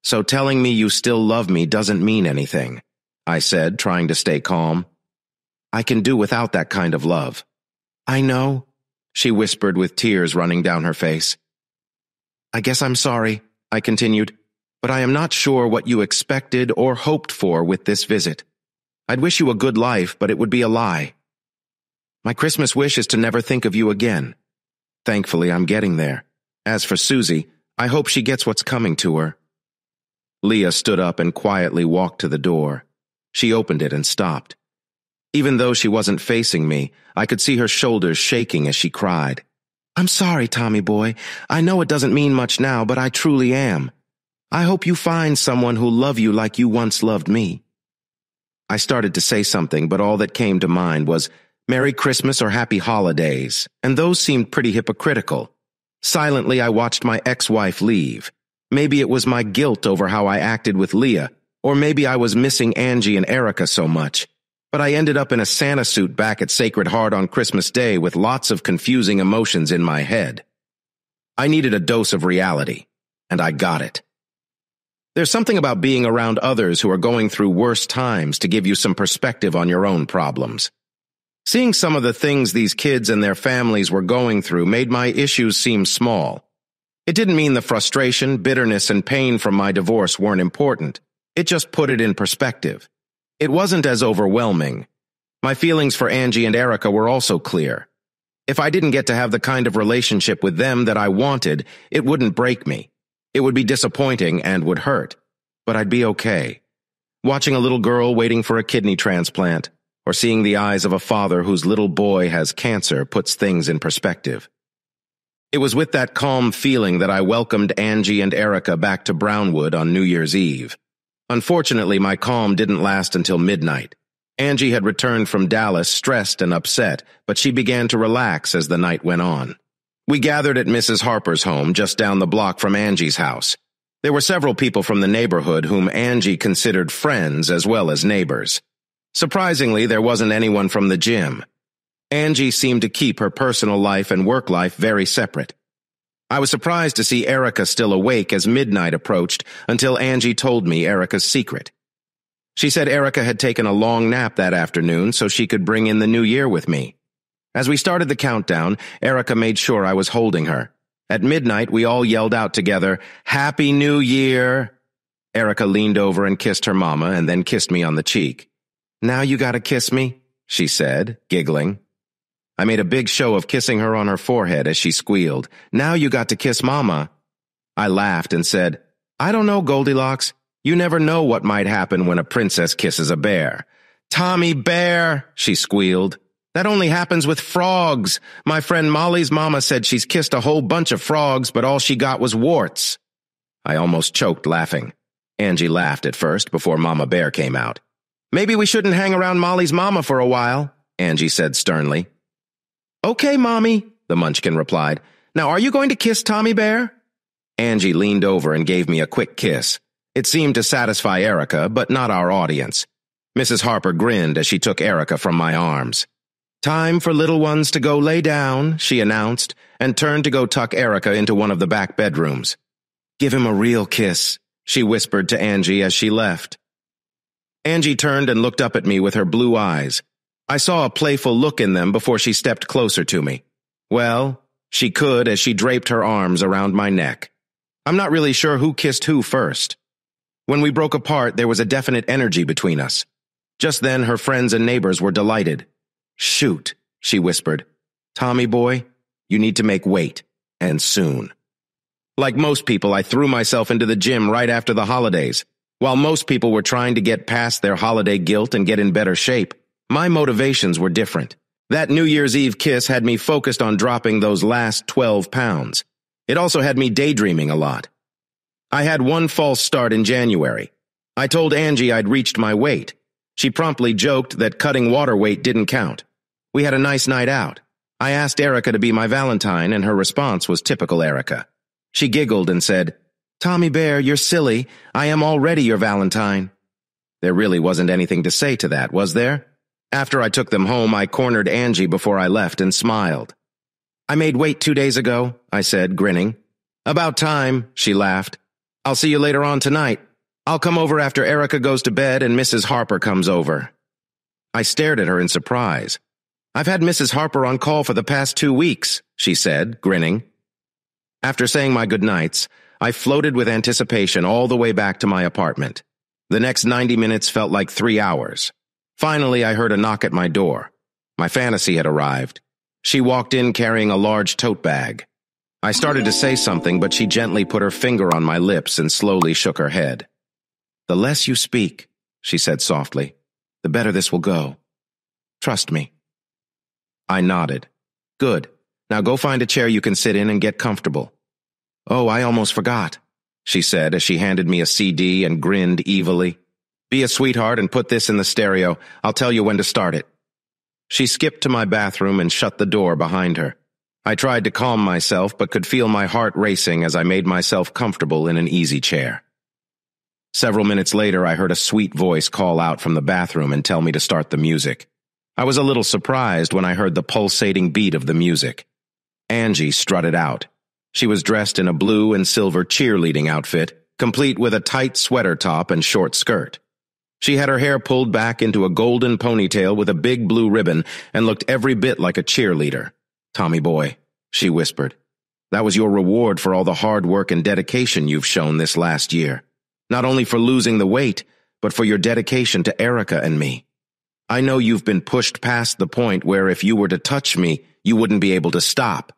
So telling me you still love me doesn't mean anything, I said, trying to stay calm. I can do without that kind of love. I know, she whispered with tears running down her face. I guess I'm sorry, I continued, but I am not sure what you expected or hoped for with this visit. I'd wish you a good life, but it would be a lie. My Christmas wish is to never think of you again. Thankfully, I'm getting there. As for Susie, I hope she gets what's coming to her. Leah stood up and quietly walked to the door. She opened it and stopped. Even though she wasn't facing me, I could see her shoulders shaking as she cried. I'm sorry, Tommy boy. I know it doesn't mean much now, but I truly am. I hope you find someone who'll love you like you once loved me. I started to say something, but all that came to mind was Merry Christmas or Happy Holidays, and those seemed pretty hypocritical. Silently, I watched my ex-wife leave. Maybe it was my guilt over how I acted with Leah, or maybe I was missing Angie and Erica so much. But I ended up in a Santa suit back at Sacred Heart on Christmas Day with lots of confusing emotions in my head. I needed a dose of reality, and I got it. There's something about being around others who are going through worse times to give you some perspective on your own problems. Seeing some of the things these kids and their families were going through made my issues seem small. It didn't mean the frustration, bitterness, and pain from my divorce weren't important. It just put it in perspective. It wasn't as overwhelming. My feelings for Angie and Erica were also clear. If I didn't get to have the kind of relationship with them that I wanted, it wouldn't break me. It would be disappointing and would hurt, but I'd be okay. Watching a little girl waiting for a kidney transplant, or seeing the eyes of a father whose little boy has cancer puts things in perspective. It was with that calm feeling that I welcomed Angie and Erica back to Brownwood on New Year's Eve. Unfortunately, my calm didn't last until midnight. Angie had returned from Dallas stressed and upset, but she began to relax as the night went on. We gathered at Mrs. Harper's home just down the block from Angie's house. There were several people from the neighborhood whom Angie considered friends as well as neighbors. Surprisingly, there wasn't anyone from the gym. Angie seemed to keep her personal life and work life very separate. I was surprised to see Erica still awake as midnight approached until Angie told me Erica's secret. She said Erica had taken a long nap that afternoon so she could bring in the new year with me. As we started the countdown, Erica made sure I was holding her. At midnight, we all yelled out together, "Happy New Year!" Erica leaned over and kissed her mama and then kissed me on the cheek. "Now you gotta kiss me," she said, giggling. I made a big show of kissing her on her forehead as she squealed, "Now you got to kiss Mama." I laughed and said, "I don't know, Goldilocks. You never know what might happen when a princess kisses a bear." "Tommy Bear," she squealed. "That only happens with frogs. My friend Molly's mama said she's kissed a whole bunch of frogs, but all she got was warts." I almost choked laughing. Angie laughed at first before Mama Bear came out. "Maybe we shouldn't hang around Molly's mama for a while," Angie said sternly. "Okay, Mommy," the munchkin replied. "Now are you going to kiss Tommy Bear?" Angie leaned over and gave me a quick kiss. It seemed to satisfy Erica, but not our audience. Mrs. Harper grinned as she took Erica from my arms. "Time for little ones to go lay down," she announced, and turned to go tuck Erica into one of the back bedrooms. "Give him a real kiss," she whispered to Angie as she left. Angie turned and looked up at me with her blue eyes. I saw a playful look in them before she stepped closer to me. Well, she could as she draped her arms around my neck. I'm not really sure who kissed who first. When we broke apart, there was a definite energy between us. Just then, her friends and neighbors were delighted. "Shoot," she whispered. "Tommy boy, you need to make weight, and soon." Like most people, I threw myself into the gym right after the holidays. While most people were trying to get past their holiday guilt and get in better shape, my motivations were different. That New Year's Eve kiss had me focused on dropping those last 12 pounds. It also had me daydreaming a lot. I had one false start in January. I told Angie I'd reached my weight. She promptly joked that cutting water weight didn't count. We had a nice night out. I asked Erica to be my Valentine, and her response was typical Erica. She giggled and said, "Tommy Bear, you're silly. I am already your Valentine." There really wasn't anything to say to that, was there? After I took them home, I cornered Angie before I left and smiled. "I made weight 2 days ago," I said, grinning. "About time," she laughed. "I'll see you later on tonight. I'll come over after Erica goes to bed and Mrs. Harper comes over." I stared at her in surprise. "I've had Mrs. Harper on call for the past 2 weeks," she said, grinning. After saying my goodnights, I floated with anticipation all the way back to my apartment. The next 90 minutes felt like 3 hours. Finally, I heard a knock at my door. My fantasy had arrived. She walked in carrying a large tote bag. I started to say something, but she gently put her finger on my lips and slowly shook her head. "The less you speak," she said softly, "the better this will go. Trust me." I nodded. "Good. Now go find a chair you can sit in and get comfortable." "Oh, I almost forgot," she said as she handed me a CD and grinned evilly. "Be a sweetheart and put this in the stereo. I'll tell you when to start it." She skipped to my bathroom and shut the door behind her. I tried to calm myself but could feel my heart racing as I made myself comfortable in an easy chair. Several minutes later, I heard a sweet voice call out from the bathroom and tell me to start the music. I was a little surprised when I heard the pulsating beat of the music. Angie strutted out. She was dressed in a blue and silver cheerleading outfit, complete with a tight sweater top and short skirt. She had her hair pulled back into a golden ponytail with a big blue ribbon and looked every bit like a cheerleader. "Tommy boy," she whispered, "that was your reward for all the hard work and dedication you've shown this last year. Not only for losing the weight, but for your dedication to Erica and me. I know you've been pushed past the point where if you were to touch me, you wouldn't be able to stop.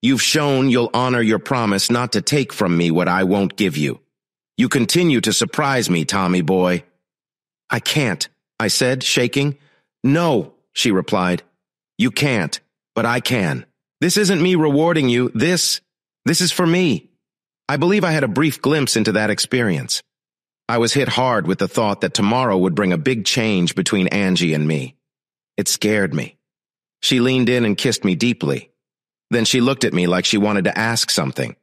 You've shown you'll honor your promise not to take from me what I won't give you. You continue to surprise me, Tommy boy." "I can't," I said, shaking. "No," she replied. "You can't, but I can. This isn't me rewarding you. This is for me." I believe I had a brief glimpse into that experience. I was hit hard with the thought that tomorrow would bring a big change between Angie and me. It scared me. She leaned in and kissed me deeply. Then she looked at me like she wanted to ask something.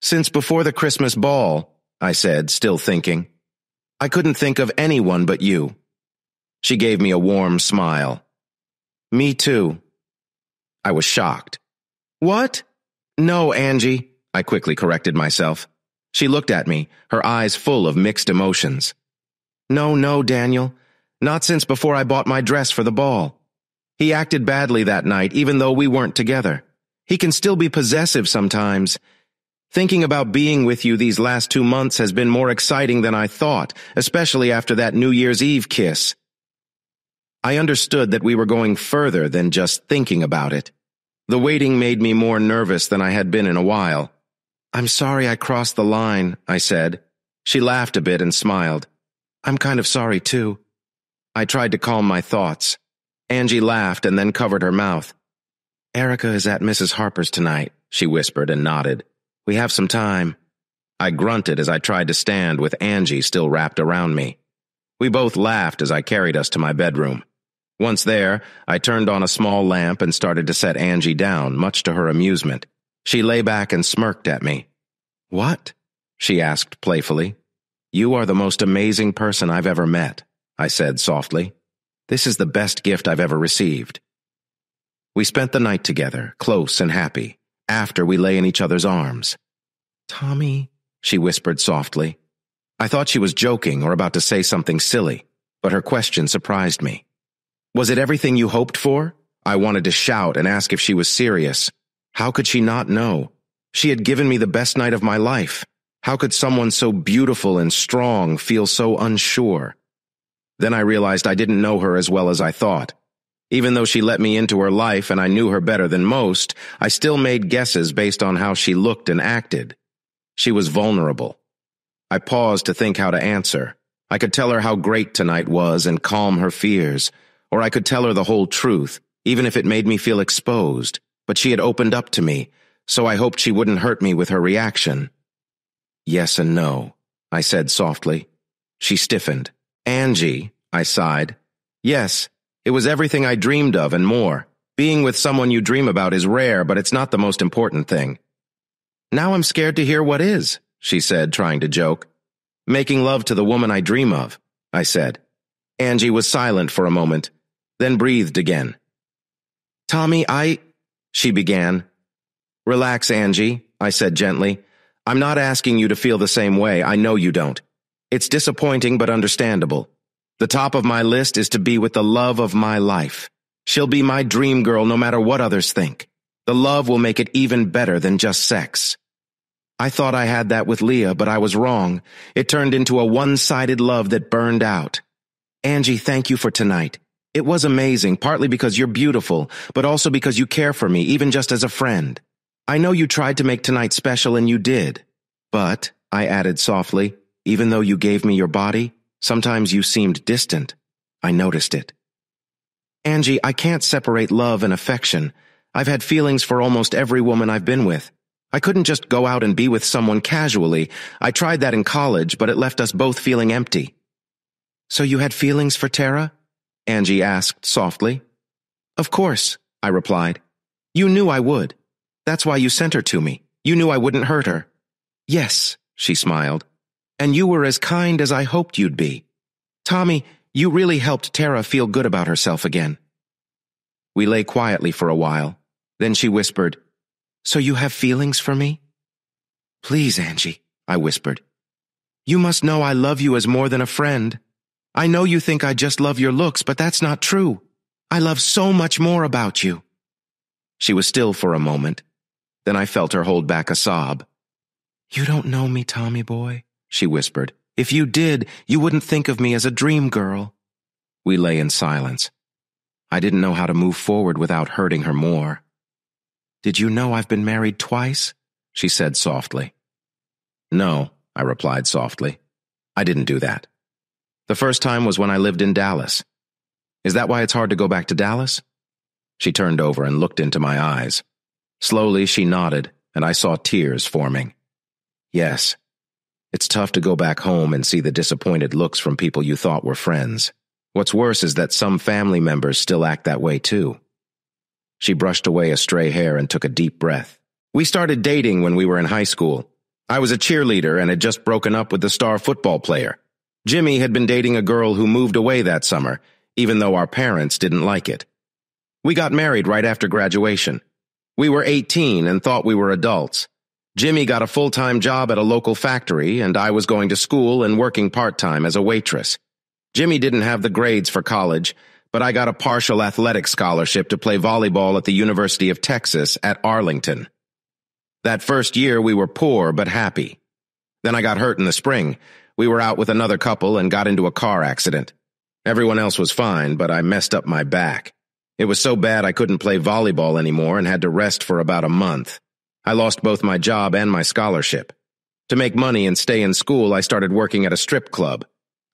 "Since before the Christmas ball," I said, still thinking, "I couldn't think of anyone but you." She gave me a warm smile. "Me too." I was shocked. "What?" "No, Angie," I quickly corrected myself. She looked at me, her eyes full of mixed emotions. No, Daniel. Not since before I bought my dress for the ball. He acted badly that night, even though we weren't together. He can still be possessive sometimes. Thinking about being with you these last 2 months has been more exciting than I thought, especially after that New Year's Eve kiss." I understood that we were going further than just thinking about it. The waiting made me more nervous than I had been in a while. "I'm sorry I crossed the line," I said. She laughed a bit and smiled. "I'm kind of sorry, too." I tried to calm my thoughts. Angie laughed and then covered her mouth. "Erica is at Mrs. Harper's tonight," she whispered and nodded. "We have some time." I grunted as I tried to stand with Angie still wrapped around me. We both laughed as I carried us to my bedroom. Once there, I turned on a small lamp and started to set Angie down, much to her amusement. She lay back and smirked at me. "What?" she asked playfully. "You are the most amazing person I've ever met," I said softly. "This is the best gift I've ever received." We spent the night together, close and happy, after we lay in each other's arms. "Tommy," she whispered softly. I thought she was joking or about to say something silly, but her question surprised me. Was it everything you hoped for? I wanted to shout and ask if she was serious. How could she not know? She had given me the best night of my life. How could someone so beautiful and strong feel so unsure? Then I realized I didn't know her as well as I thought. Even though she let me into her life and I knew her better than most, I still made guesses based on how she looked and acted. She was vulnerable. I paused to think how to answer. I could tell her how great tonight was and calm her fears, or I could tell her the whole truth, even if it made me feel exposed. But she had opened up to me, so I hoped she wouldn't hurt me with her reaction. "Yes and no," I said softly. She stiffened. "Angie," I sighed. "Yes, it was everything I dreamed of and more. Being with someone you dream about is rare, but it's not the most important thing." "Now I'm scared to hear what is," she said, trying to joke. "Making love to the woman I dream of," I said. Angie was silent for a moment, then breathed again. "Tommy, she began. "Relax, Angie," I said gently. "I'm not asking you to feel the same way. I know you don't. It's disappointing but understandable. The top of my list is to be with the love of my life. She'll be my dream girl no matter what others think. The love will make it even better than just sex. I thought I had that with Leah, but I was wrong. It turned into a one-sided love that burned out. Angie, thank you for tonight. It was amazing, partly because you're beautiful, but also because you care for me, even just as a friend. I know you tried to make tonight special, and you did. But," I added softly, "even though you gave me your body, sometimes you seemed distant. I noticed it." "Angie, I can't separate love and affection. I've had feelings for almost every woman I've been with. I couldn't just go out and be with someone casually. I tried that in college, but it left us both feeling empty." "So you had feelings for Tara?" Angie asked softly. "Of course," I replied. "You knew I would. That's why you sent her to me. You knew I wouldn't hurt her." "Yes," she smiled. "And you were as kind as I hoped you'd be. Tommy, you really helped Tara feel good about herself again." We lay quietly for a while. Then she whispered, "So you have feelings for me?" "Please, Angie," I whispered. You must know I love you as more than a friend. I know you think I just love your looks, but that's not true. I love so much more about you." She was still for a moment. Then I felt her hold back a sob. "You don't know me, Tommy boy," she whispered. "If you did, you wouldn't think of me as a dream girl." We lay in silence. I didn't know how to move forward without hurting her more. "Did you know I've been married twice?" she said softly. "No," I replied softly. "I didn't do that. The first time was when I lived in Dallas. Is that why it's hard to go back to Dallas?" She turned over and looked into my eyes. Slowly she nodded, and I saw tears forming. "Yes. It's tough to go back home and see the disappointed looks from people you thought were friends. What's worse is that some family members still act that way too." She brushed away a stray hair and took a deep breath. "We started dating when we were in high school. I was a cheerleader and had just broken up with the star football player. Jimmy had been dating a girl who moved away that summer, even though our parents didn't like it. We got married right after graduation. We were 18 and thought we were adults. Jimmy got a full-time job at a local factory, and I was going to school and working part-time as a waitress. Jimmy didn't have the grades for college, but I got a partial athletic scholarship to play volleyball at the University of Texas at Arlington. That first year we were poor but happy. Then I got hurt in the spring. We were out with another couple and got into a car accident. Everyone else was fine, but I messed up my back. It was so bad I couldn't play volleyball anymore and had to rest for about a month. I lost both my job and my scholarship. To make money and stay in school, I started working at a strip club.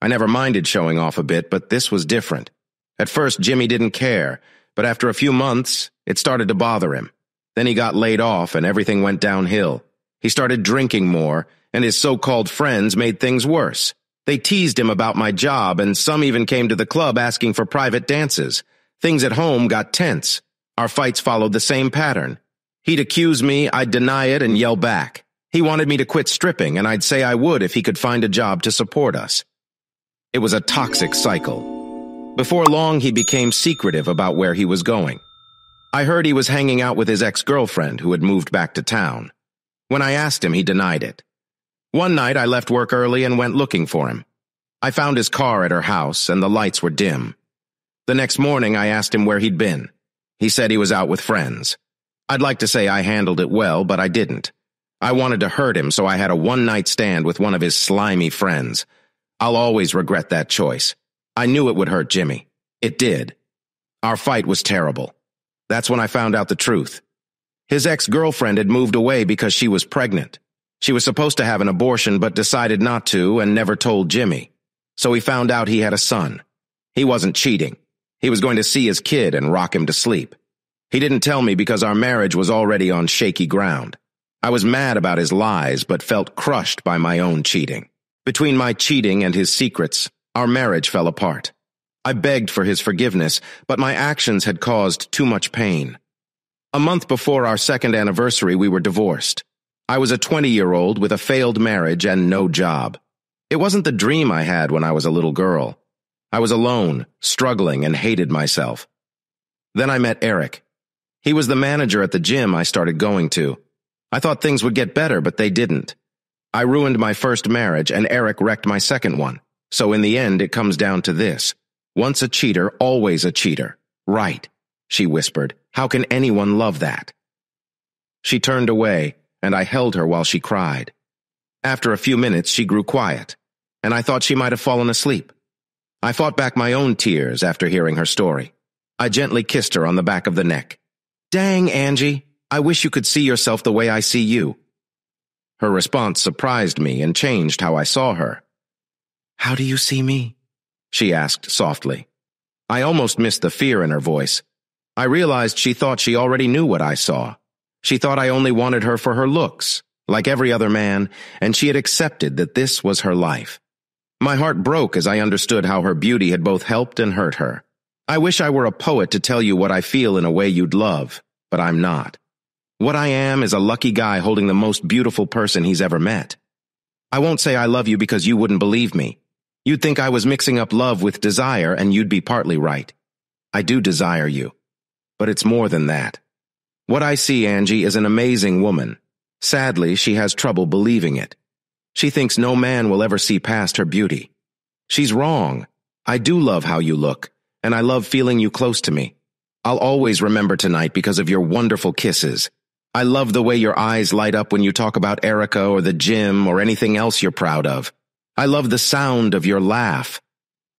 I never minded showing off a bit, but this was different. At first, Jimmy didn't care, but after a few months, it started to bother him. Then he got laid off and everything went downhill. He started drinking more, and his so-called friends made things worse. They teased him about my job, and some even came to the club asking for private dances. Things at home got tense. Our fights followed the same pattern. He'd accuse me, I'd deny it, and yell back. He wanted me to quit stripping, and I'd say I would if he could find a job to support us. It was a toxic cycle. Before long, he became secretive about where he was going. I heard he was hanging out with his ex-girlfriend who had moved back to town. When I asked him, he denied it. One night, I left work early and went looking for him. I found his car at her house, and the lights were dim. The next morning, I asked him where he'd been. He said he was out with friends. I'd like to say I handled it well, but I didn't. I wanted to hurt him, so I had a one-night stand with one of his slimy friends. I'll always regret that choice. I knew it would hurt Jimmy. It did. Our fight was terrible. That's when I found out the truth. His ex-girlfriend had moved away because she was pregnant. She was supposed to have an abortion but decided not to and never told Jimmy. So he found out he had a son. He wasn't cheating. He was going to see his kid and rock him to sleep. He didn't tell me because our marriage was already on shaky ground. I was mad about his lies but felt crushed by my own cheating. Between my cheating and his secrets, our marriage fell apart. I begged for his forgiveness, but my actions had caused too much pain. A month before our second anniversary, we were divorced. I was a 20-year-old with a failed marriage and no job. It wasn't the dream I had when I was a little girl. I was alone, struggling, and hated myself. Then I met Eric. He was the manager at the gym I started going to. I thought things would get better, but they didn't. I ruined my first marriage, and Eric wrecked my second one. So in the end, it comes down to this. Once a cheater, always a cheater. Right, she whispered. How can anyone love that? She turned away, and I held her while she cried. After a few minutes, she grew quiet, and I thought she might have fallen asleep. I fought back my own tears after hearing her story. I gently kissed her on the back of the neck. Dang, Angie, I wish you could see yourself the way I see you. Her response surprised me and changed how I saw her. How do you see me? She asked softly. I almost missed the fear in her voice. I realized she thought she already knew what I saw. She thought I only wanted her for her looks, like every other man, and she had accepted that this was her life. My heart broke as I understood how her beauty had both helped and hurt her. I wish I were a poet to tell you what I feel in a way you'd love, but I'm not. What I am is a lucky guy holding the most beautiful person he's ever met. I won't say I love you because you wouldn't believe me. You'd think I was mixing up love with desire, and you'd be partly right. I do desire you, but it's more than that. What I see, Angie, is an amazing woman. Sadly, she has trouble believing it. She thinks no man will ever see past her beauty. She's wrong. I do love how you look, and I love feeling you close to me. I'll always remember tonight because of your wonderful kisses. I love the way your eyes light up when you talk about Erica or the gym or anything else you're proud of. I love the sound of your laugh.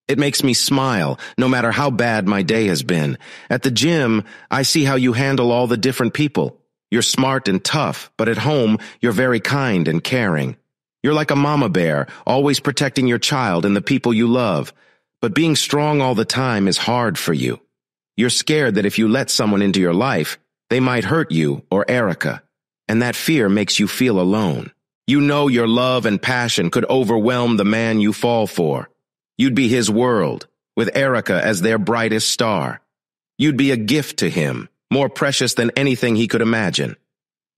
It makes me smile, no matter how bad my day has been. At the gym, I see how you handle all the different people. You're smart and tough, but at home, you're very kind and caring. You're like a mama bear, always protecting your child and the people you love. But being strong all the time is hard for you. You're scared that if you let someone into your life, they might hurt you or Erica, and that fear makes you feel alone. You know your love and passion could overwhelm the man you fall for. You'd be his world, with Erica as their brightest star. You'd be a gift to him, more precious than anything he could imagine.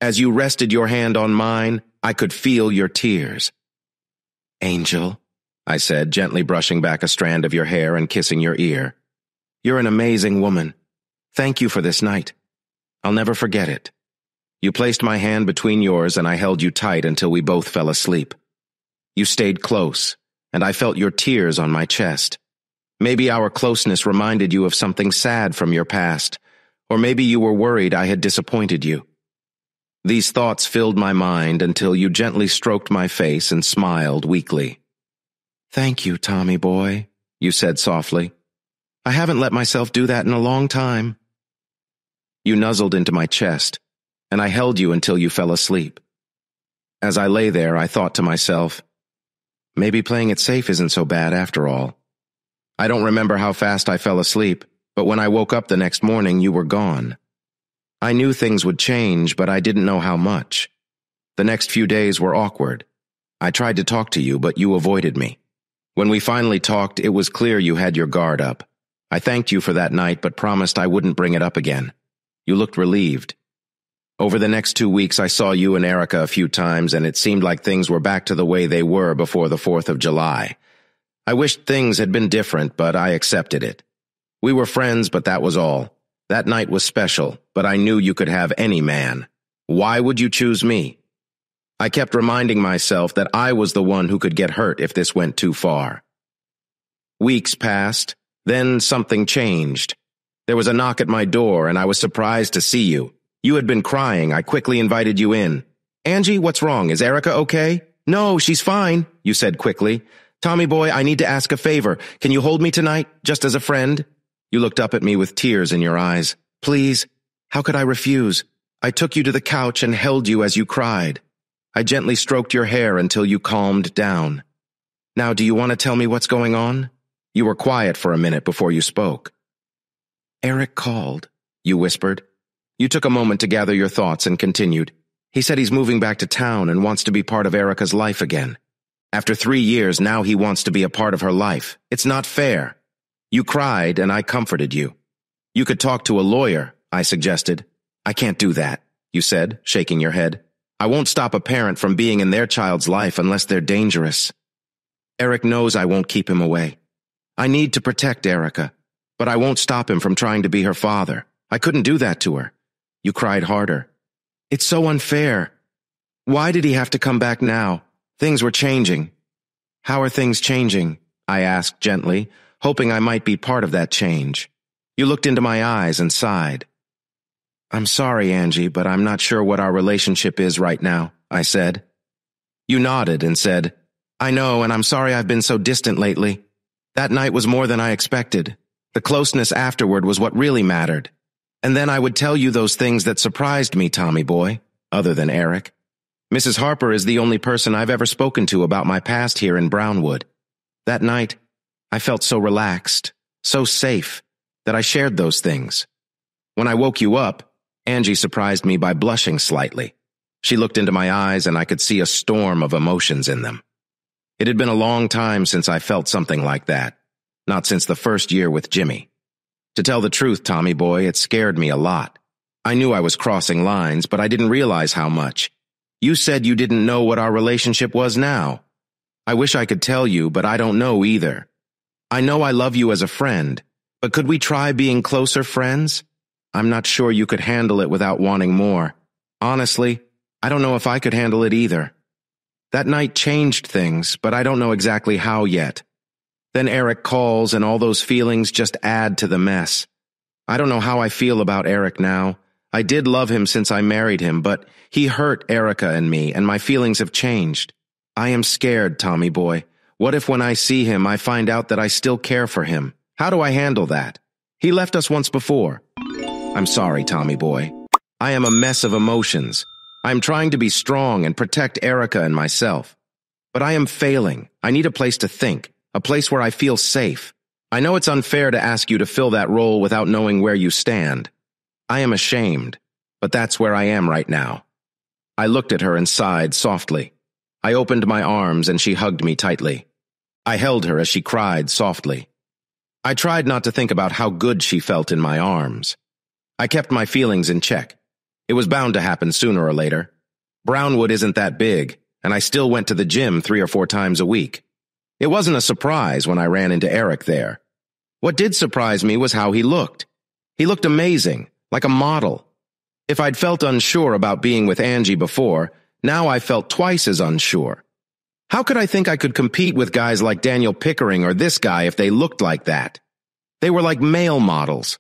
As you rested your hand on mine, I could feel your tears. Angel, I said, gently brushing back a strand of your hair and kissing your ear. You're an amazing woman. Thank you for this night. I'll never forget it. You placed my hand between yours and I held you tight until we both fell asleep. You stayed close, and I felt your tears on my chest. Maybe our closeness reminded you of something sad from your past, or maybe you were worried I had disappointed you. These thoughts filled my mind until you gently stroked my face and smiled weakly. Thank you, Tommy boy, you said softly. I haven't let myself do that in a long time. You nuzzled into my chest, and I held you until you fell asleep. As I lay there, I thought to myself, maybe playing it safe isn't so bad after all. I don't remember how fast I fell asleep, but when I woke up the next morning, you were gone. I knew things would change, but I didn't know how much. The next few days were awkward. I tried to talk to you, but you avoided me. When we finally talked, it was clear you had your guard up. I thanked you for that night, but promised I wouldn't bring it up again. You looked relieved. Over the next 2 weeks, I saw you and Erica a few times, and it seemed like things were back to the way they were before the 4th of July. I wished things had been different, but I accepted it. We were friends, but that was all. That night was special, but I knew you could have any man. Why would you choose me? I kept reminding myself that I was the one who could get hurt if this went too far. Weeks passed, then something changed. There was a knock at my door, and I was surprised to see you. You had been crying. I quickly invited you in. Angie, what's wrong? Is Erica okay? No, she's fine, you said quickly. Tommy boy, I need to ask a favor. Can you hold me tonight, just as a friend? You looked up at me with tears in your eyes. Please. How could I refuse? I took you to the couch and held you as you cried. I gently stroked your hair until you calmed down. Now, do you want to tell me what's going on? You were quiet for a minute before you spoke. Eric called, you whispered. You took a moment to gather your thoughts and continued. He said he's moving back to town and wants to be part of Erica's life again. After 3 years, now he wants to be a part of her life. It's not fair. You cried, and I comforted you. You could talk to a lawyer, I suggested. I can't do that, you said, shaking your head. I won't stop a parent from being in their child's life unless they're dangerous. Eric knows I won't keep him away. I need to protect Erica, but I won't stop him from trying to be her father. I couldn't do that to her. You cried harder. It's so unfair. Why did he have to come back now? Things were changing. How are things changing? I asked gently, hoping I might be part of that change. You looked into my eyes and sighed. I'm sorry, Angie, but I'm not sure what our relationship is right now, I said. You nodded and said, I know, and I'm sorry I've been so distant lately. That night was more than I expected. The closeness afterward was what really mattered. And then I would tell you those things that surprised me, Tommy boy, other than Eric. Mrs. Harper is the only person I've ever spoken to about my past here in Brownwood. That night, I felt so relaxed, so safe, that I shared those things. When I woke you up, Angie surprised me by blushing slightly. She looked into my eyes and I could see a storm of emotions in them. It had been a long time since I felt something like that, not since the first year with Jimmy. To tell the truth, Tommy boy, it scared me a lot. I knew I was crossing lines, but I didn't realize how much. You said you didn't know what our relationship was now. I wish I could tell you, but I don't know either. I know I love you as a friend, but could we try being closer friends? I'm not sure you could handle it without wanting more. Honestly, I don't know if I could handle it either. That night changed things, but I don't know exactly how yet. Then Eric calls and all those feelings just add to the mess. I don't know how I feel about Eric now. I did love him since I married him, but he hurt Erica and me, and my feelings have changed. I am scared, Tommy boy. What if when I see him, I find out that I still care for him? How do I handle that? He left us once before. I'm sorry, Tommy boy. I am a mess of emotions. I am trying to be strong and protect Erica and myself. But I am failing. I need a place to think, a place where I feel safe. I know it's unfair to ask you to fill that role without knowing where you stand. I am ashamed, but that's where I am right now. I looked at her and sighed softly. I opened my arms and she hugged me tightly. I held her as she cried softly. I tried not to think about how good she felt in my arms. I kept my feelings in check. It was bound to happen sooner or later. Brownwood isn't that big, and I still went to the gym 3 or 4 times a week. It wasn't a surprise when I ran into Eric there. What did surprise me was how he looked. He looked amazing, like a model. If I'd felt unsure about being with Angie before, now I felt twice as unsure. How could I think I could compete with guys like Daniel Pickering or this guy if they looked like that? They were like male models.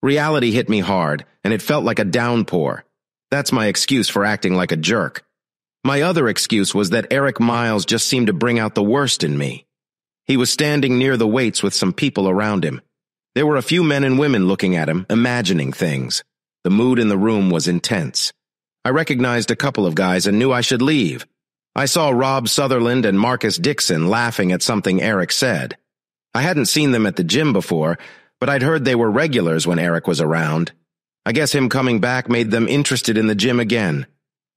Reality hit me hard, and it felt like a downpour. That's my excuse for acting like a jerk. My other excuse was that Eric Miles just seemed to bring out the worst in me. He was standing near the weights with some people around him. There were a few men and women looking at him, imagining things. The mood in the room was intense. I recognized a couple of guys and knew I should leave. I saw Rob Sutherland and Marcus Dixon laughing at something Eric said. I hadn't seen them at the gym before, but I'd heard they were regulars when Eric was around. I guess him coming back made them interested in the gym again.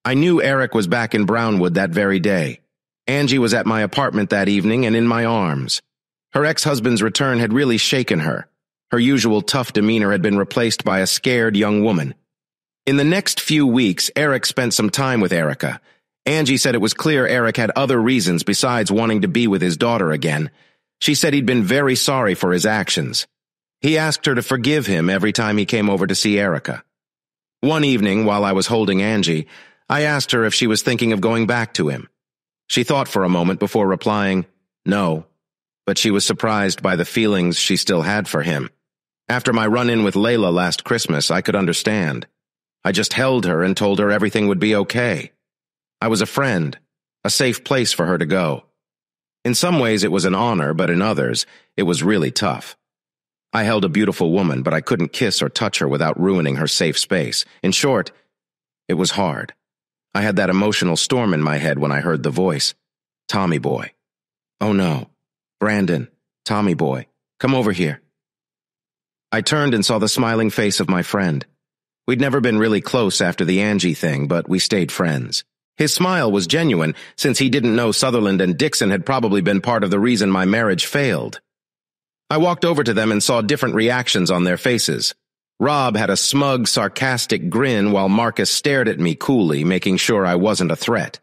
I knew Eric was back in Brownwood that very day. Angie was at my apartment that evening and in my arms. Her ex-husband's return had really shaken her. Her usual tough demeanor had been replaced by a scared young woman. In the next few weeks, Eric spent some time with Erica. Angie said it was clear Eric had other reasons besides wanting to be with his daughter again. She said he'd been very sorry for his actions. He asked her to forgive him every time he came over to see Erica. One evening, while I was holding Angie, I asked her if she was thinking of going back to him. She thought for a moment before replying, no, but she was surprised by the feelings she still had for him. After my run-in with Leah last Christmas, I could understand. I just held her and told her everything would be okay. I was a friend, a safe place for her to go. In some ways it was an honor, but in others, it was really tough. I held a beautiful woman, but I couldn't kiss or touch her without ruining her safe space. In short, it was hard. I had that emotional storm in my head when I heard the voice. Tommy boy. Oh no. Brandon, Tommy boy, come over here. I turned and saw the smiling face of my friend. We'd never been really close after the Angie thing, but we stayed friends. His smile was genuine, since he didn't know Sutherland and Dixon had probably been part of the reason my marriage failed. I walked over to them and saw different reactions on their faces. Rob had a smug, sarcastic grin while Marcus stared at me coolly, making sure I wasn't a threat.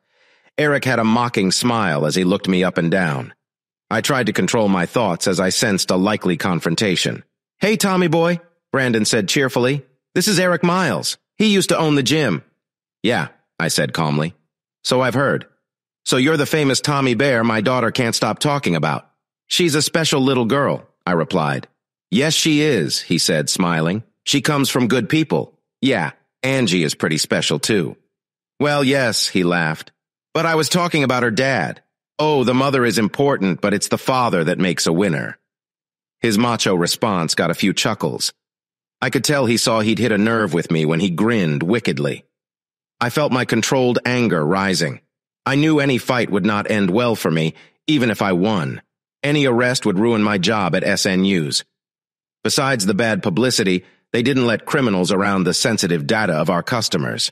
Eric had a mocking smile as he looked me up and down. I tried to control my thoughts as I sensed a likely confrontation. Hey, Tommy boy, Brandon said cheerfully. This is Eric Miles. He used to own the gym. Yeah, I said calmly. So I've heard. So you're the famous Tommy Bear my daughter can't stop talking about. She's a special little girl, I replied. Yes, she is, he said, smiling. She comes from good people. Yeah, Angie is pretty special too. Well, yes, he laughed. But I was talking about her dad. Oh, the mother is important, but it's the father that makes a winner. His macho response got a few chuckles. I could tell he saw he'd hit a nerve with me when he grinned wickedly. I felt my controlled anger rising. I knew any fight would not end well for me, even if I won. Any arrest would ruin my job at SNU's. Besides the bad publicity, they didn't let criminals around the sensitive data of our customers.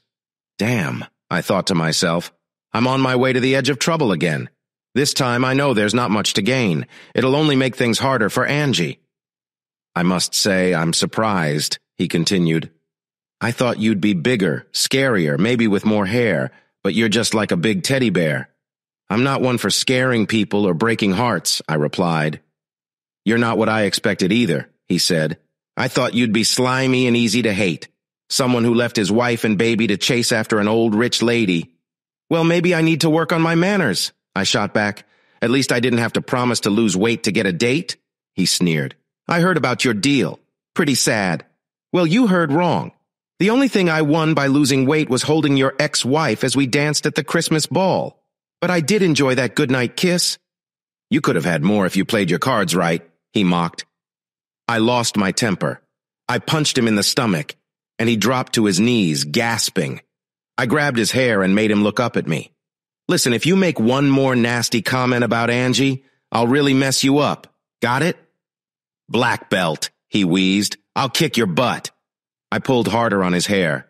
Damn, I thought to myself, I'm on my way to the edge of trouble again. This time I know there's not much to gain. It'll only make things harder for Angie. I must say I'm surprised, he continued. I thought you'd be bigger, scarier, maybe with more hair, but you're just like a big teddy bear. I'm not one for scaring people or breaking hearts, I replied. You're not what I expected either, he said. I thought you'd be slimy and easy to hate. Someone who left his wife and baby to chase after an old rich lady. Well, maybe I need to work on my manners, I shot back. At least I didn't have to promise to lose weight to get a date. He sneered. I heard about your deal. Pretty sad. Well, you heard wrong. The only thing I won by losing weight was holding your ex-wife as we danced at the Christmas ball. But I did enjoy that goodnight kiss. You could have had more if you played your cards right, he mocked. I lost my temper. I punched him in the stomach, and he dropped to his knees, gasping. I grabbed his hair and made him look up at me. Listen, if you make one more nasty comment about Angie, I'll really mess you up. Got it? Black belt, he wheezed. I'll kick your butt. I pulled harder on his hair.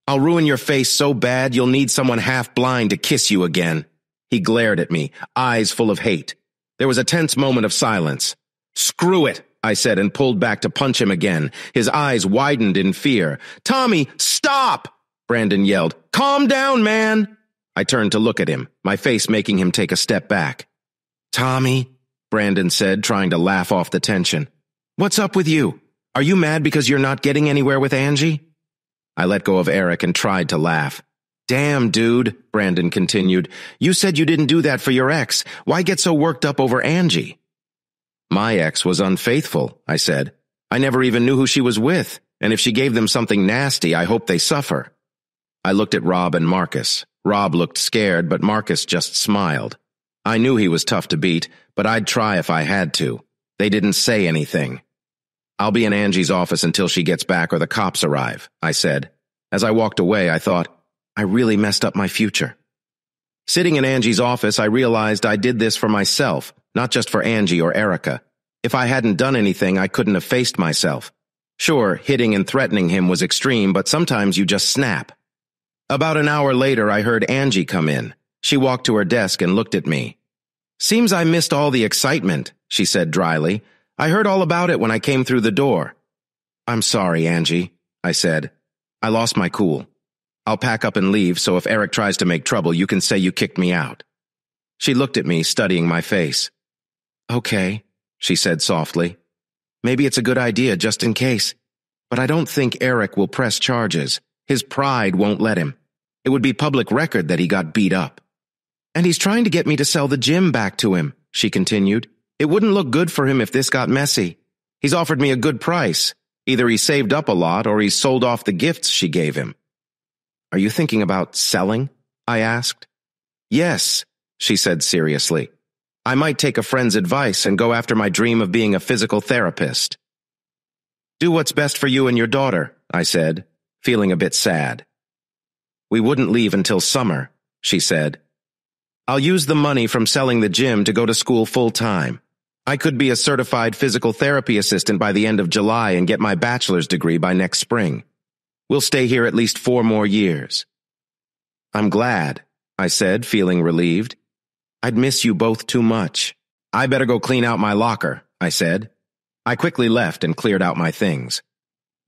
I'll ruin your face so bad you'll need someone half blind to kiss you again. He glared at me, eyes full of hate. There was a tense moment of silence. Screw it, I said and pulled back to punch him again. His eyes widened in fear. Tommy, stop! Brandon yelled. Calm down, man! I turned to look at him, my face making him take a step back. Tommy, Brandon said, trying to laugh off the tension. What's up with you? Are you mad because you're not getting anywhere with Angie? I let go of Eric and tried to laugh. Damn, dude, Brandon continued. You said you didn't do that for your ex. Why get so worked up over Angie? My ex was unfaithful, I said. I never even knew who she was with, and if she gave them something nasty, I hope they suffer. I looked at Rob and Marcus. Rob looked scared, but Marcus just smiled. I knew he was tough to beat, but I'd try if I had to. They didn't say anything. I'll be in Angie's office until she gets back or the cops arrive, I said. As I walked away, I thought, I really messed up my future. Sitting in Angie's office, I realized I did this for myself, not just for Angie or Erica. If I hadn't done anything, I couldn't have faced myself. Sure, hitting and threatening him was extreme, but sometimes you just snap. About an hour later, I heard Angie come in. She walked to her desk and looked at me. Seems I missed all the excitement, she said dryly. I heard all about it when I came through the door. I'm sorry, Angie, I said. I lost my cool. I'll pack up and leave, so if Eric tries to make trouble, you can say you kicked me out. She looked at me, studying my face. Okay, she said softly. Maybe it's a good idea just in case. But I don't think Eric will press charges. His pride won't let him. It would be public record that he got beat up. And he's trying to get me to sell the gym back to him, she continued. It wouldn't look good for him if this got messy. He's offered me a good price. Either he saved up a lot or he's sold off the gifts she gave him. Are you thinking about selling? I asked. Yes, she said seriously. I might take a friend's advice and go after my dream of being a physical therapist. Do what's best for you and your daughter, I said, feeling a bit sad. We wouldn't leave until summer, she said. I'll use the money from selling the gym to go to school full-time. I could be a certified physical therapy assistant by the end of July and get my bachelor's degree by next spring. We'll stay here at least 4 more years. I'm glad, I said, feeling relieved. I'd miss you both too much. I better go clean out my locker, I said. I quickly left and cleared out my things.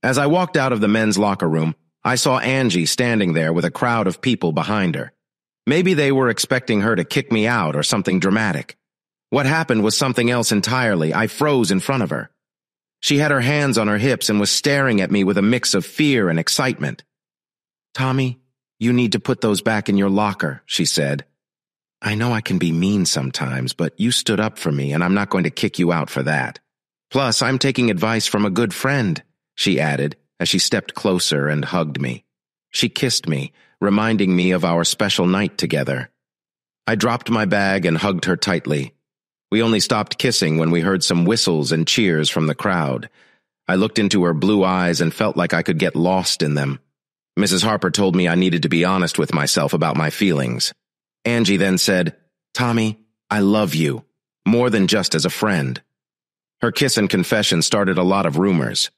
As I walked out of the men's locker room, I saw Angie standing there with a crowd of people behind her. Maybe they were expecting her to kick me out or something dramatic. What happened was something else entirely. I froze in front of her. She had her hands on her hips and was staring at me with a mix of fear and excitement. Tommy, you need to put those back in your locker, she said. I know I can be mean sometimes, but you stood up for me and I'm not going to kick you out for that. Plus, I'm taking advice from a good friend, she added as she stepped closer and hugged me. She kissed me, reminding me of our special night together. I dropped my bag and hugged her tightly. We only stopped kissing when we heard some whistles and cheers from the crowd. I looked into her blue eyes and felt like I could get lost in them. Mrs. Harper told me I needed to be honest with myself about my feelings. Angie then said, Tommy, I love you, more than just as a friend. Her kiss and confession started a lot of rumors.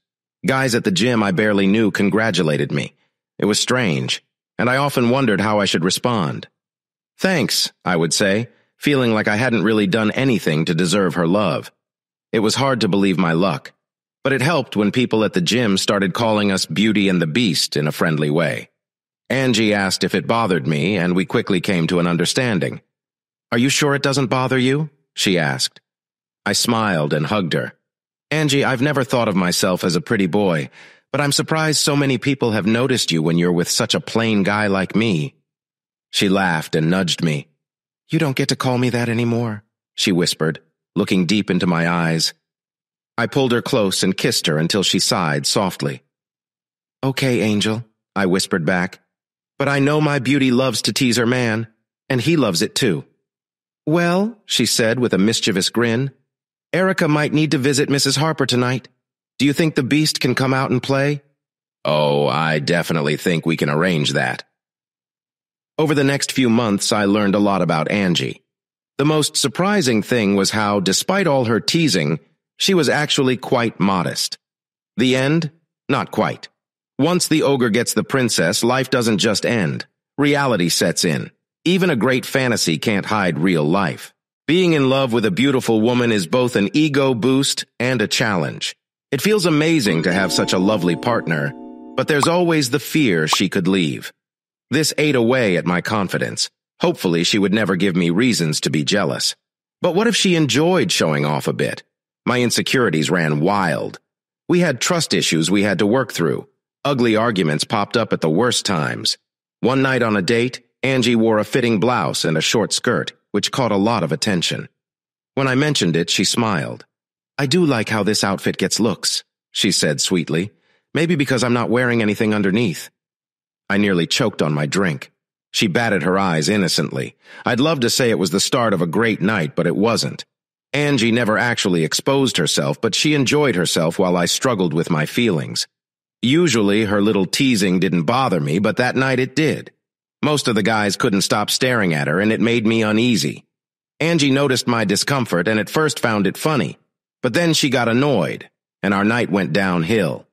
Guys at the gym I barely knew congratulated me. It was strange, and I often wondered how I should respond. Thanks, I would say, feeling like I hadn't really done anything to deserve her love. It was hard to believe my luck, but it helped when people at the gym started calling us Beauty and the Beast in a friendly way. Angie asked if it bothered me, and we quickly came to an understanding. Are you sure it doesn't bother you? She asked. I smiled and hugged her. Angie, I've never thought of myself as a pretty boy, but I'm surprised so many people have noticed you when you're with such a plain guy like me. She laughed and nudged me. "You don't get to call me that anymore," she whispered, looking deep into my eyes. I pulled her close and kissed her until she sighed softly. "Okay, Angel," I whispered back, "but I know my beauty loves to tease her man, and he loves it too." "Well," she said with a mischievous grin, "Erica might need to visit Mrs. Harper tonight. Do you think the beast can come out and play?" "Oh, I definitely think we can arrange that." Over the next few months, I learned a lot about Angie. The most surprising thing was how, despite all her teasing, she was actually quite modest. The end? Not quite. Once the ogre gets the princess, life doesn't just end. Reality sets in. Even a great fantasy can't hide real life. Being in love with a beautiful woman is both an ego boost and a challenge. It feels amazing to have such a lovely partner, but there's always the fear she could leave. This ate away at my confidence. Hopefully she would never give me reasons to be jealous. But what if she enjoyed showing off a bit? My insecurities ran wild. We had trust issues we had to work through. Ugly arguments popped up at the worst times. One night on a date, Angie wore a fitting blouse and a short skirt, which caught a lot of attention. When I mentioned it, she smiled. "I do like how this outfit gets looks," she said sweetly. "Maybe because I'm not wearing anything underneath." I nearly choked on my drink. She batted her eyes innocently. I'd love to say it was the start of a great night, but it wasn't. Angie never actually exposed herself, but she enjoyed herself while I struggled with my feelings. Usually, her little teasing didn't bother me, but that night it did. Most of the guys couldn't stop staring at her, and it made me uneasy. Angie noticed my discomfort and at first found it funny, but then she got annoyed, and our night went downhill.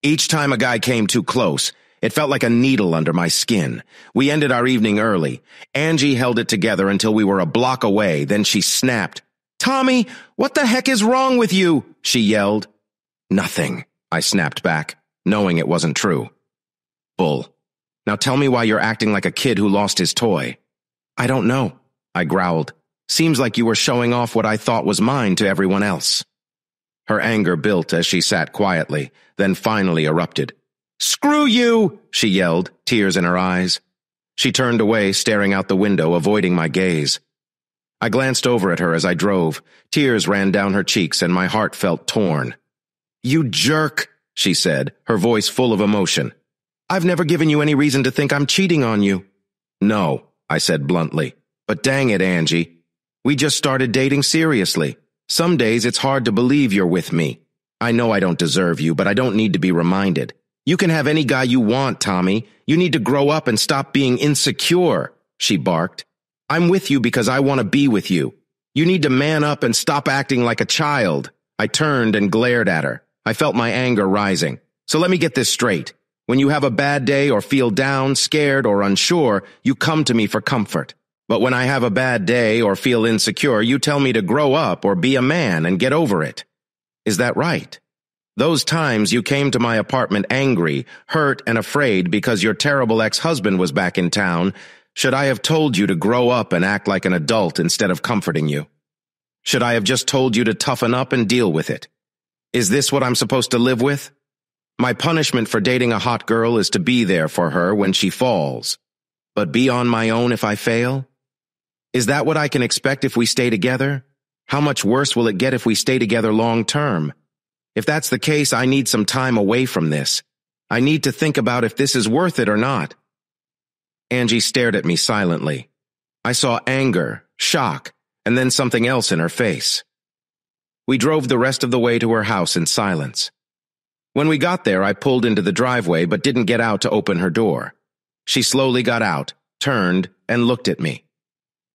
Each time a guy came too close, it felt like a needle under my skin. We ended our evening early. Angie held it together until we were a block away, then she snapped. "Tommy, what the heck is wrong with you?" she yelled. "Nothing," I snapped back, knowing it wasn't true. "Bull. Now tell me why you're acting like a kid who lost his toy." "I don't know," I growled. "Seems like you were showing off what I thought was mine to everyone else." Her anger built as she sat quietly, then finally erupted. "Screw you!" she yelled, tears in her eyes. She turned away, staring out the window, avoiding my gaze. I glanced over at her as I drove. Tears ran down her cheeks and my heart felt torn. "You jerk," she said, her voice full of emotion. "I've never given you any reason to think I'm cheating on you." "No," I said bluntly. "But dang it, Angie. We just started dating seriously. Some days it's hard to believe you're with me. I know I don't deserve you, but I don't need to be reminded. You can have any guy you want, Tommy. You need to grow up and stop being insecure," she barked. "I'm with you because I want to be with you. You need to man up and stop acting like a child." I turned and glared at her. I felt my anger rising. "So let me get this straight. When you have a bad day or feel down, scared, or unsure, you come to me for comfort. But when I have a bad day or feel insecure, you tell me to grow up or be a man and get over it. Is that right? Those times you came to my apartment angry, hurt, and afraid because your terrible ex-husband was back in town. Should I have told you to grow up and act like an adult instead of comforting you? Should I have just told you to toughen up and deal with it? Is this what I'm supposed to live with? My punishment for dating a hot girl is to be there for her when she falls, but be on my own if I fail? Is that what I can expect if we stay together? How much worse will it get if we stay together long term? If that's the case, I need some time away from this. I need to think about if this is worth it or not." Angie stared at me silently. I saw anger, shock, and then something else in her face. We drove the rest of the way to her house in silence. When we got there, I pulled into the driveway but didn't get out to open her door. She slowly got out, turned, and looked at me.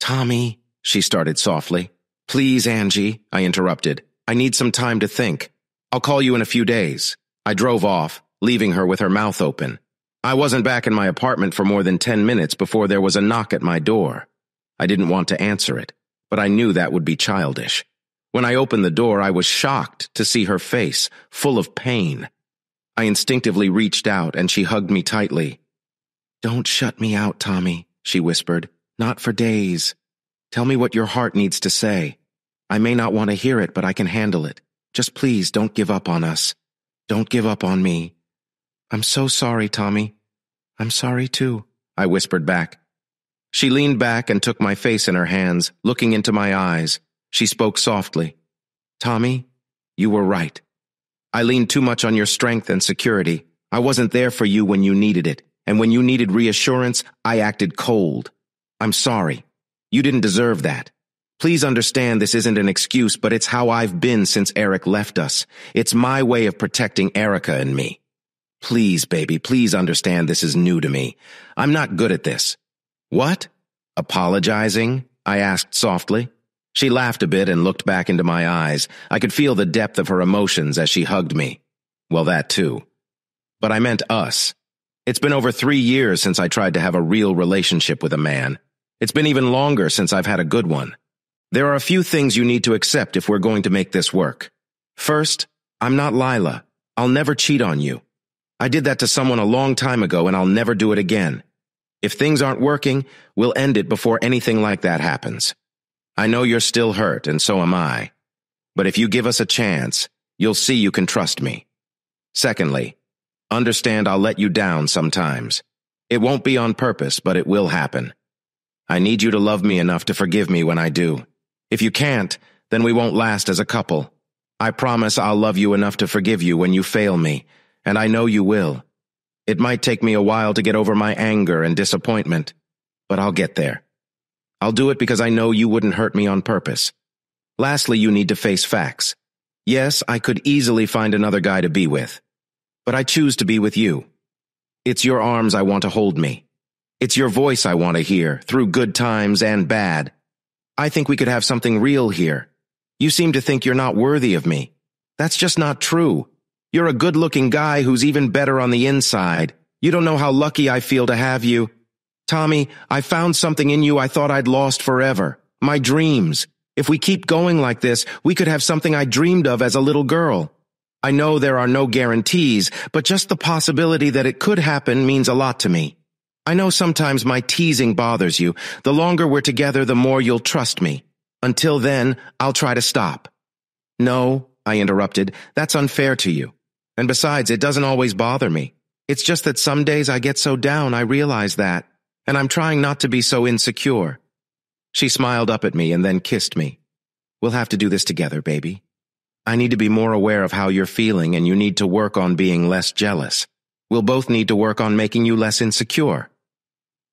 "Tommy," she started softly. "Please, Angie," I interrupted. "I need some time to think. I'll call you in a few days." I drove off, leaving her with her mouth open. I wasn't back in my apartment for more than 10 minutes before there was a knock at my door. I didn't want to answer it, but I knew that would be childish. When I opened the door, I was shocked to see her face, full of pain. I instinctively reached out, and she hugged me tightly. "Don't shut me out, Tommy," she whispered. "Not for days. Tell me what your heart needs to say. I may not want to hear it, but I can handle it. Just please don't give up on us. Don't give up on me." "I'm so sorry, Tommy." "I'm sorry too," I whispered back. She leaned back and took my face in her hands, looking into my eyes. She spoke softly. "Tommy, you were right. I leaned too much on your strength and security. I wasn't there for you when you needed it, and when you needed reassurance, I acted cold. I'm sorry. You didn't deserve that. Please understand this isn't an excuse, but it's how I've been since Eric left us. It's my way of protecting Erica and me. Please, baby, please understand this is new to me. I'm not good at this." "What? Apologizing?" I asked softly. She laughed a bit and looked back into my eyes. I could feel the depth of her emotions as she hugged me. Well, that too. But I meant us. It's been over 3 years since I tried to have a real relationship with a man. It's been even longer since I've had a good one. There are a few things you need to accept if we're going to make this work. First, I'm not Lila. I'll never cheat on you. I did that to someone a long time ago, and I'll never do it again. If things aren't working, we'll end it before anything like that happens. I know you're still hurt, and so am I. But if you give us a chance, you'll see you can trust me. Secondly, understand I'll let you down sometimes. It won't be on purpose, but it will happen. I need you to love me enough to forgive me when I do. If you can't, then we won't last as a couple. I promise I'll love you enough to forgive you when you fail me, and I know you will. It might take me a while to get over my anger and disappointment, but I'll get there. I'll do it because I know you wouldn't hurt me on purpose. Lastly, you need to face facts. Yes, I could easily find another guy to be with, but I choose to be with you. It's your arms I want to hold me. It's your voice I want to hear, through good times and bad. I think we could have something real here. You seem to think you're not worthy of me. That's just not true. You're a good-looking guy who's even better on the inside. You don't know how lucky I feel to have you. Tommy, I found something in you I thought I'd lost forever. My dreams. If we keep going like this, we could have something I dreamed of as a little girl. I know there are no guarantees, but just the possibility that it could happen means a lot to me. I know sometimes my teasing bothers you. The longer we're together, the more you'll trust me. Until then, I'll try to stop. No, I interrupted, that's unfair to you. And besides, it doesn't always bother me. It's just that some days I get so down, I realize that. And I'm trying not to be so insecure. She smiled up at me and then kissed me. We'll have to do this together, baby. I need to be more aware of how you're feeling, and you need to work on being less jealous. We'll both need to work on making you less insecure.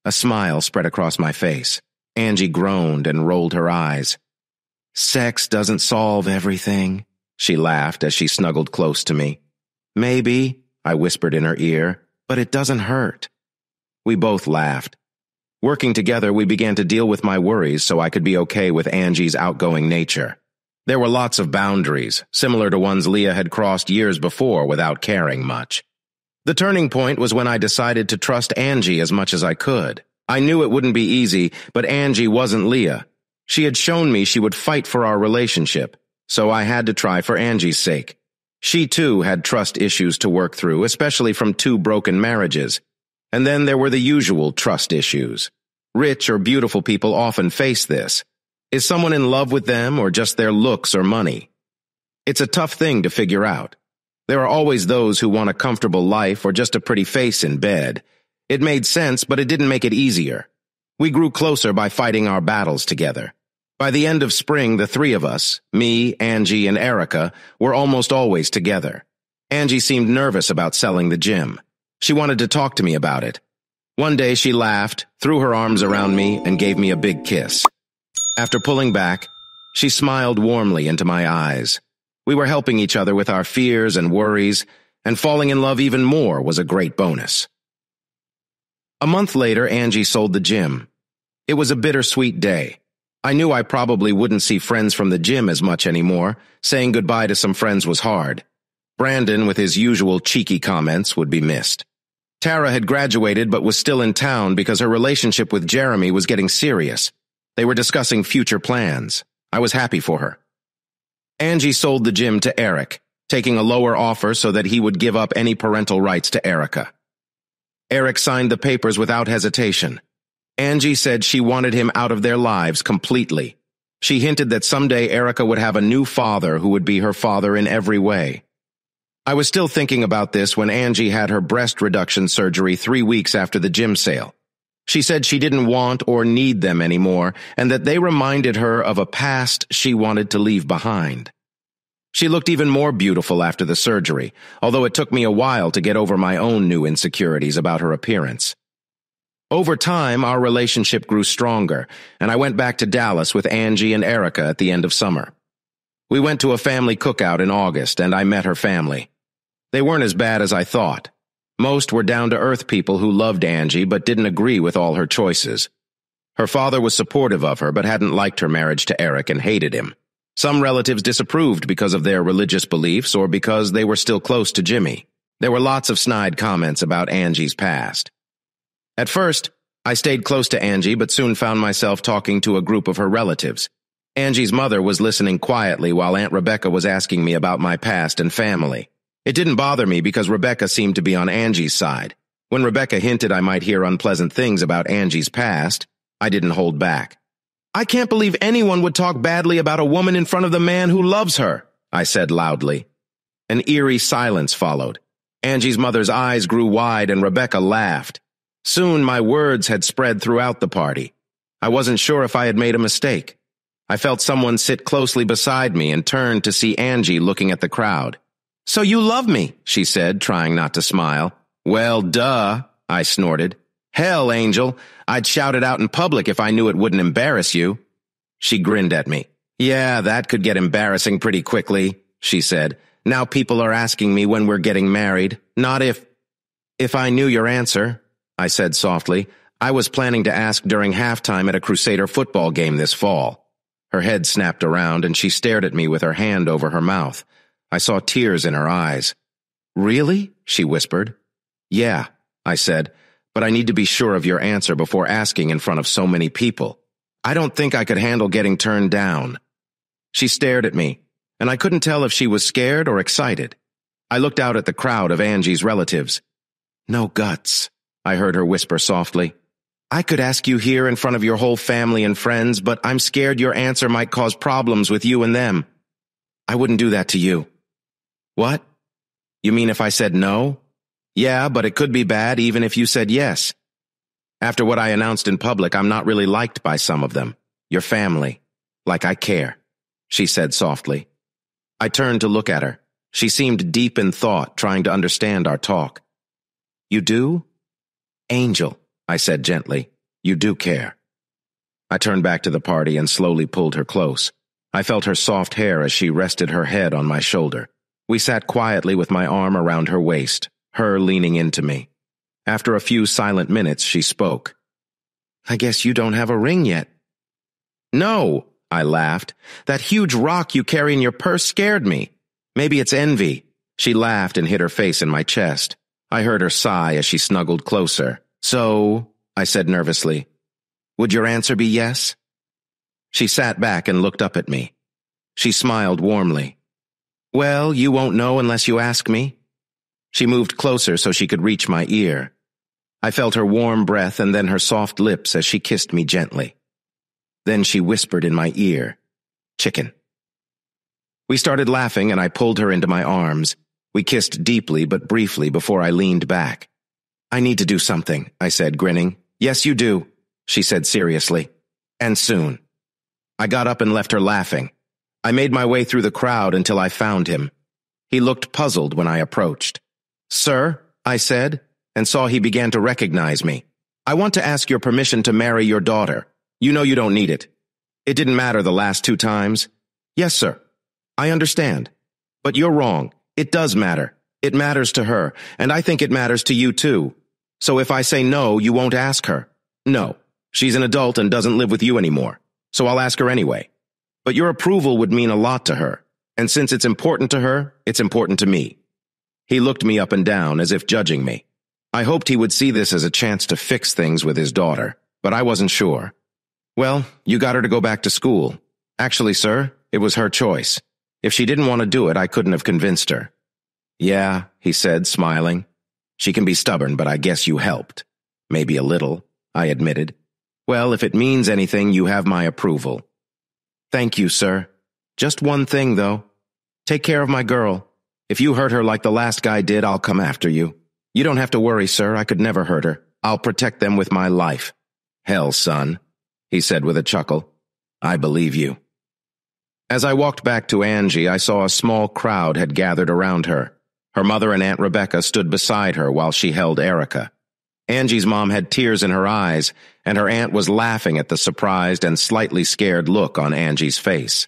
A smile spread across my face. Angie groaned and rolled her eyes. Sex doesn't solve everything, she laughed as she snuggled close to me. Maybe, I whispered in her ear, but it doesn't hurt. We both laughed. Working together, we began to deal with my worries so I could be okay with Angie's outgoing nature. There were lots of boundaries, similar to ones Leah had crossed years before without caring much. The turning point was when I decided to trust Angie as much as I could. I knew it wouldn't be easy, but Angie wasn't Leah. She had shown me she would fight for our relationship, so I had to try for Angie's sake. She too had trust issues to work through, especially from 2 broken marriages. And then there were the usual trust issues. Rich or beautiful people often face this. Is someone in love with them or just their looks or money? It's a tough thing to figure out. There are always those who want a comfortable life or just a pretty face in bed. It made sense, but it didn't make it easier. We grew closer by fighting our battles together. By the end of spring, the 3 of us, me, Angie, and Erica, were almost always together. Angie seemed nervous about selling the gym. She wanted to talk to me about it. One day she laughed, threw her arms around me, and gave me a big kiss. After pulling back, she smiled warmly into my eyes. We were helping each other with our fears and worries, and falling in love even more was a great bonus. A month later, Angie sold the gym. It was a bittersweet day. I knew I probably wouldn't see friends from the gym as much anymore. Saying goodbye to some friends was hard. Brandon, with his usual cheeky comments, would be missed. Tara had graduated but was still in town because her relationship with Jeremy was getting serious. They were discussing future plans. I was happy for her. Angie sold the gym to Eric, taking a lower offer so that he would give up any parental rights to Erica. Eric signed the papers without hesitation. Angie said she wanted him out of their lives completely. She hinted that someday Erica would have a new father who would be her father in every way. I was still thinking about this when Angie had her breast reduction surgery 3 weeks after the gym sale. She said she didn't want or need them anymore, and that they reminded her of a past she wanted to leave behind. She looked even more beautiful after the surgery, although it took me a while to get over my own new insecurities about her appearance. Over time, our relationship grew stronger, and I went back to Dallas with Angie and Erica at the end of summer. We went to a family cookout in August, and I met her family. They weren't as bad as I thought. Most were down-to-earth people who loved Angie but didn't agree with all her choices. Her father was supportive of her but hadn't liked her marriage to Eric and hated him. Some relatives disapproved because of their religious beliefs or because they were still close to Jimmy. There were lots of snide comments about Angie's past. At first, I stayed close to Angie but soon found myself talking to a group of her relatives. Angie's mother was listening quietly while Aunt Rebecca was asking me about my past and family. It didn't bother me because Rebecca seemed to be on Angie's side. When Rebecca hinted I might hear unpleasant things about Angie's past, I didn't hold back. "I can't believe anyone would talk badly about a woman in front of the man who loves her," I said loudly. An eerie silence followed. Angie's mother's eyes grew wide and Rebecca laughed. Soon my words had spread throughout the party. I wasn't sure if I had made a mistake. I felt someone sit closely beside me and turned to see Angie looking at the crowd. "So you love me," she said, trying not to smile. "Well, duh," I snorted. "Hell, Angel, I'd shout it out in public if I knew it wouldn't embarrass you." She grinned at me. "Yeah, that could get embarrassing pretty quickly," she said. "Now people are asking me when we're getting married, not if I knew your answer," I said softly. "I was planning to ask during halftime at a Crusader football game this fall." Her head snapped around and she stared at me with her hand over her mouth. I saw tears in her eyes. "Really?" she whispered. "Yeah," I said, "but I need to be sure of your answer before asking in front of so many people. I don't think I could handle getting turned down." She stared at me, and I couldn't tell if she was scared or excited. I looked out at the crowd of Angie's relatives. "No guts," I heard her whisper softly. "I could ask you here in front of your whole family and friends, but I'm scared your answer might cause problems with you and them." "I wouldn't do that to you." "What? You mean if I said no?" "Yeah, but it could be bad even if you said yes. After what I announced in public, I'm not really liked by some of them. Your family. Like I care," she said softly. I turned to look at her. She seemed deep in thought, trying to understand our talk. "You do?" "Angel," I said gently, "you do care." I turned back to the party and slowly pulled her close. I felt her soft hair as she rested her head on my shoulder. We sat quietly with my arm around her waist, her leaning into me. After a few silent minutes, she spoke. "I guess you don't have a ring yet." "No," I laughed. "That huge rock you carry in your purse scared me. Maybe it's envy." She laughed and hid her face in my chest. I heard her sigh as she snuggled closer. "So," I said nervously, "would your answer be yes?" She sat back and looked up at me. She smiled warmly. "Well, you won't know unless you ask me." She moved closer so she could reach my ear. I felt her warm breath and then her soft lips as she kissed me gently. Then she whispered in my ear, "Chicken." We started laughing and I pulled her into my arms. We kissed deeply but briefly before I leaned back. "I need to do something," I said, grinning. "Yes, you do," she said seriously. "And soon." I got up and left her laughing. I made my way through the crowd until I found him. He looked puzzled when I approached. "Sir," I said, and saw he began to recognize me. "I want to ask your permission to marry your daughter. You know you don't need it. It didn't matter the last 2 times." "Yes, sir. I understand. But you're wrong. It does matter. It matters to her, and I think it matters to you too. So if I say no, you won't ask her." "No. She's an adult and doesn't live with you anymore. So I'll ask her anyway. But your approval would mean a lot to her. And since it's important to her, it's important to me." He looked me up and down as if judging me. I hoped he would see this as a chance to fix things with his daughter, but I wasn't sure. "Well, you got her to go back to school." "Actually, sir, it was her choice. If she didn't want to do it, I couldn't have convinced her." "Yeah," he said, smiling. "She can be stubborn, but I guess you helped." "Maybe a little," I admitted. "Well, if it means anything, you have my approval." "Thank you, sir. Just one thing, though. Take care of my girl. If you hurt her like the last guy did, I'll come after you." "You don't have to worry, sir. I could never hurt her. I'll protect them with my life. Hell, son, he said with a chuckle. I believe you. As I walked back to Angie, I saw a small crowd had gathered around her. Her mother and Aunt Rebecca stood beside her while she held Erica. Angie's mom had tears in her eyes, and her aunt was laughing at the surprised and slightly scared look on Angie's face.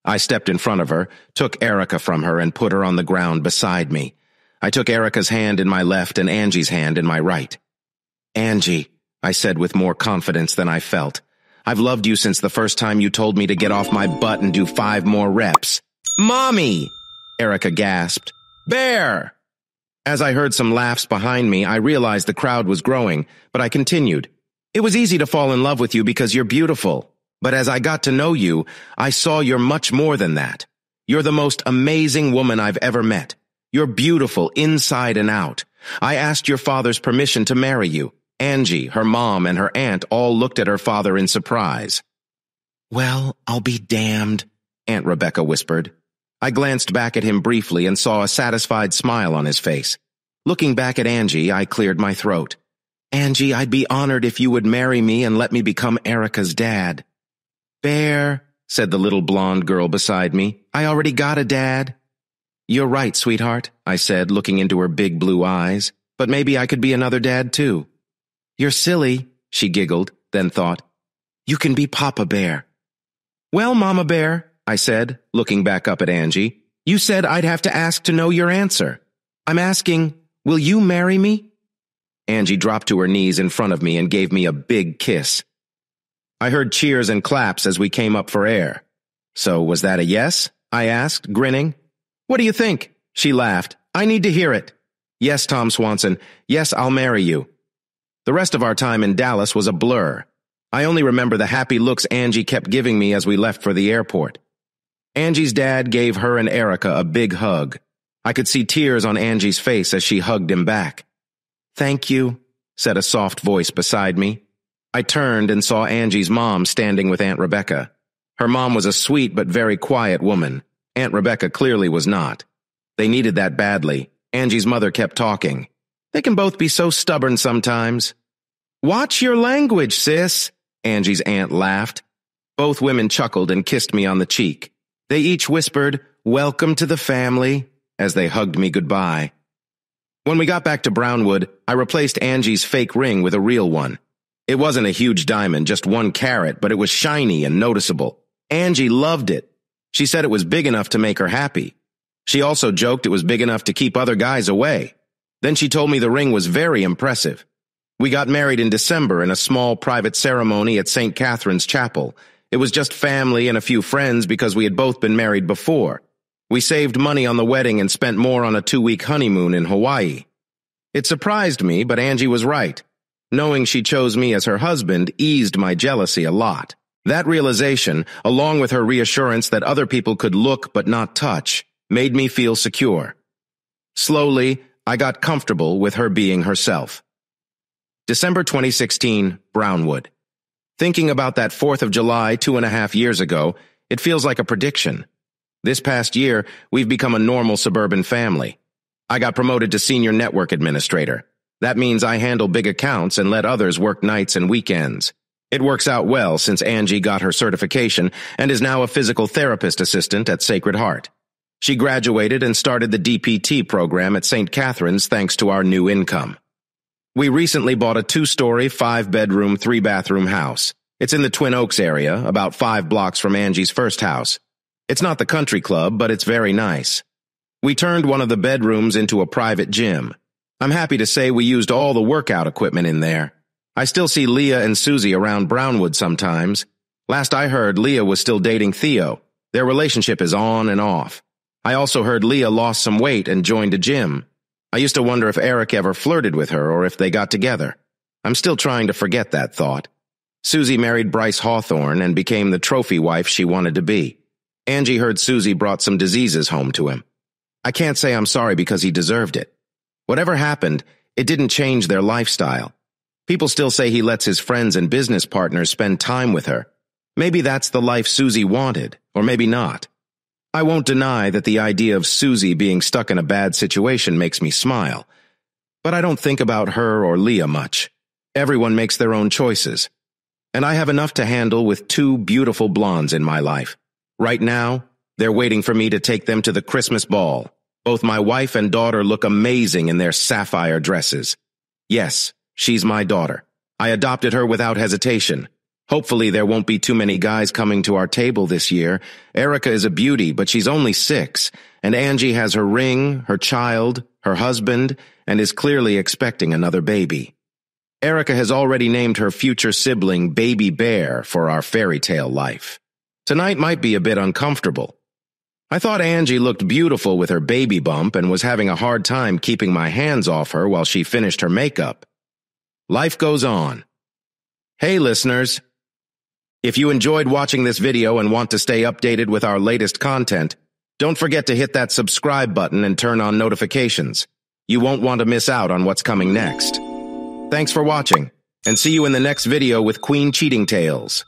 I stepped in front of her, took Erica from her, and put her on the ground beside me. I took Erica's hand in my left and Angie's hand in my right. Angie, I said with more confidence than I felt, I've loved you since the first time you told me to get off my butt and do 5 more reps. Mommy! Erica gasped. Bear! As I heard some laughs behind me, I realized the crowd was growing, but I continued. It was easy to fall in love with you because you're beautiful. But as I got to know you, I saw you're much more than that. You're the most amazing woman I've ever met. You're beautiful inside and out. I asked your father's permission to marry you. Angie, her mom, and her aunt all looked at her father in surprise. Well, I'll be damned, Aunt Rebecca whispered. I glanced back at him briefly and saw a satisfied smile on his face. Looking back at Angie, I cleared my throat. Angie, I'd be honored if you would marry me and let me become Erica's dad. Bear, said the little blonde girl beside me, I already got a dad. You're right, sweetheart, I said, looking into her big blue eyes, but maybe I could be another dad too. You're silly, she giggled, then thought, you can be Papa Bear. Well, Mama Bear, I said, looking back up at Angie, you said I'd have to ask to know your answer. I'm asking, will you marry me? Angie dropped to her knees in front of me and gave me a big kiss. I heard cheers and claps as we came up for air. So was that a yes? I asked, grinning. What do you think? She laughed. I need to hear it. Yes, Tom Swanson. Yes, I'll marry you. The rest of our time in Dallas was a blur. I only remember the happy looks Angie kept giving me as we left for the airport. Angie's dad gave her and Erica a big hug. I could see tears on Angie's face as she hugged him back. Thank you, said a soft voice beside me. I turned and saw Angie's mom standing with Aunt Rebecca. Her mom was a sweet but very quiet woman. Aunt Rebecca clearly was not. They needed that badly. Angie's mother kept talking. They can both be so stubborn sometimes. Watch your language, sis, Angie's aunt laughed. Both women chuckled and kissed me on the cheek. They each whispered, welcome to the family, as they hugged me goodbye. When we got back to Brownwood, I replaced Angie's fake ring with a real one. It wasn't a huge diamond, just 1 carat, but it was shiny and noticeable. Angie loved it. She said it was big enough to make her happy. She also joked it was big enough to keep other guys away. Then she told me the ring was very impressive. We got married in December in a small private ceremony at St. Catherine's Chapel. It was just family and a few friends because we had both been married before. We saved money on the wedding and spent more on a 2-week honeymoon in Hawaii. It surprised me, but Angie was right. Knowing she chose me as her husband eased my jealousy a lot. That realization, along with her reassurance that other people could look but not touch, made me feel secure. Slowly, I got comfortable with her being herself. December 2016, Brownwood. Thinking about that 4th of July 2.5 years ago, it feels like a prediction. This past year, we've become a normal suburban family. I got promoted to senior network administrator. That means I handle big accounts and let others work nights and weekends. It works out well since Angie got her certification and is now a physical therapist assistant at Sacred Heart. She graduated and started the DPT program at St. Catherine's thanks to our new income. We recently bought a 2-story, 5-bedroom, 3-bathroom house. It's in the Twin Oaks area, about 5 blocks from Angie's first house. It's not the country club, but it's very nice. We turned one of the bedrooms into a private gym. I'm happy to say we used all the workout equipment in there. I still see Leah and Susie around Brownwood sometimes. Last I heard, Leah was still dating Theo. Their relationship is on and off. I also heard Leah lost some weight and joined a gym. I used to wonder if Eric ever flirted with her or if they got together. I'm still trying to forget that thought. Susie married Bryce Hawthorne and became the trophy wife she wanted to be. Angie heard Susie brought some diseases home to him. I can't say I'm sorry because he deserved it. Whatever happened, it didn't change their lifestyle. People still say he lets his friends and business partners spend time with her. Maybe that's the life Susie wanted, or maybe not. I won't deny that the idea of Susie being stuck in a bad situation makes me smile. But I don't think about her or Leah much. Everyone makes their own choices. And I have enough to handle with two beautiful blondes in my life. Right now, they're waiting for me to take them to the Christmas ball. Both my wife and daughter look amazing in their sapphire dresses. Yes, she's my daughter. I adopted her without hesitation. Hopefully there won't be too many guys coming to our table this year. Erica is a beauty, but she's only 6, and Angie has her ring, her child, her husband, and is clearly expecting another baby. Erica has already named her future sibling Baby Bear for our fairy tale life. Tonight might be a bit uncomfortable. I thought Angie looked beautiful with her baby bump and was having a hard time keeping my hands off her while she finished her makeup. Life goes on. Hey listeners, if you enjoyed watching this video and want to stay updated with our latest content, don't forget to hit that subscribe button and turn on notifications. You won't want to miss out on what's coming next. Thanks for watching, and see you in the next video with Queen Cheating Tales.